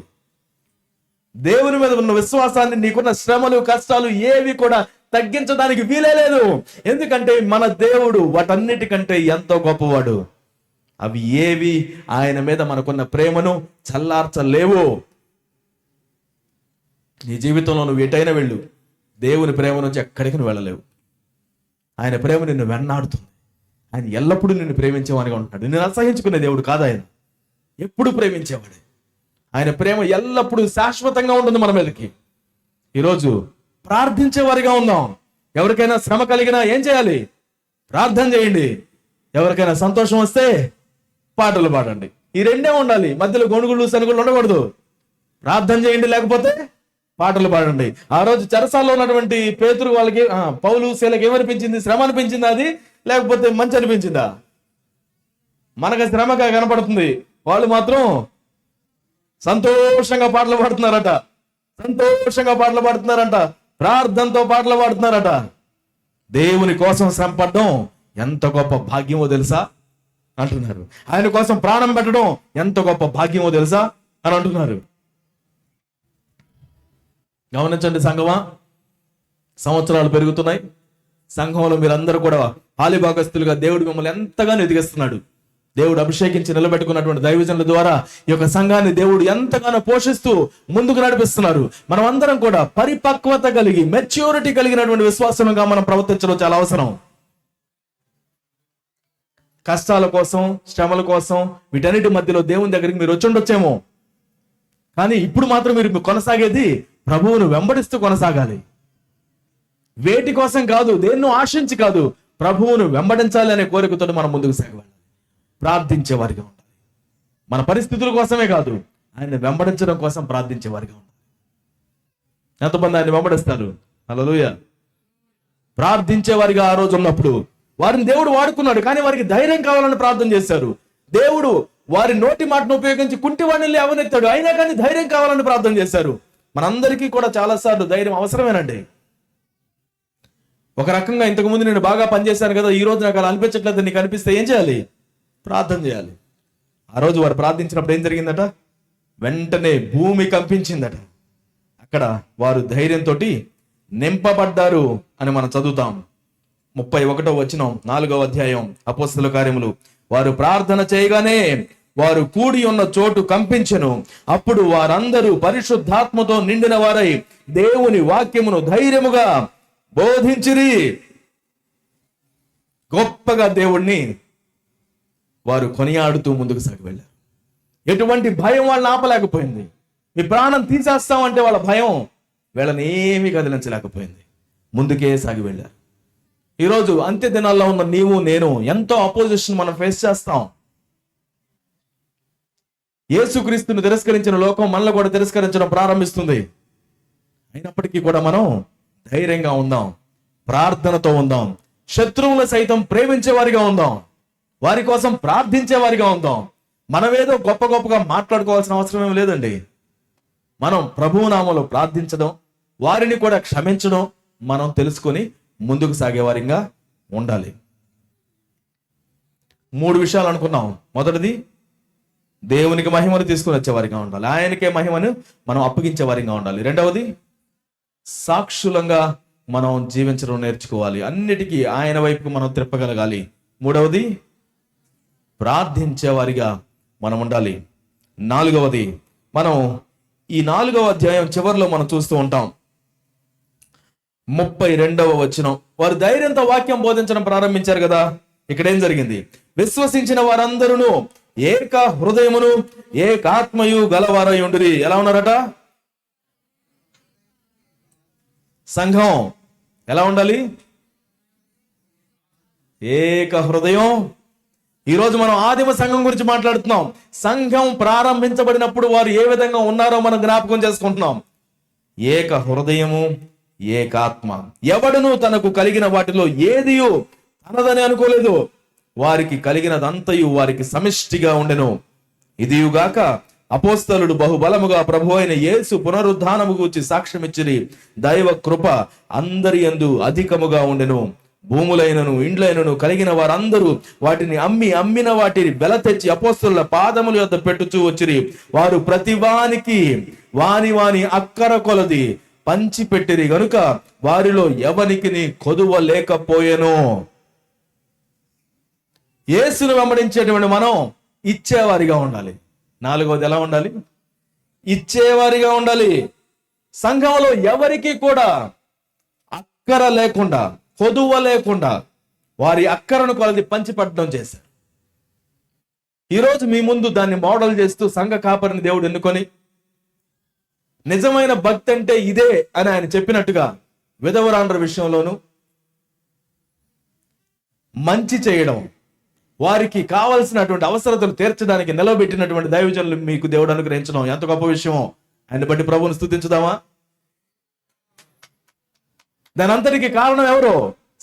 దేవుని మీద ఉన్న విశ్వాసాన్ని, నీకున్న శ్రమలు కష్టాలు ఏవి కూడా తగ్గించడానికి వీలే లేదు. ఎందుకంటే మన దేవుడు వాటన్నిటికంటే ఎంతో గొప్పవాడు. అవి ఏవి ఆయన మీద మనకున్న ప్రేమను చల్లార్చలేవు. నీ జీవితంలో నువ్వు ఎటైనా వెళ్ళు, దేవుని ప్రేమ నుంచి ఎక్కడికి నువ్వు వెళ్ళలేవు. ఆయన ప్రేమ నిన్ను వెన్నాడుతుంది. ఆయన ఎల్లప్పుడూ నిన్ను ప్రేమించేవాడిగా ఉంటాడు. నిన్ను అసహించుకునే దేవుడు కాదు ఆయన, ఎప్పుడు ప్రేమించేవాడే. ఆయన ప్రేమ ఎల్లప్పుడూ శాశ్వతంగా ఉంటుంది మన మీదకి. ఈరోజు ప్రార్థించేవారిగా ఉందాం. ఎవరికైనా శ్రమ కలిగినా ఏం చేయాలి? ప్రార్థన చేయండి. ఎవరికైనా సంతోషం వస్తే పాటలు పాడండి. ఈ రెండే ఉండాలి, మధ్యలో గొణుగుళ్ళు సనుగుళ్ళు ఉండకూడదు. ప్రార్థన చేయండి, లేకపోతే పాటలు పాడండి. ఆ రోజు చెరసాల్లో ఉన్నటువంటి పేతురు వాళ్ళకి, పౌలు శీలకి ఏమనిపించింది? శ్రమ అనిపించిందా అది, లేకపోతే మంచి అనిపించిందా? మనకు శ్రమగా కనపడుతుంది, వాళ్ళు మాత్రం సంతోషంగా పాటలు పాడుతున్నారట, సంతోషంగా పాటలు పాడుతున్నారంట, ప్రార్థనతో పాటలు పాడుతున్నారట. దేవుని కోసం శ్రమ పడడం ఎంత గొప్ప భాగ్యమో తెలుసా అంటున్నారు. ఆయన కోసం ప్రాణం పెట్టడం ఎంత గొప్ప భాగ్యమో తెలుసా అని అంటున్నారు. గమనించండి సంఘమా, సంవత్సరాలు పెరుగుతున్నాయి. సంఘంలో మీరందరూ కూడా పాలిభాగస్తులుగా దేవుడు మిమ్మల్ని ఎంతగానో ఎదిగిస్తున్నాడు. దేవుడు అభిషేకించి నిలబెట్టుకున్నటువంటి దైవజనుల ద్వారా ఈ యొక్క సంఘాన్ని దేవుడు ఎంతగానో పోషిస్తూ ముందుకు నడిపిస్తున్నారు. మనం అందరం కూడా పరిపక్వత కలిగి, మెచ్యూరిటీ కలిగినటువంటి విశ్వాసంగా మనం ప్రవర్తించడం చాలా అవసరం. కష్టాల కోసం, శ్రమల కోసం, వీటన్నిటి మధ్యలో దేవుని దగ్గరికి మీరు వచ్చి ఉండొచ్చేమో. కానీ ఇప్పుడు మాత్రం మీరు కొనసాగేది ప్రభువును వెంబడిస్తూ కొనసాగాలి. వేటి కోసం కాదు, దేన్నో ఆశించి కాదు, ప్రభువును వెంబడించాలి అనే కోరికతో మనం ముందుకు సాగవాలి. ప్రార్థించే వారిగా ఉండాలి. మన పరిస్థితుల కోసమే కాదు, ఆయన వెంబడించడం కోసం ప్రార్థించే వారిగా ఉండాలి. ఎంతమంది ఆయన వెంబడిస్తారు? హల్లెలూయా. ప్రార్థించే వారిగా ఆ రోజు ఉన్నప్పుడు వారిని దేవుడు వాడుకున్నాడు. కానీ వారికి ధైర్యం కావాలని ప్రార్థన చేశారు. దేవుడు వారి నోటి మాటను ఉపయోగించి కుంటివాడిని లేవనెత్తాడు. అయినా కానీ ధైర్యం కావాలని ప్రార్థన చేశారు. మనందరికీ కూడా చాలాసార్లు ధైర్యం అవసరమేనండి. ఒక రకంగా ఇంతకుముందు నేను బాగా పనిచేశాను కదా, ఈ రోజు నాకు అలా అనిపించట్లేదు, నీకు అనిపిస్తే ఏం చేయాలి? ప్రార్థన చేయాలి. ఆ రోజు వారు ప్రార్థించినప్పుడు ఏం జరిగిందట? వెంటనే భూమి కంపించిందట. అక్కడ వారు ధైర్యంతో నింపబడ్డారు అని మనం చదువుతాం. 31వ వచనం, 4వ అధ్యాయం అపోస్తలుల కార్యములు. వారు ప్రార్థన చేయగానే వారు కూడి ఉన్న చోటు కంపించెను. అప్పుడు వారందరూ పరిశుద్ధాత్మతో నిండిన వారై దేవుని వాక్యమును ధైర్యముగా బోధించిరి. గొప్పగా దేవుణ్ణి వారు కొనియాడుతూ ముందుకు సాగి వెళ్ళారు. ఎటువంటి భయం వాళ్ళని ఆపలేకపోయింది. మీ ప్రాణం తీసేస్తామంటే వాళ్ళ భయం వీళ్ళని ఏమీ కదిలించలేకపోయింది. ముందుకే సాగి వెళ్ళారు. ఈరోజు అంత్య దినాల్లో ఉన్న నీవు నేను ఎంతో అపోజిషన్ మనం ఫేస్ చేస్తాం. యేసుక్రీస్తుని తిరస్కరించిన లోకం మనల్ని కూడా తిరస్కరించడం ప్రారంభిస్తుంది. అయినప్పటికీ కూడా మనం ధైర్యంగా ఉందాం, ప్రార్థనతో ఉందాం, శత్రువులు సైతం ప్రేమించే వారిగా ఉందాం, వారి కోసం ప్రార్థించే వారిగా ఉందాం. మనమేదో గొప్ప గొప్పగా మాట్లాడుకోవాల్సిన అవసరం ఏం లేదండి. మనం ప్రభువు నామములో ప్రార్థించడం, వారిని కూడా క్షమించడం మనం తెలుసుకొని ముందుకు సాగే వారిగా ఉండాలి. 3 విషయాలు అనుకున్నాం. మొదటిది, దేవునికి మహిమను తీసుకుని వచ్చే వారిగా ఉండాలి. ఆయనకే మహిమను మనం అప్పగించే వారిగా ఉండాలి. రెండవది, సాక్షులంగా మనం జీవించడం నేర్చుకోవాలి. అన్నిటికీ ఆయన వైపుకు మనం తిప్పగలగాలి. మూడవది, ప్రార్థించే వారిగా మనం ఉండాలి. నాలుగవది, మనం ఈ 4వ అధ్యాయం చివరిలో మనం చూస్తూ ఉంటాం. 32వ వచనం, వారు ధైర్యంతో వాక్యం బోధించడం ప్రారంభించారు కదా. ఇక్కడ ఏం జరిగింది? విశ్వసించిన వారందరూ ఏక హృదయమును ఏకాత్మయు గలవారై ఉండిరి. ఎలా ఉన్నారట? సంఘం ఎలా ఉండాలి? ఏక హృదయం. ఈరోజు మనం ఆదిమ సంఘం గురించి మాట్లాడుతున్నాం. సంఘం ప్రారంభించబడినప్పుడు వారు ఏ విధంగా ఉన్నారో మనం జ్ఞాపకం చేసుకుంటున్నాం. ఏక హృదయము ఏకాత్మ. ఎవడును తనకు కలిగిన వాటిలో ఏదియు తనదని అనుకోలేదు. వారికి కలిగినదంతయు వారికి సమిష్టిగా ఉండెను. ఇదియుగాక అపోస్తలుడు బహుబలముగా ప్రభు అయిన యేసు పునరుద్ధానము గూర్చి సాక్ష్యమిచ్చిరి. దైవ కృప అందరి యందు అధికముగా ఉండెను. భూములైనను ఇండ్లైనను కలిగిన వారందరూ వాటిని అమ్మిన వాటిని వెల తెచ్చి అపోస్తలుల పాదముల యొద్ద పెట్టుచూ వచ్చిరి. వారు ప్రతివానికి వాని అక్కర కొలది పంచి పెట్టిరి గనుక వారిలో ఎవరికి కొదువ లేకపోయెను. యేసును వెంబడించేటువంటి మనం ఇచ్చేవారిగా ఉండాలి. 4వది ఎలా ఉండాలి? ఇచ్చేవారిగా ఉండాలి. సంఘంలో ఎవరికి కూడా అక్కర లేకుండా, కొదువ లేకుండా వారి అక్కరను కొలది పంచిపెట్టడం చేశారు. ఈరోజు మీ ముందు దాన్ని మోడల్ చేస్తూ సంఘ కాపరిని దేవుడు ఎన్నుకొని నిజమైన భక్తి అంటే ఇదే అని ఆయన చెప్పినట్టుగా విధవరాండ్ర విషయంలోనూ మంచి చేయడం, వారికి కావలసినటువంటి అవసరతలు తీర్చడానికి నిలబెట్టినటువంటి దైవజనులు మీకు దేవుడు అనుగ్రహించడం ఎంత గొప్ప విషయమో. ఆయన బట్టి ప్రభువుని స్తుతించుదామా? దాని అంతటికి కారణం ఎవరో?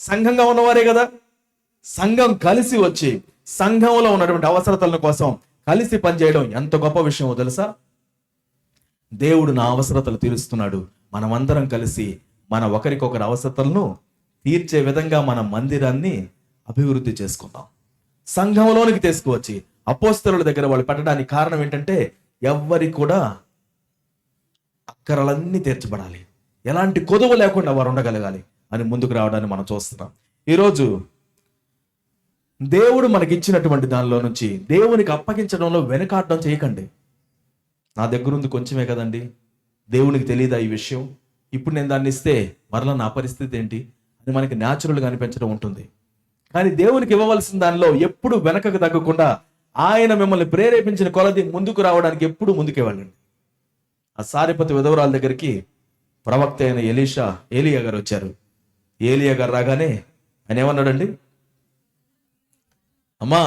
సంఘంగా ఉన్నవారే కదా. సంఘం కలిసి వచ్చి సంఘంలో ఉన్నటువంటి అవసరతల కోసం కలిసి పనిచేయడం ఎంత గొప్ప విషయమో తెలుసా? దేవుడు నా అవసరతలు తీరుస్తున్నాడు. మనమందరం కలిసి మన ఒకరికొకరి అవసరతలను తీర్చే విధంగా మన మందిరాన్ని అభివృద్ధి చేసుకుందాం. సంఘంలోనికి తీసుకువచ్చి అపోస్తలుల దగ్గర వాళ్ళు పెట్టడానికి కారణం ఏంటంటే ఎవ్వరి కూడా అక్కరలన్నీ తీర్చబడాలి, ఎలాంటి కొదువ లేకుండా వారు ఉండగలగాలి అని ముందుకు రావడాన్ని మనం చూస్తున్నాం. ఈరోజు దేవుడు మనకిచ్చినటువంటి దానిలో నుంచి దేవునికి అప్పగించడంలో వెనుకాడడం చేయకండి. నా దగ్గర ఉంది కొంచెమే కదండి, దేవునికి తెలియదా ఈ విషయం? ఇప్పుడు నేను దాన్ని ఇస్తే మరలా నా పరిస్థితి ఏంటి అని మనకి న్యాచురల్గా అనిపించడం ఉంటుంది. కానీ దేవునికి ఇవ్వవలసిన దానిలో ఎప్పుడు వెనకకు తగ్గకుండా ఆయన మిమ్మల్ని ప్రేరేపించిన కొలది ముందుకు రావడానికి ఎప్పుడు ముందుకే వెళ్ళండి. ఆ సారెపతు విధవరాల దగ్గరికి ప్రవక్త అయిన ఏలియా గారు వచ్చారు. ఏలియా గారు రాగానే ఆయన ఏమన్నాడండి? అమ్మా,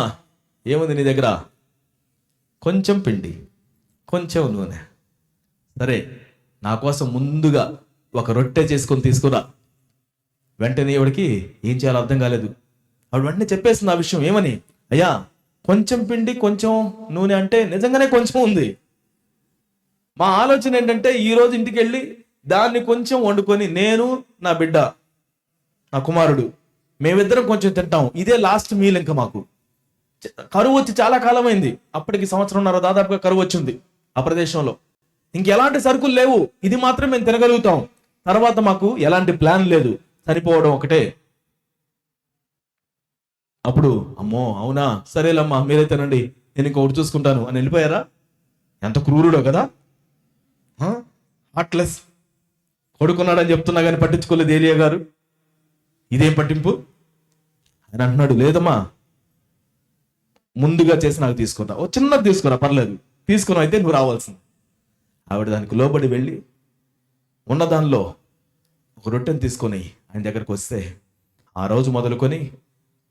ఏముంది నీ దగ్గర? కొంచెం పిండి, కొంచెం నూనె. సరే, నా కోసం ముందుగా ఒక రొట్టె చేసుకొని తీసుకురా. వెంటనే ఆవిడకి ఏం చేయాలో అర్థం కాలేదు. ఆవిడ వెంటనే చెప్పేసింది ఆ విషయం. ఏమని? అయ్యా, కొంచెం పిండి కొంచెం నూనె అంటే నిజంగానే కొంచెం ఉంది. మా ఆలోచన ఏంటంటే ఈరోజు ఇంటికి వెళ్ళి దాన్ని కొంచెం వండుకొని నేను, నా బిడ్డ, నా కుమారుడు, మేమిద్దరం కొంచెం తింటాం. ఇదే లాస్ట్ మీల్. ఇంకా మాకు కరువు వచ్చి చాలా కాలం అయింది. అప్పటికి 1.5 సంవత్సరం దాదాపుగా కరువు వచ్చింది ఆ ప్రదేశంలో. ఇంకెలాంటి సరుకులు లేవు. ఇది మాత్రం మేము తినగలుగుతాం. తర్వాత మాకు ఎలాంటి ప్లాన్ లేదు, చనిపోవడం ఒకటే. అప్పుడు అమ్మో అవునా, సరేలమ్మా మీరైతేనండి, నేను ఇంకొకటి చూసుకుంటాను అని వెళ్ళిపోయారా? ఎంత క్రూరుడో కదా. హార్ట్లెస్. కొడుకున్నాడని చెప్తున్నా కానీ పట్టించుకోలేదు ఏలియా గారు. ఇదేం పట్టింపు? ఆయన అంటున్నాడు, లేదమ్మా, ముందుగా చేసి నాకు తీసుకున్నా, ఓ చిన్నది తీసుకురా, పర్లేదు, తీసుకున్నావు అయితే నువ్వు రావాల్సింది. ఆవిడ దానికి లోబడి వెళ్ళి ఉన్న దానిలో ఒక రొట్టెని తీసుకొని ఆయన దగ్గరకు వస్తే, ఆ రోజు మొదలుకొని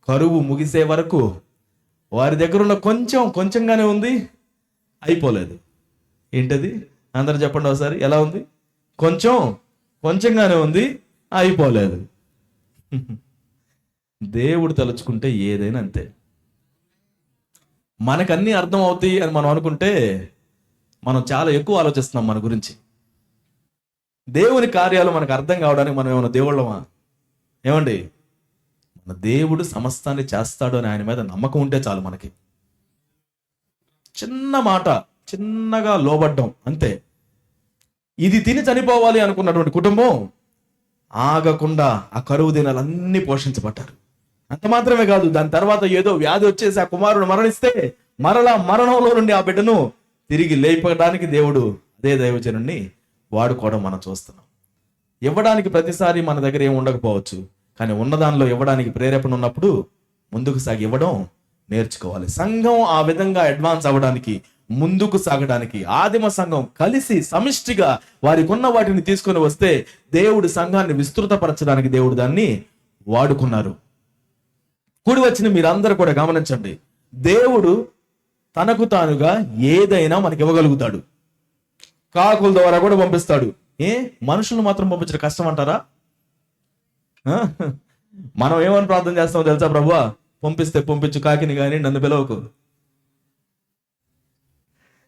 కరువు ముగిసే వరకు వారి దగ్గర ఉన్న కొంచెంగానే ఉంది, అయిపోలేదు. ఏంటది? అందరూ చెప్పండి ఒకసారి, ఎలా ఉంది? కొంచెంగానే ఉంది, అయిపోలేదు. దేవుడు తలుచుకుంటే ఏదైనా అంతే. మనకన్నీ అర్థం అవుతాయి అని మనం అనుకుంటే మనం చాలా ఎక్కువ ఆలోచిస్తున్నాం మన గురించి. దేవుని కార్యాలు మనకు అర్థం కావడానికి మనం ఏమైనా దేవుళ్ళమా? ఏమండి, మన దేవుడు సమస్తాన్ని చేస్తాడు అని ఆయన మీద నమ్మకం ఉంటే చాలు. మనకి చిన్న మాట, చిన్నగా లోబడ్డం అంతే. ఇది తిని చనిపోవాలి అనుకున్నటువంటి కుటుంబం ఆగకుండా ఆ కరువు దినాలన్నీ పోషించబడ్డారు. అంత మాత్రమే కాదు, దాని తర్వాత ఏదో వ్యాధి వచ్చేసి ఆ కుమారుడు మరణిస్తే మరలా మరణంలో నుండి ఆ బిడ్డను తిరిగి లేపడానికి దేవుడు అదే దైవజనుడిని వాడుకోవడం మనం చూస్తున్నాం. ఇవ్వడానికి ప్రతిసారి మన దగ్గర ఏమి ఉండకపోవచ్చు, కానీ ఉన్నదానిలో ఇవ్వడానికి ప్రేరేపణ ఉన్నప్పుడు ముందుకు సాగి ఇవ్వడం నేర్చుకోవాలి. సంఘం ఆ విధంగా అడ్వాన్స్ అవ్వడానికి, ముందుకు సాగడానికి ఆదిమ సంఘం కలిసి సమిష్టిగా వారికి ఉన్న వాటిని తీసుకొని వస్తే దేవుడు సంఘాన్ని విస్తృతపరచడానికి దేవుడు దాన్ని వాడుకున్నారు. కూడి వచ్చిన మీరందరూ కూడా గమనించండి, దేవుడు తనకు తానుగా ఏదైనా మనకి ఇవ్వగలుగుతాడు. కాకుల ద్వారా కూడా పంపిస్తాడు. మనుషులను మాత్రం పంపించడం కష్టం అంటారా? మనం ఏమని ప్రార్థన చేస్తామో తెలుసా? ప్రభువా, పంపిస్తే పంపించు, కాకిని కానీ నన్ను పిలవకు.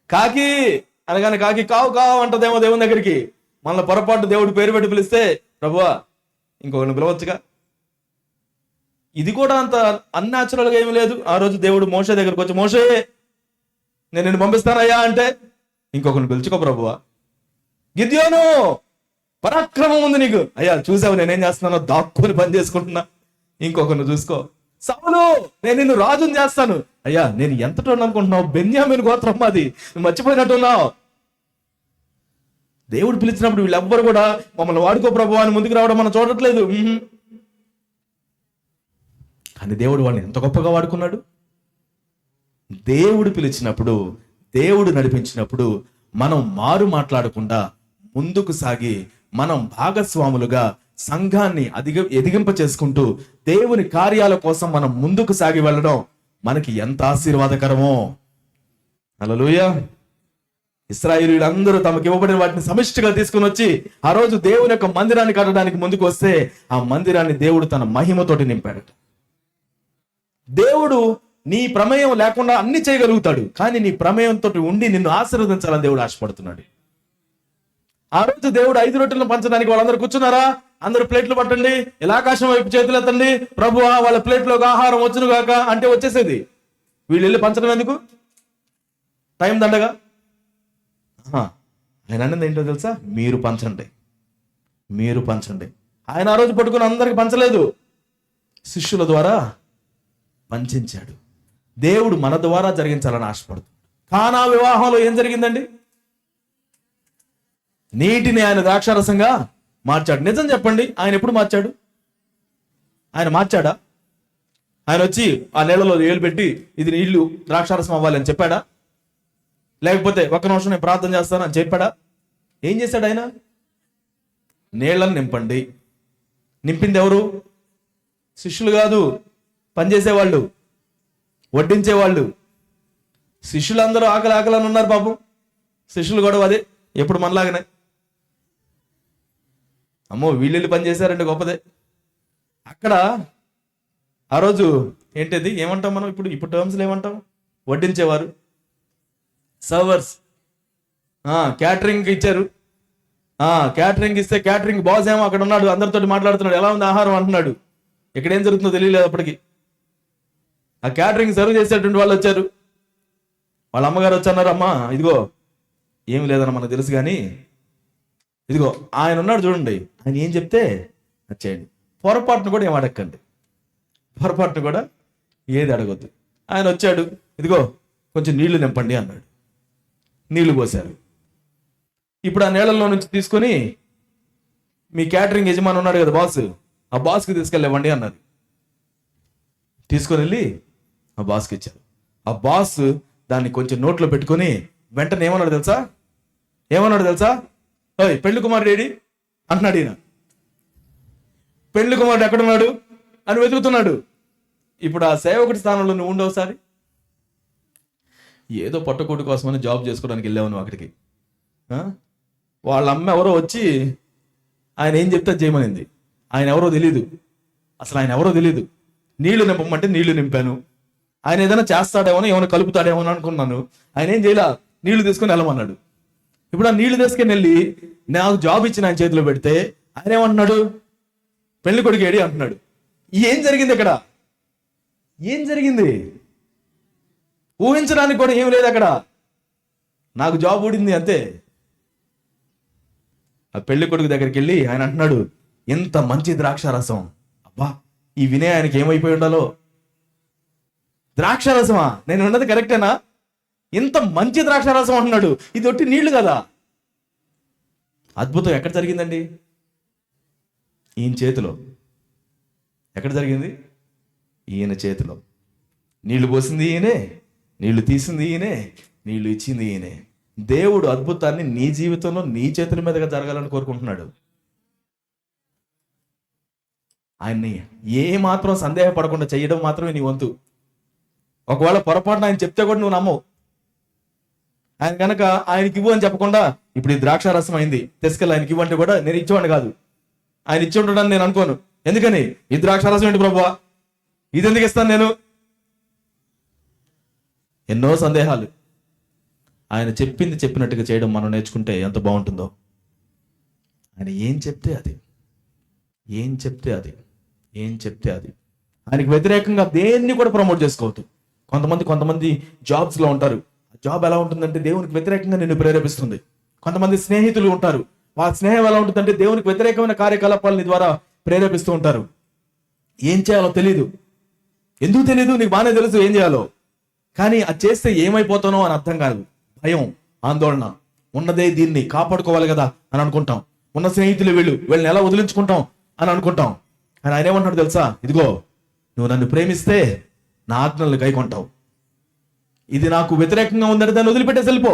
కాకి అనగానే కాకి కావు కావు అంటదేమో దేవుని దగ్గరికి. మన పొరపాటు దేవుడు పేరు పెట్టి పిలిస్తే, ప్రభువా ఇంకొకరిని పిలవచ్చుగా. ఇది కూడా అంత అన్యాచురల్గా ఏమీ లేదు. ఆ రోజు దేవుడు మోషే దగ్గరకు వచ్చి, మోషే నేను నిన్ను పంపిస్తానయ్యా అంటే, ఇంకొకరిని పిలుచుకో ప్రభువా. గిద్యోను, పరాక్రమం ఉంది నీకు. అయ్యా చూసావు నేనేం చేస్తున్నానో, దాక్కుని పని చేసుకుంటున్నా, ఇంకొకరిని చూసుకో. సౌలు, నేను నిన్ను రాజుని చేస్తాను. అయ్యా నేను ఎంతటో అనుకుంటున్నావు, బెన్యామీను గోత్రం మాది, మర్చిపోయినట్టున్నావు. దేవుడు పిలిచినప్పుడు వీళ్ళెవ్వరు కూడా మమ్మల్ని వాడుకో ప్రభువా అని ముందుకు రావడం మనం చూడట్లేదు. కానీ దేవుడు వాళ్ళని ఎంత గొప్పగా వాడుకున్నాడు. దేవుడు పిలిచినప్పుడు, దేవుడు నడిపించినప్పుడు మనం మారు మాట్లాడకుండా ముందుకు సాగి మనం భాగస్వాములుగా సంఘాన్ని ఎదిగింప చేసుకుంటూ దేవుని కార్యాల కోసం మనం ముందుకు సాగి వెళ్ళడం మనకి ఎంత ఆశీర్వాదకరమో. హల్లెలూయా. ఇశ్రాయేలీయులందరూ తమకు ఇవ్వబడిన వాటిని సమిష్టిగా తీసుకుని వచ్చి ఆ రోజు దేవుని యొక్క మందిరాన్ని కట్టడానికి ముందుకు వస్తే ఆ మందిరాన్ని దేవుడు తన మహిమతోటి నింపాడు. దేవుడు నీ ప్రమేయం లేకుండా అన్ని చేయగలుగుతాడు, కానీ నీ ప్రమేయంతో ఉండి నిన్ను ఆశీర్వదించాలని దేవుడు ఆశపడుతున్నాడు. ఆ రోజు దేవుడు 5 రొట్టెలను పంచడానికి వాళ్ళందరూ కూర్చున్నారా? అందరూ ప్లేట్లు పట్టండి, ఇలా ఆకాశం వైపు చేతులు ఎత్తండి, ప్రభువా వాళ్ళ ప్లేట్లోకి ఆహారం వచ్చును గాక అంటే వచ్చేసేది. వీళ్ళు వెళ్ళి పంచడం ఎందుకు? టైం దండగా. ఆయన అన్నది ఏంటో తెలుసా? మీరు పంచండి, మీరు పంచండి. ఆయన ఆ రోజు పట్టుకుని అందరికి పంచలేదు, శిష్యుల ద్వారా పంచాడు. దేవుడు మన ద్వారా జరిగించాలని ఆశపడుతుంది. కానా వివాహంలో ఏం జరిగిందండి? నీటిని ఆయన ద్రాక్షారసంగా మార్చాడు. నిజం చెప్పండి, ఆయన ఎప్పుడు మార్చాడు? ఆయన మార్చాడా? ఆయన వచ్చి ఆ నీళ్ళలో ఏలు పెట్టి ఇది నీళ్లు ద్రాక్షారసం అవ్వాలి అని చెప్పాడా? లేకపోతే ఒక్క నిమిషం నేను ప్రార్థన చేస్తాను అని చెప్పాడా? ఏం చేశాడు ఆయన? నీళ్ళని నింపండి. నింపింది ఎవరు? శిష్యులు కాదు, పనిచేసేవాళ్ళు, వడ్డించేవాళ్ళు. శిష్యులందరూ ఆకలి ఆకలని ఉన్నారు పాపం. శిష్యులు కూడా అదే, ఎప్పుడు మనలాగనే. అమ్మో వీళ్ళు పని చేశారంటే గొప్పదే. అక్కడ ఆ రోజు ఏంటిది ఏమంటాం మనం? ఇప్పుడు టర్మ్స్లో ఏమంటాం? వడ్డించేవారు, సర్వర్స్. క్యాటరింగ్ ఇచ్చారు. క్యాటరింగ్ ఇస్తే క్యాటరింగ్ బాస్ ఏమో అక్కడ ఉన్నాడు, అందరితో మాట్లాడుతున్నాడు, ఎలా ఉంది ఆహారం అంటున్నాడు. ఇక్కడ ఏం జరుగుతుందో తెలియలేదు అప్పటికి. ఆ క్యాటరింగ్ సర్వ్ చేసేటువంటి వాళ్ళు వచ్చారు. వాళ్ళ అమ్మగారు వచ్చన్నారు, అమ్మా ఇదిగో ఏమి లేదన్న మనకు తెలుసు కానీ ఇదిగో ఆయన ఉన్నాడు చూడండి, ఆయన ఏం చెప్తే వచ్చేయండి. పొరపాటును కూడా ఏం అడగండి, పొరపాటును కూడా ఏది అడగొద్దు. ఆయన వచ్చాడు, ఇదిగో కొంచెం నీళ్లు నింపండి అన్నాడు. నీళ్లు పోశారు. ఇప్పుడు ఆ నీళ్ళల్లో నుంచి తీసుకొని మీ క్యాటరింగ్ యజమాని ఉన్నాడు కదా బాస్, ఆ బాస్కి తీసుకెళ్ళివ్వండి అన్నారు. తీసుకొని వెళ్ళి ఆ బాస్కి ఇచ్చారు. ఆ బాస్ దాన్ని కొంచెం నోట్లో పెట్టుకొని వెంటనే ఏమన్నాడు తెలుసా? ఓయ్ పెళ్లి కుమారుడు ఏడి అంటున్నాడు. ఈయన పెళ్లి కుమారుడు ఎక్కడున్నాడు అని వెతుకుతున్నాడు. ఇప్పుడు ఆ సేవకుడి స్థానంలో నువ్వు ఉండవు. ఒకసారి ఏదో పొట్టకూటి కోసమని జాబ్ చేసుకోవడానికి వెళ్ళావు నువ్వు అక్కడికి. వాళ్ళ అమ్మ ఎవరో వచ్చి ఆయన ఏం చెప్తే చేయమనింది. ఆయన ఎవరో తెలీదు, అసలు ఆయన ఎవరో తెలీదు. నీళ్లు నింపమంటే నీళ్లు నింపాను. ఆయన ఏదైనా చేస్తాడేమో, ఏమైనా కలుపుతాడేమో అనుకున్నాను. ఆయన ఏం చేయలా, నీళ్లు తీసుకొని వెళ్ళమన్నాడు. ఇప్పుడు ఆ నీళ్లు తీసుకొని వెళ్ళి నాకు జాబ్ ఇచ్చిన ఆయన చేతిలో పెడితే ఆయన ఏమంటున్నాడు? పెళ్లి కొడుకు ఏడి అంటున్నాడు. ఏం జరిగింది ఇక్కడ? ఏం జరిగింది? ఊహించడానికి కూడా ఏం లేదు అక్కడ. నాకు జాబ్ ఊడింది అంతే. ఆ పెళ్లి కొడుకు దగ్గరికి వెళ్ళి ఆయన అంటున్నాడు, ఎంత మంచి ద్రాక్షారసం. అబ్బా ఈ వినయ ఆయనకి ఏమైపోయి ఉండాలో. ద్రాక్షారసమా? నేను ఉన్నది కరెక్టేనా? ఇంత మంచి ద్రాక్షారసం అంటున్నాడు. ఇది ఒట్టి నీళ్లు కదా. అద్భుతం ఎక్కడ జరిగిందండి? ఈయన చేతిలో. ఎక్కడ జరిగింది? ఈయన చేతిలో. నీళ్లు పోసింది ఈయనే, నీళ్లు తీసింది ఈయనే, నీళ్లు ఇచ్చింది ఈయనే. దేవుడు అద్భుతాన్ని నీ జీవితంలో నీ చేతుల మీదుగా జరగాలని కోరుకుంటున్నాడు. ఆయన్ని ఏ మాత్రం సందేహపడకుండా చేయడం మాత్రమే నీ వంతు. ఒకవేళ పొరపాటున ఆయన చెప్తే కూడా నువ్వు నమ్మవు. ఆయన కనుక ఆయనకి ఇవ్వు అని చెప్పకుండా ఇప్పుడు ఈ ద్రాక్షారసం అయింది తీసుకెళ్ళి ఆయనకి ఇవ్వంటే కూడా నేను ఇచ్చేవాడిని కాదు. ఆయన ఇచ్చి ఉంటాడని నేను అనుకోను. ఎందుకని? ఈ ద్రాక్షారసం ఏంటి ప్రభువా, ఇది ఎందుకు ఇస్తాను నేను? ఎన్నో సందేహాలు. ఆయన చెప్పింది చెప్పినట్టుగా చేయడం మనం నేర్చుకుంటే ఎంత బాగుంటుందో. ఆయన ఏం చెప్తే అది, ఏం చెప్తే అది, ఏం చెప్తే అది. ఆయనకి వ్యతిరేకంగా దేన్ని కూడా ప్రమోట్ చేసుకోవద్దు. కొంతమంది జాబ్స్లో ఉంటారు. జాబ్ ఎలా ఉంటుందంటే దేవునికి వ్యతిరేకంగా నిన్ను ప్రేరేపిస్తుంది. కొంతమంది స్నేహితులు ఉంటారు. వాళ్ళ స్నేహం ఎలా ఉంటుందంటే దేవునికి వ్యతిరేకమైన కార్యకలాపాలని ద్వారా ప్రేరేపిస్తూ ఉంటారు. ఏం చేయాలో తెలియదు. ఎందుకు తెలియదు? నీకు బాగానే తెలుసు ఏం చేయాలో, కానీ అది చేస్తే ఏమైపోతానో అని అర్థం కాదు. భయం, ఆందోళన. ఉన్నదే దీన్ని కాపాడుకోవాలి కదా అని అనుకుంటాం. ఉన్న స్నేహితులు వీళ్ళని ఎలా వదిలించుకుంటాం అని అనుకుంటాం. కానీ ఆయన ఏమంటాడు తెలుసా? ఇదిగో నువ్వు నన్ను ప్రేమిస్తే నా ఆజ్ఞలను గైకొంటావు. ఇది నాకు వ్యతిరేకంగా ఉందంటే దాన్ని వదిలిపెట్టేసి వెళ్ళిపో.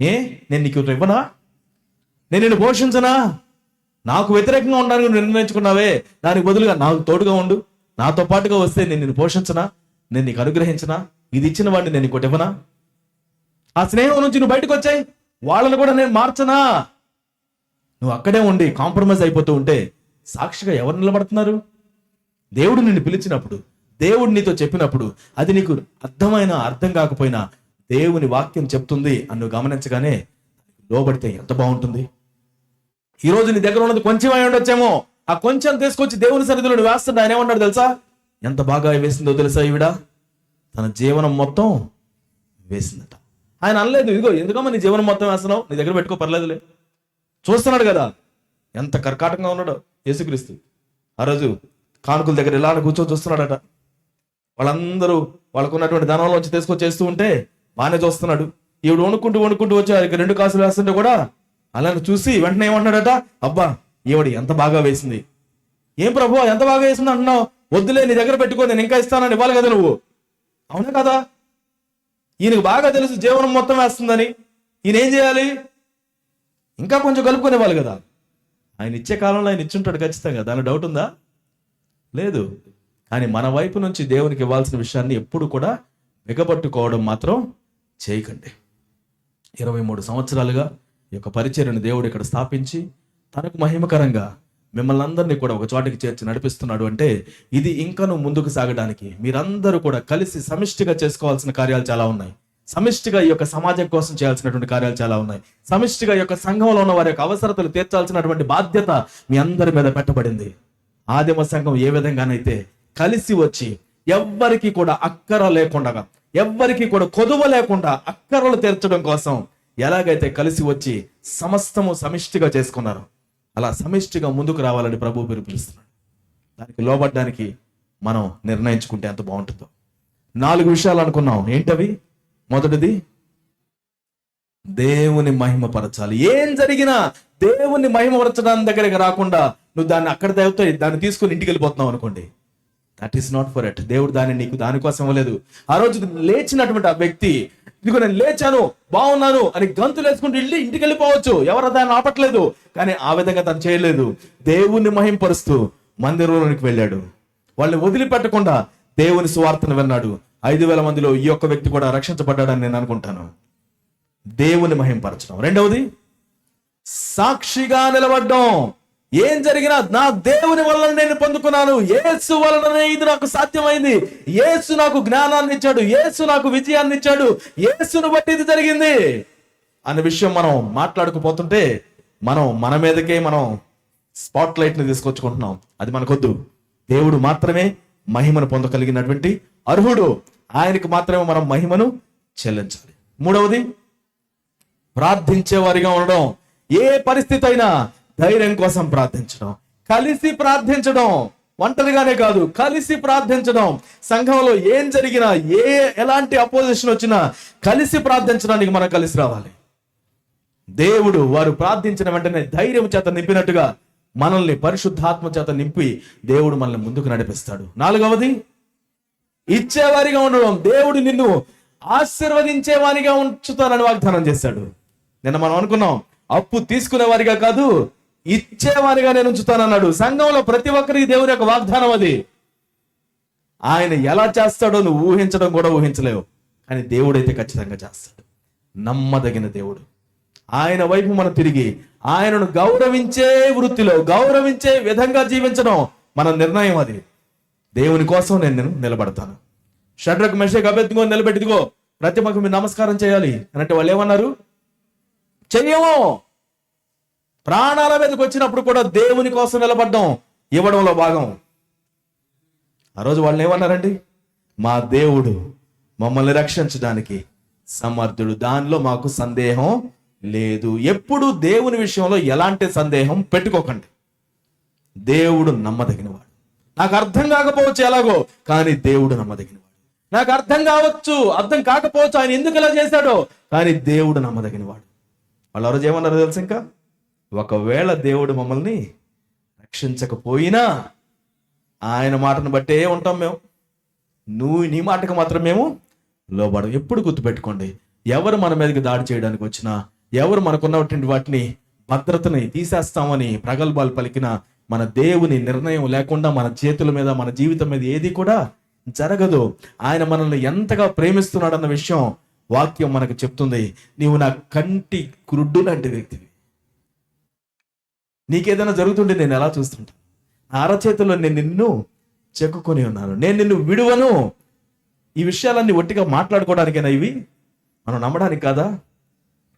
నేను నీకు ఇవ్వనా? నేను నిన్ను పోషించనా? నాకు వ్యతిరేకంగా ఉండడానికి నువ్వు నిర్ణయించుకున్నావే, దానికి బదులుగా నాకు తోడుగా ఉండు. నాతో పాటుగా వస్తే నేను నిన్ను పోషించనా? నేను నీకు అనుగ్రహించనా? ఇది ఇచ్చిన వాడిని నేను ఇంకోటి ఇవ్వనా? ఆ స్నేహం నుంచి నువ్వు బయటకు వచ్చాయి, వాళ్ళని కూడా నేను మార్చనా? నువ్వు అక్కడే ఉండి కాంప్రమైజ్ అయిపోతూ ఉంటే సాక్షిగా ఎవరు నిలబడుతున్నారు? దేవుడు నిన్ను పిలిచినప్పుడు, దేవుడు నీతో చెప్పినప్పుడు అది నీకు అర్థం కాకపోయినా దేవుని వాక్యం చెప్తుంది అని నువ్వు గమనించగానే లోబడితే ఎంత బాగుంటుంది. ఈరోజు నీ దగ్గర ఉన్నది కొంచెం అయి ఉండొచ్చేమో, ఆ కొంచెం తీసుకొచ్చి దేవుని సన్నిధిలో నువ్వు వేస్తుంటే ఆయన ఏమన్నాడు తెలుసా? ఎంత బాగా వేసిందో తెలుసా? ఈవిడ తన జీవనం మొత్తం వేసిందట. ఆయన అనలేదు, ఇదిగో ఎందుకమ్మా నీ జీవనం మొత్తం వేస్తున్నావు, నీ దగ్గర పెట్టుకో పర్లేదులే. చూస్తున్నాడు కదా ఎంత కర్కాటంగా ఉన్నాడో యేసుక్రీస్తు. ఆ రోజు కానుకల దగ్గర ఇలా కూర్చొని చూస్తున్నాడట. వాళ్ళందరూ వాళ్ళకున్నటువంటి ధనంలోంచి తీసుకొచ్చేస్తూ ఉంటే బాగానే చూస్తున్నాడు. ఈవిడ వణుకుంటూ వచ్చి ఆయనకి 2 కాసులు వేస్తుంటే కూడా అలానే చూసి వెంటనే ఏమంటున్నాడట, అబ్బా ఈవిడ ఎంత బాగా వేసింది. ఏం ప్రభు ఎంత బాగా వేసింది అంటున్నావు? వద్దులే, నీ దగ్గర పెట్టుకో, నేను ఇంకా ఇస్తానని ఇవ్వాలి కదా నువ్వు. అవునా కదా? ఈయనకు బాగా తెలుసు జీవనం మొత్తం వేస్తుందని. ఈయన ఏం చేయాలి? ఇంకా కొంచెం కలుపుకొని ఇవ్వాలి కదా. ఆయన ఇచ్చే కాలంలో ఆయన ఇచ్చుంటాడు ఖచ్చితంగా, దాని డౌట్ ఉందా? లేదు. కానీ మన వైపు నుంచి దేవునికి ఇవ్వాల్సిన విషయాన్ని ఎప్పుడు కూడా బిగపట్టుకోవడం మాత్రం చేయకండి. 23 సంవత్సరాలుగా ఈ యొక్క పరిచర్యను దేవుడు ఇక్కడ స్థాపించి తనకు మహిమకరంగా మిమ్మల్ని అందరినీ కూడా ఒక చోటికి చేర్చి నడిపిస్తున్నాడు అంటే ఇది ఇంకను ముందుకు సాగడానికి మీరందరూ కూడా కలిసి సమిష్టిగా చేసుకోవాల్సిన కార్యాలు చాలా ఉన్నాయి. సమిష్టిగా ఈ యొక్క సమాజం కోసం చేయాల్సినటువంటి కార్యాలు చాలా ఉన్నాయి. సమిష్టిగా ఈ యొక్క సంఘంలో ఉన్న వారి యొక్క అవసరతలు తీర్చాల్సినటువంటి బాధ్యత మీ అందరి మీద పెట్టబడింది. ఆదిమ సంఘం ఏ విధంగానైతే కలిసి వచ్చి ఎవ్వరికి కూడా అక్కర లేకుండా, ఎవ్వరికి కూడా కొదువ లేకుండా అక్కరలు తీర్చడం కోసం ఎలాగైతే కలిసి వచ్చి సమస్తము సమిష్టిగా చేసుకున్నారో అలా సమిష్టిగా ముందుకు రావాలని ప్రభువు పిలుపునిస్తున్నాడు. దానికి లోబడ్డానికి మనం నిర్ణయించుకుంటే ఎంత బాగుంటుందో. 4 విషయాలు అనుకున్నాం. ఏంటవి? మొదటిది, దేవుని మహిమపరచాలి. ఏం జరిగినా దేవుని మహిమపరచడానికి దగ్గరికి రాకుండా నువ్వు దాన్ని అక్కడ దేవుతాయి దాన్ని తీసుకుని ఇంటికి వెళ్ళిపోతున్నావు అనుకోండి, that is not for it. దేవుడు దాన్ని నీకు దానికోసం ఇవ్వలేదు. ఆ రోజు లేచినటువంటి ఆ వ్యక్తి, ఇదిగో నేను లేచాను, బాగున్నాను అని గంతులు వేసుకుంటూ ఇంటికి వెళ్ళిపోవచ్చు, ఎవరు దాన్ని ఆపట్లేదు. కానీ ఆ విధంగా తను చేయలేదు. దేవుణ్ణి మహింపరుస్తూ మందిరంలోనికి వెళ్ళాడు. వాళ్ళని వదిలిపెట్టకుండా దేవుని సువార్తను విన్నాడు. 5,000 మందిలో ఈ ఒక్క వ్యక్తి కూడా రక్షించబడ్డాడని నేను అనుకుంటాను. దేవుని మహింపరచడం. రెండవది, సాక్షిగా నిలబడ్డం. ఏం జరిగినా నా దేవుని వలన నేను పొందుకున్నాను, యేసు వలననే ఇది నాకు సాధ్యమైంది, యేసు నాకు జ్ఞానాన్ని ఇచ్చాడు, యేసు నాకు విజయాన్ని ఇచ్చాడు, యేసును బట్టి ఇది జరిగింది అనే విషయం మనం మాట్లాడుకుపోతుంటే మన మీదకే మనం స్పాట్ లైట్ ని తీసుకొచ్చుకుంటున్నాం. అది మనకొద్దు. దేవుడు మాత్రమే మహిమను పొందగలిగినటువంటి అర్హుడు. ఆయనకు మాత్రమే మనం మహిమను చెల్లించాలి. మూడవది, ప్రార్థించే వారిగా ఉండడం. ఏ పరిస్థితి అయినా ధైర్యం కోసం ప్రార్థించడం, కలిసి ప్రార్థించడం. ఒంటరిగానే కాదు, కలిసి ప్రార్థించడం. సంఘంలో ఏం జరిగినా, ఎలాంటి అపోజిషన్ వచ్చినా కలిసి ప్రార్థించడానికి మనం కలిసి రావాలి. దేవుడు వారు ప్రార్థించిన వెంటనే ధైర్యం చేత నింపినట్టుగా మనల్ని పరిశుద్ధాత్మ చేత నింపి దేవుడు మనల్ని ముందుకు నడిపిస్తాడు. 4వది, ఇచ్చేవారిగా ఉండడం. దేవుడు నిన్ను ఆశీర్వదించేవారిగా ఉంచుతానని వాగ్దానం చేశాడు. నిన్న మనం అనుకున్నాం, అప్పు తీసుకునేవారిగా కాదు, ఇచ్చేవారిగా నేను ఉంచుతానన్నాడు. సంఘంలో ప్రతి ఒక్కరికి దేవుని యొక్క వాగ్దానం అది. ఆయన ఎలా చేస్తాడో నువ్వు ఊహించడం కూడా ఊహించలేవు, కానీ దేవుడైతే ఖచ్చితంగా చేస్తాడు. నమ్మదగిన దేవుడు. ఆయన వైపు మనం తిరిగి ఆయనను గౌరవించే వృత్తిలో, గౌరవించే విధంగా జీవించడం మన నిర్ణయం. అది దేవుని కోసం నేను నిలబడతాను. షడ్రక్ మెషక్ అబేద్నెగో నిలబెట్టిదిగో ప్రతిమకు మీరు నమస్కారం చేయాలి అంటే వాళ్ళు ఏమన్నారు? చెయ్యము. ప్రాణాల మీదకి వచ్చినప్పుడు కూడా దేవుని కోసం నిలబడ్డం ఇవ్వడంలో భాగం. ఆ రోజు వాళ్ళు ఏమన్నారండి? మా దేవుడు మమ్మల్ని రక్షించడానికి సమర్థుడు, దానిలో మాకు సందేహం లేదు. ఎప్పుడు దేవుని విషయంలో ఎలాంటి సందేహం పెట్టుకోకండి. దేవుడు నమ్మదగినవాడు. నాకు అర్థం కాకపోవచ్చు ఎలాగో, కానీ దేవుడు నమ్మదగినవాడు. నాకు అర్థం కాకపోవచ్చు ఆయన ఎందుకు ఇలా చేశాడో, కానీ దేవుడు నమ్మదగినవాడు. వాళ్ళు ఆ రోజు ఏమన్నారు తెలుసు? ఇంకా ఒకవేళ దేవుడు మమ్మల్ని రక్షించకపోయినా ఆయన మాటను బట్టే ఉంటాం మేము, నీ మాటకు మాత్రం మేము లోబడం. ఎప్పుడు గుర్తుపెట్టుకోండి, ఎవరు మన మీదకి దాడి చేయడానికి వచ్చినా, ఎవరు మనకున్నటువంటి వాటిని భద్రతని తీసేస్తామని ప్రగల్భాలు పలికిన మన దేవుని నిర్ణయం లేకుండా మన చేతుల మీద, మన జీవితం మీద ఏది కూడా జరగదు. ఆయన మనల్ని ఎంతగా ప్రేమిస్తున్నాడన్న విషయం వాక్యం మనకు చెప్తుంది. నీవు నా కంటి కురుడ్డు లాంటి వ్యక్తివి. నీకేదైనా జరుగుతుంటే నేను ఎలా చూస్తుంటా? నా అరచేతుల్లో నేను నిన్ను చెక్కుకొని ఉన్నాను, నేను నిన్ను విడువను. ఈ విషయాలన్నీ ఒట్టిగా మాట్లాడుకోవడానికైనా ఇవి? మనం నమ్మడానికి కాదా?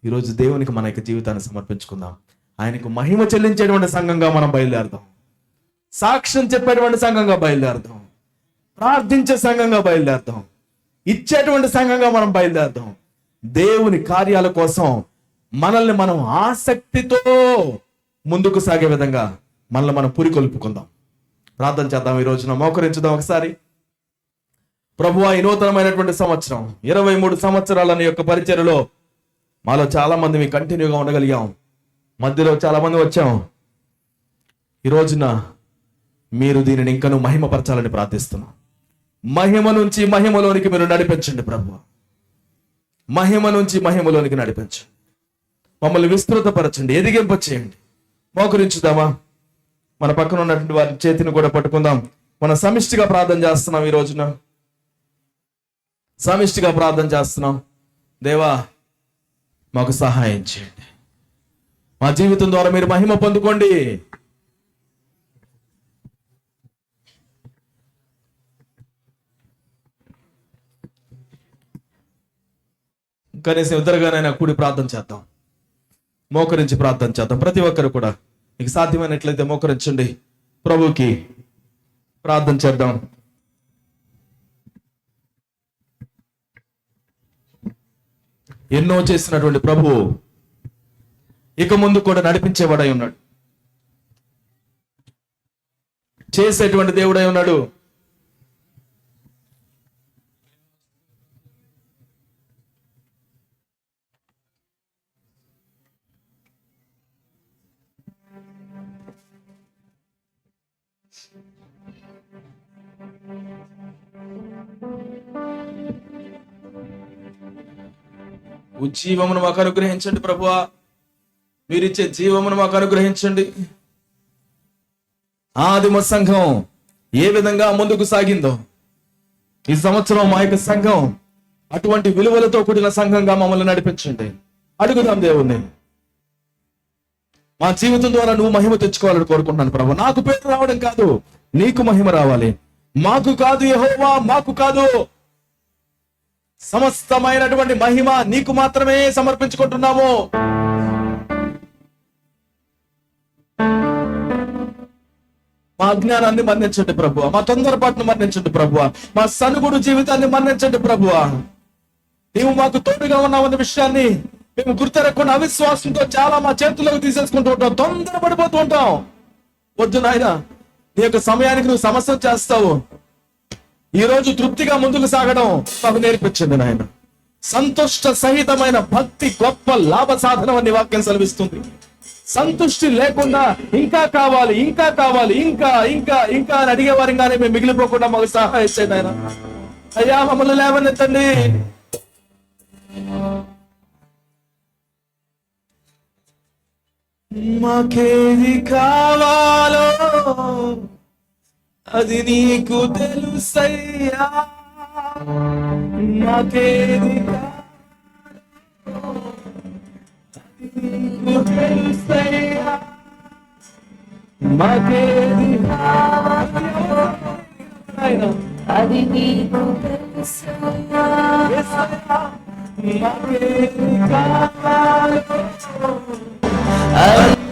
ఈరోజు దేవునికి మన యొక్క జీవితాన్ని సమర్పించుకుందాం. ఆయనకు మహిమ చెల్లించేటువంటి సంఘంగా మనం బయలుదేరదాం. సాక్ష్యం చెప్పేటువంటి సంఘంగా బయలుదేరదాం. ప్రార్థించే సంఘంగా బయలుదేరదాం. ఇచ్చేటువంటి సంఘంగా మనం బయలుదేరదాం. దేవుని కార్యాల కోసం మనల్ని మనం ఆసక్తితో ముందుకు సాగే విధంగా మనల్ని మనం పురికొల్పుకుందాం. ప్రార్థన చేద్దాం. ఈ రోజున మోకరించుదాం ఒకసారి. ప్రభువా, ఈ నూతనమైనటువంటి సంవత్సరం 23 సంవత్సరాలని యొక్క పరిచర్యలో మాలో చాలా మంది మీ కంటిన్యూగా ఉండగలిగాం. మధ్యలో చాలా మంది వచ్చాం. ఈ రోజున మీరు దీనిని ఇంకనూ మహిమపరచాలని ప్రార్థిస్తున్నాం. మహిమ నుంచి మహిమలోనికి మీరు నడిపించండి ప్రభు. మహిమ నుంచి మహిమలోనికి నడిపించండి. మమ్మల్ని విస్తృతపరచండి, ఎదిగింప చేయండి. మోకరించుదామా? మన పక్కన ఉన్నటువంటి వారి చేతిని కూడా పట్టుకుందాం. మనం సమిష్టిగా ప్రార్థన చేస్తున్నాం. ఈ రోజున సమిష్టిగా ప్రార్థన చేస్తున్నాం. దేవా, మాకు సహాయం చేయండి. మా జీవితం ద్వారా మీరు మహిమ పొందుకోండి. కనీసం ఇద్దరుగానైనా కూడి ప్రార్థన చేద్దాం. మోకరించి ప్రార్థన చేద్దాం. ప్రతి ఒక్కరు కూడా మీకు సాధ్యమైనట్లయితే మోకరించండి. ప్రభుకి ప్రార్థన చేద్దాం. ఎన్నో చేసినటువంటి ప్రభు ఇక ముందు కూడా నడిపించేవాడై ఉన్నాడు. చేసేటువంటి దేవుడై ఉన్నాడు. ఉజ్జీవమును మాకు అనుగ్రహించండి ప్రభువా. మీరిచ్చే జీవమును మాకు అనుగ్రహించండి. ఆదిమ సంఘం ఏ విధంగా ముందుకు సాగిందో ఈ సంవత్సరం మా యొక్క సంఘం అటువంటి విలువలతో కూడిన సంఘంగా మమ్మల్ని నడిపించండి. అడుగుదాం దేవుణ్ణి. మా జీవితం ద్వారా నువ్వు మహిమ తెచ్చుకోవాలని కోరుకుంటున్నాను ప్రభు. నాకు పేరు రావడం కాదు, నీకు మహిమ రావాలి. మాకు కాదు యెహోవా, మాకు కాదు. సమస్తమైనటువంటి మహిమ నీకు మాత్రమే సమర్పించుకుంటున్నాము. మా అజ్ఞానాన్ని మన్నించండి ప్రభువా. మా తొందరపాటును మన్నించండి ప్రభువా. మా సనుగుడు జీవితాన్ని మన్నించండి ప్రభువా. నీవు మాకు తోడుగా ఉన్నావన్న విషయాన్ని మేము గుర్తెరగకుండా అవిశ్వాసంతో చాలా మా చేతుల్లోకి తీసేసుకుంటూ ఉంటాం. తొందరపడిపోతూ ఉంటాం. వద్దు నాయన, నీ యొక్క సమయానికి నువ్వు సమస్య చేస్తావు. ఈ రోజు తృప్తిగా ముందుకు సాగడం మాకు నేర్పించండి నాయన. సంతుష్ట సహితమైన భక్తి గొప్ప లాభ సాధనం అని వాక్యం సెలవిస్తుంది. సంతుష్టి లేకుండా ఇంకా కావాలి, ఇంకా కావాలి, ఇంకా ఇంకా ఇంకా అని అడిగే వారిగానే మేము మిగిలిపోకుండా మాకు సహాయం చేయండి ఆయన. అయ్యా, మమ్మల్ని లేవనెత్తండి. మాకేది కావాలో అది నీకు తెలుసయ్యా. మాకేది నీకు తెలుసయ్యా. మాకేది
అది నీకు తెలుసయ్యా.
మాకేది కావాలో
కార్యములు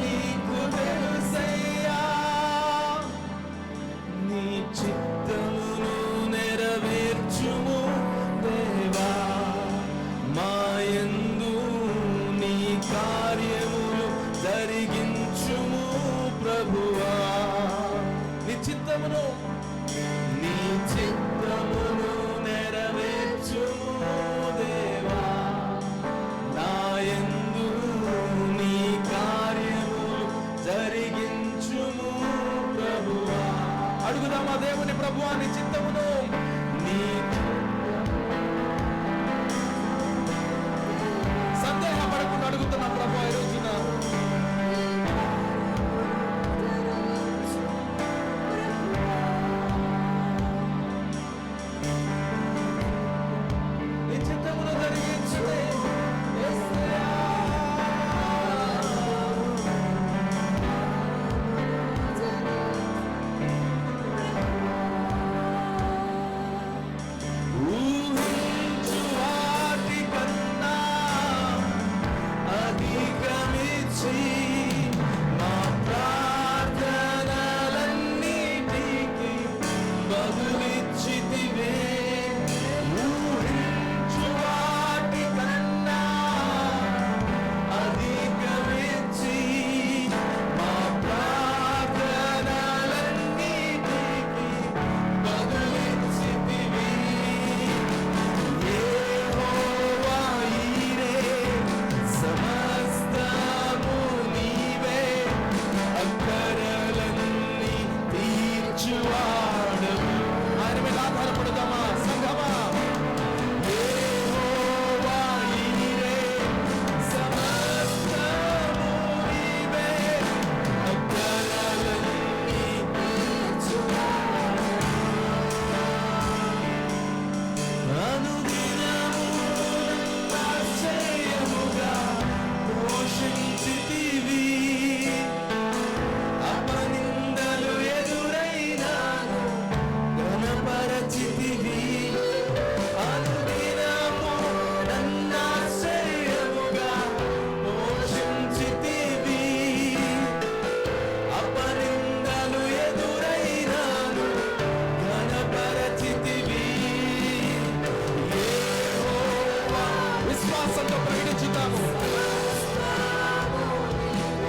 విశ్వాసంతో ప్రకటించుతాము.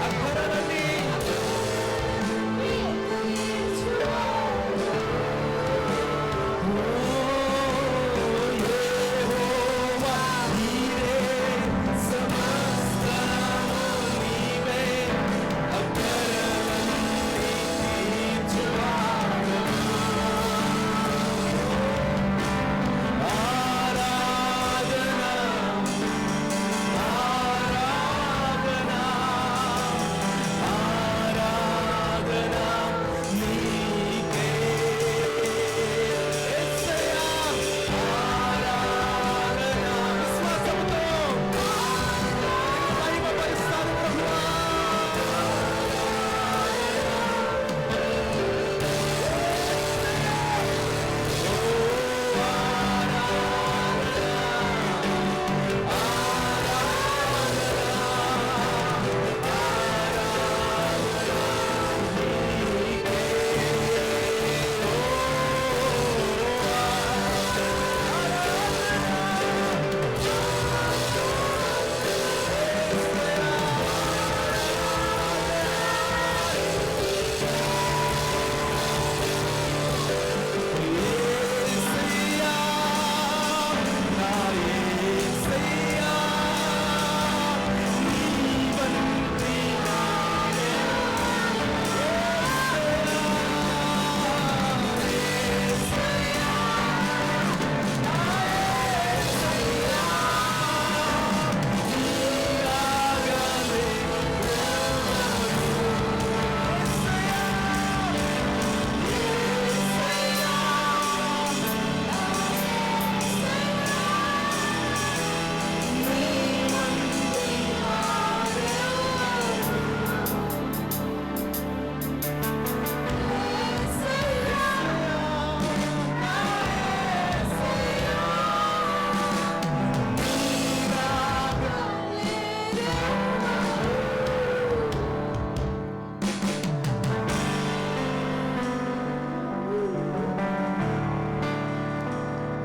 అక్కరనండి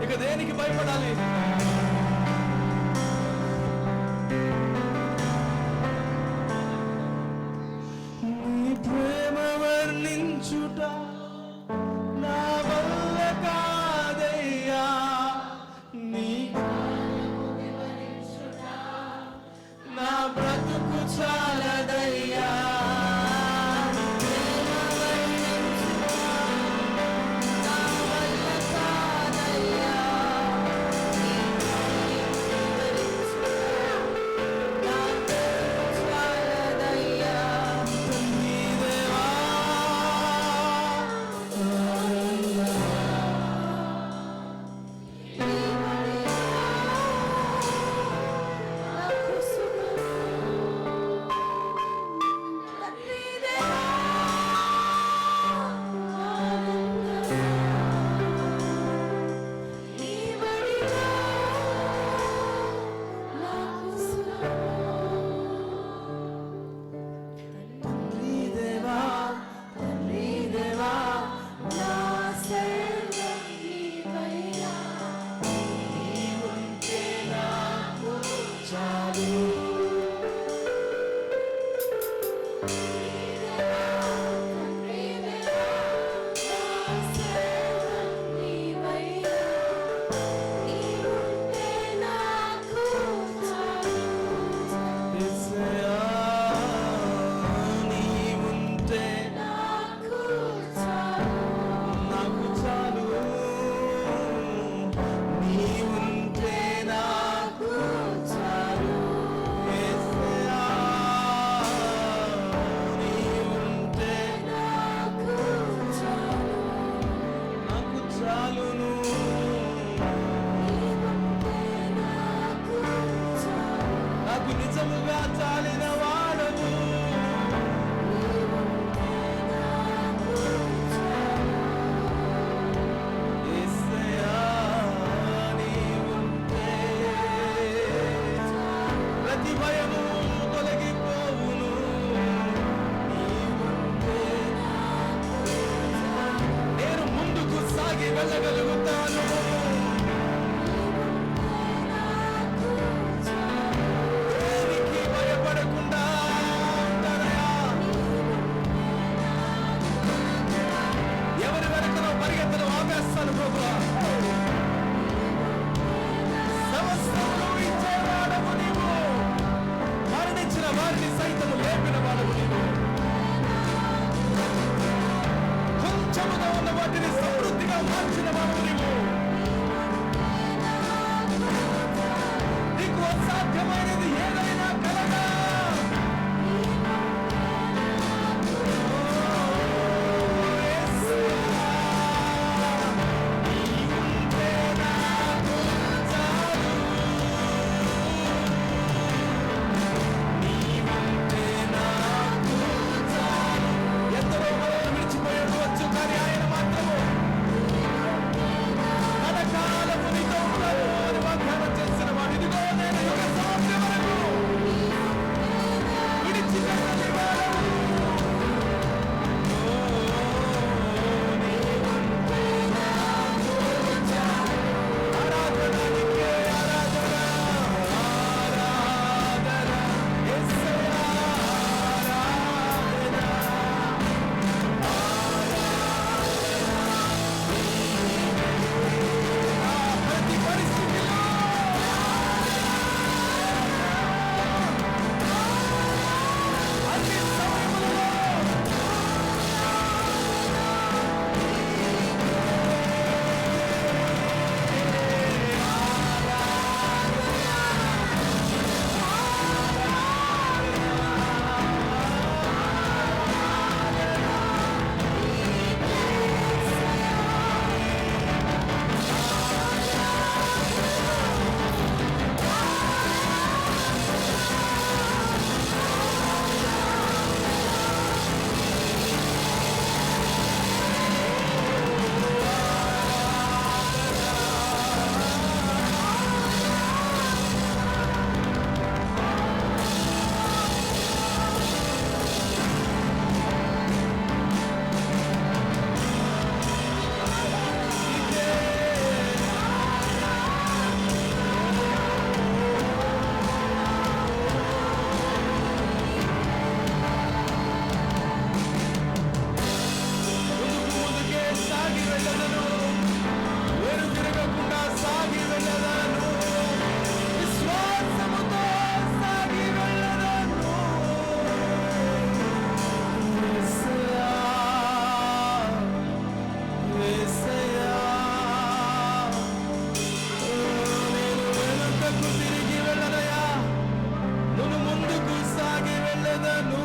ఇక దేనికి భయపడాలి? నీ ప్రేమ వర్ణించుట నా వల్ల కాదయ్యా, నీ నా బ్రతుకు చాలదయ్యా. వెళ్ళగలుగుతాను. మార్చిన వాడు నీవు. నీకు అసాధ్యమైనది ఏదైనా కలదా? ఎందరో మనల్ని విడిచిపోయి ఉండవచ్చు, కానీ ఆయన మాత్రము కలకాలము నీతో ఉంటాడు అని వాగ్దానం చేసిన వాడు. ఇదిగో నేను యుగ సమాప్తి వరకు విడిచిపెట్టని వాడను. ఆరాధన నీకే, ఆరాధన, ఆరాధన యేసయ్యా, ఆరాధన. ప్రతి పరిస్థితిలో అన్ని సమయములలో ముందుకే సాగి వెళ్ళదను, వెను తిరగకుండా సాగి వెళ్ళదను, విశ్వాసముతో సాగి వెళ్ళదను. యేసయ్యా, యేసయ్యా, నేను వెనుకకు తిరిగి వెళ్ళనయ్యా, నేను ముందుకు సాగి వెళ్ళదను.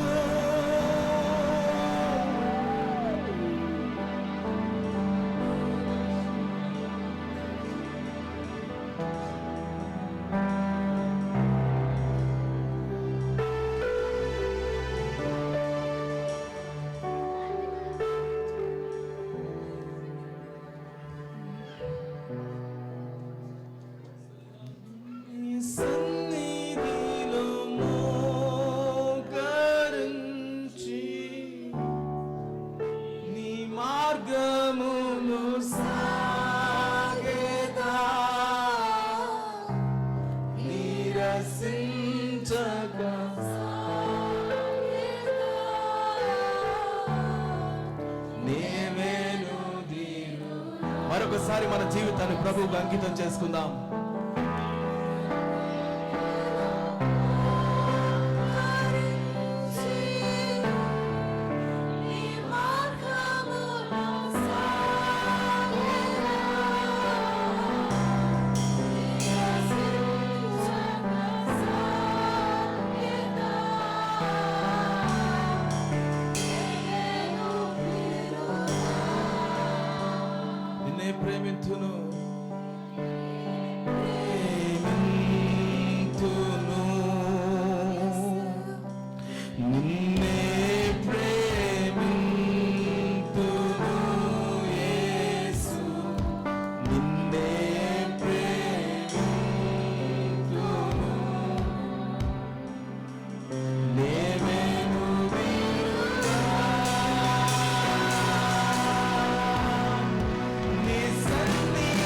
నీ సన్నిధిలో మోకరించి నీ మార్గమును సాగేదా, నీరసించక నీవేను దీను. మరొకసారి మన జీవితాన్ని ప్రభువుకు అంకితం చేసుకుందాం. నిన్నే ప్రేమింతును, ప్రేమింతును, నిన్నే ప్రేమింతును యేసు, నిన్నే ప్రేమింతును, నేవేను వీరుడా, నీ సన్నిధిలో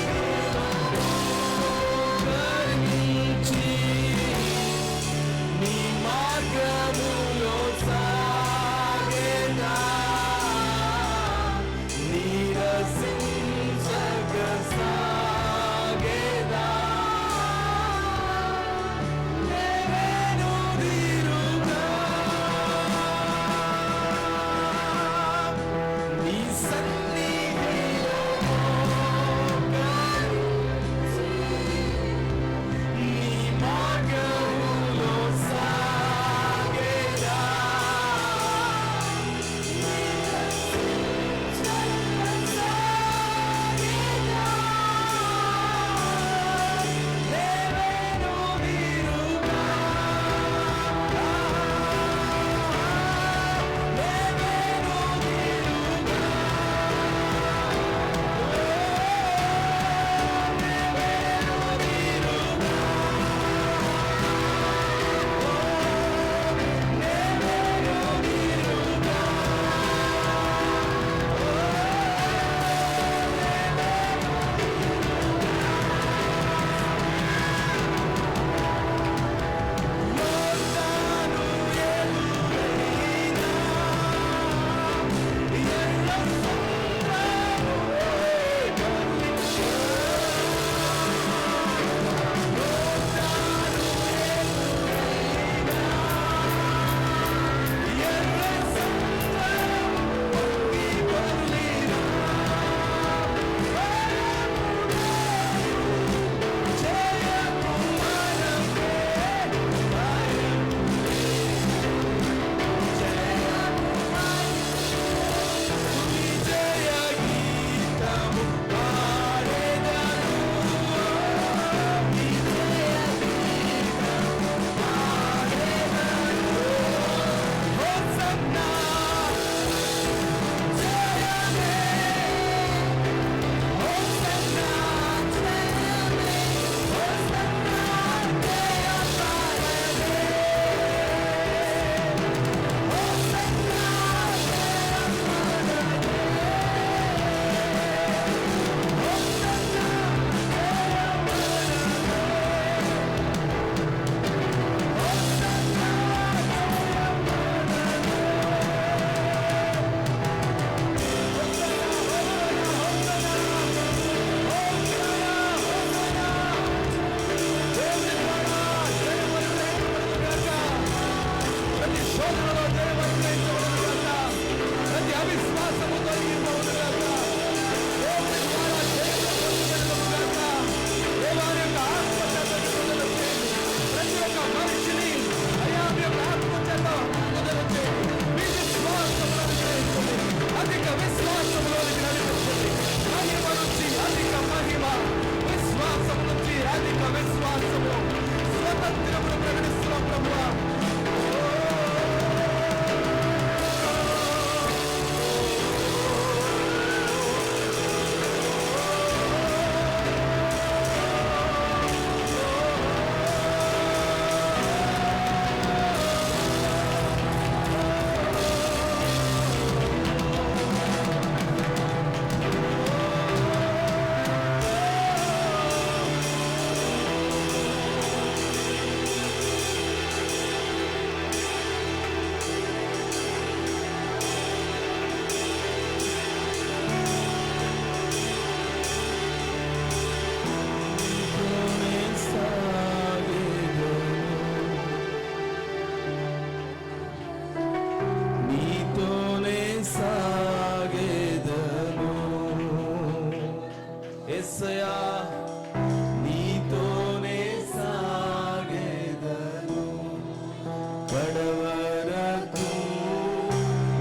కడవరకు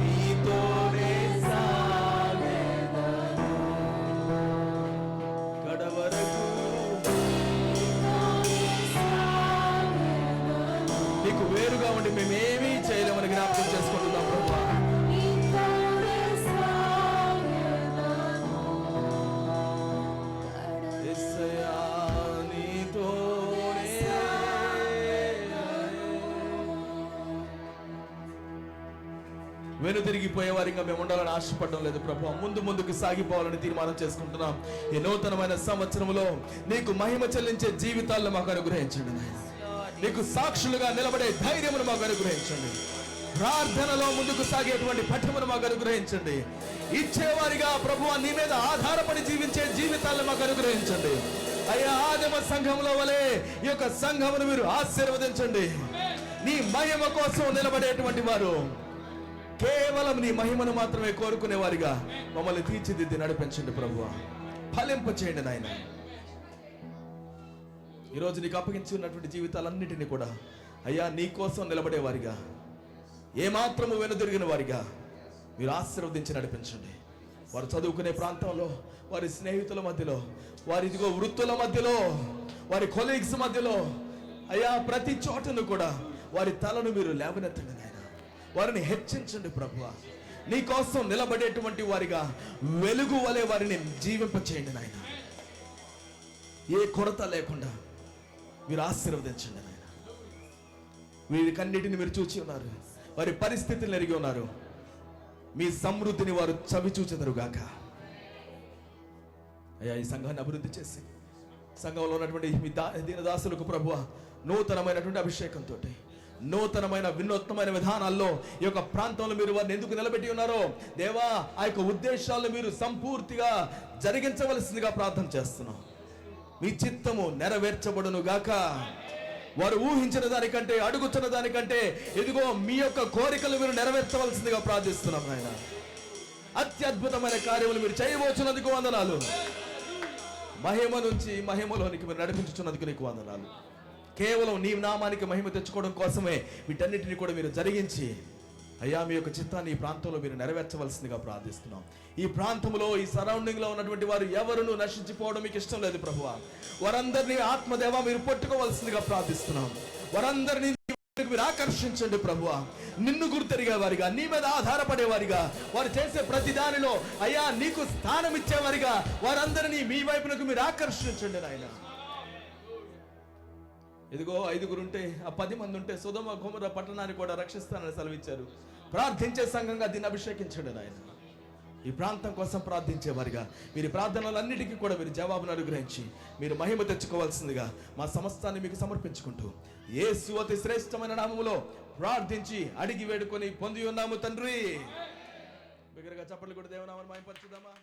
నీతోనే సాగెదను. కడవరకు నీకు వేరుగా ఉండి మేమేమీ చేయలేమని జ్ఞాపకం చేసుకుంటున్నాం ప్రభువా. యేసయ్యా, నీతోనే. వెనుతిరిగిపోయే వారిగా మేము ఉండాలని ఆశపడడం లేదు ప్రభువా. ముందుకు సాగిపోవాలని తీర్మానం చేసుకుంటున్నాం. ఈ నూతనమైన సంవత్సరంలో నీకు మహిమ చెల్లించే జీవితాలను మాకు అనుగ్రహించండి నాయనా. నీకు సాక్షులుగా నిలబడే ధైర్యమును మాకు అనుగ్రహించండి. ప్రార్థనలో ముందుకు సాగేటువంటి పఠమును మాకు అనుగ్రహించండి. ఇచ్చేవారిగా ప్రభువా నీ మీద ఆధారపడి జీవించే జీవితాలను మాకు అనుగ్రహించండి. అయ్యా, ఆదిమ సంఘంలో వలె ఈ యొక్క సంఘమును మీరు ఆశీర్వదించండి. నీ మహిమ కోసం నిలబడేటువంటి వారు, కేవలం నీ మహిమను మాత్రమే కోరుకునే వారిగా మమ్మల్ని తీర్చిదిద్ది నడిపించండి ప్రభువా. ఫలింప చేయండి నాయన. ఈరోజు నీకు అప్పగించి ఉన్నటువంటి జీవితాలన్నిటినీ కూడా అయ్యా నీ కోసం నిలబడే వారిగా, ఏమాత్రము వెనుదిరిగిన వారిగా మీరు ఆశీర్వదించి నడిపించండి. వారు చదువుకునే ప్రాంతంలో, వారి స్నేహితుల మధ్యలో, వారి ఇదిగో వృత్తుల మధ్యలో, వారి కొలీగ్స్ మధ్యలో, అయ్యా ప్రతి చోటను కూడా వారి తలను మీరు లేవనెత్తండి నాయన. వారిని హెచ్చించండి ప్రభువా. నీ కోసం నిలబడేటువంటి వారిగా వెలుగు వలె వారిని జీవింపచేయండి నాయన. ఏ కొరత లేకుండా మీరు ఆశీర్వదించండి నాయన. వీరికన్నిటిని మీరు చూచి ఉన్నారు, వారి పరిస్థితులను ఎరిగి ఉన్నారు. మీ సమృద్ధిని వారు చవి చూచెదరుగాక. అయ్యా, ఈ సంఘాన్ని అభివృద్ధి చేసి సంఘంలో ఉన్నటువంటి మీ దీనదాసులకు ప్రభువా నూతనమైనటువంటి అభిషేకంతో, నూతనమైన వినూత్నమైన విధానాల్లో ఈ యొక్క ప్రాంతంలో మీరు వారిని ఎందుకు నిలబెట్టి ఉన్నారో దేవా, ఆ యొక్క ఉద్దేశాలను మీరు సంపూర్తిగా జరిగించవలసిందిగా ప్రార్థన చేస్తున్నాం. మీ చిత్తము నెరవేర్చబడును గాక. వారు ఊహించిన దానికంటే, అడుగుతున్న దానికంటే ఇదిగో మీ యొక్క కోరికలు మీరు నెరవేర్చవలసిందిగా ప్రార్థిస్తున్నాం నాయన. అత్యద్భుతమైన కార్యములు మీరు చేయవచ్చున్నందుకు వందనాలు. మహిమ నుంచి మహిమలోనికి మీరు నడిపించుతున్నందుకు నీకు వందనాలు. కేవలం నీ నామానికి మహిమ తెచ్చుకోవడం కోసమే వీటన్నిటిని కూడా మీరు జరిగించి అయ్యా మీ యొక్క చిత్తాన్ని ఈ ప్రాంతంలో మీరు నెరవేర్చవలసిందిగా ప్రార్థిస్తున్నాం. ఈ ప్రాంతంలో, ఈ సరౌండింగ్ లో ఉన్నటువంటి వారు ఎవరును నశించిపోవడం మీకు ఇష్టం లేదు ప్రభువా. వారందరినీ ఆత్మదేవ మీరు పట్టుకోవలసిందిగా ప్రార్థిస్తున్నాం. వారందరినీ మీరు ఆకర్షించండి ప్రభువా. నిన్ను గుర్తెరిగే వారిగా, నీ మీద ఆధారపడే వారిగా, వారు చేసే ప్రతి దానిలో అయ్యా నీకు స్థానం ఇచ్చేవారిగా వారందరినీ మీ వైపునకు మీరు ఆకర్షించండి నాయన. ఇదిగో 5 ఉంటే, ఆ 10 మంది ఉంటే సొదొమ గొమొర్రా పట్టణాన్ని కూడా రక్షిస్తానని సెలవిచ్చారు. ప్రార్థించే సంఘంగా దీన్ని అభిషేకించండి నాయన. ఈ ప్రాంతం కోసం ప్రార్థించే వారిగా వీరి ప్రార్థనలన్నిటికీ కూడా మీరు జవాబును అనుగ్రహించి మీరు మహిమ తెచ్చుకోవాల్సిందిగా మా సమస్తాన్ని మీకు సమర్పించుకుంటూ యేసు అతి శ్రేష్టమైన నామములో ప్రార్థించి అడిగి వేడుకొని పొంది ఉన్నాము తండ్రి. బిగ్గరగా చప్పట్లు కూడా దేవునామని మహిమపరచుదామా.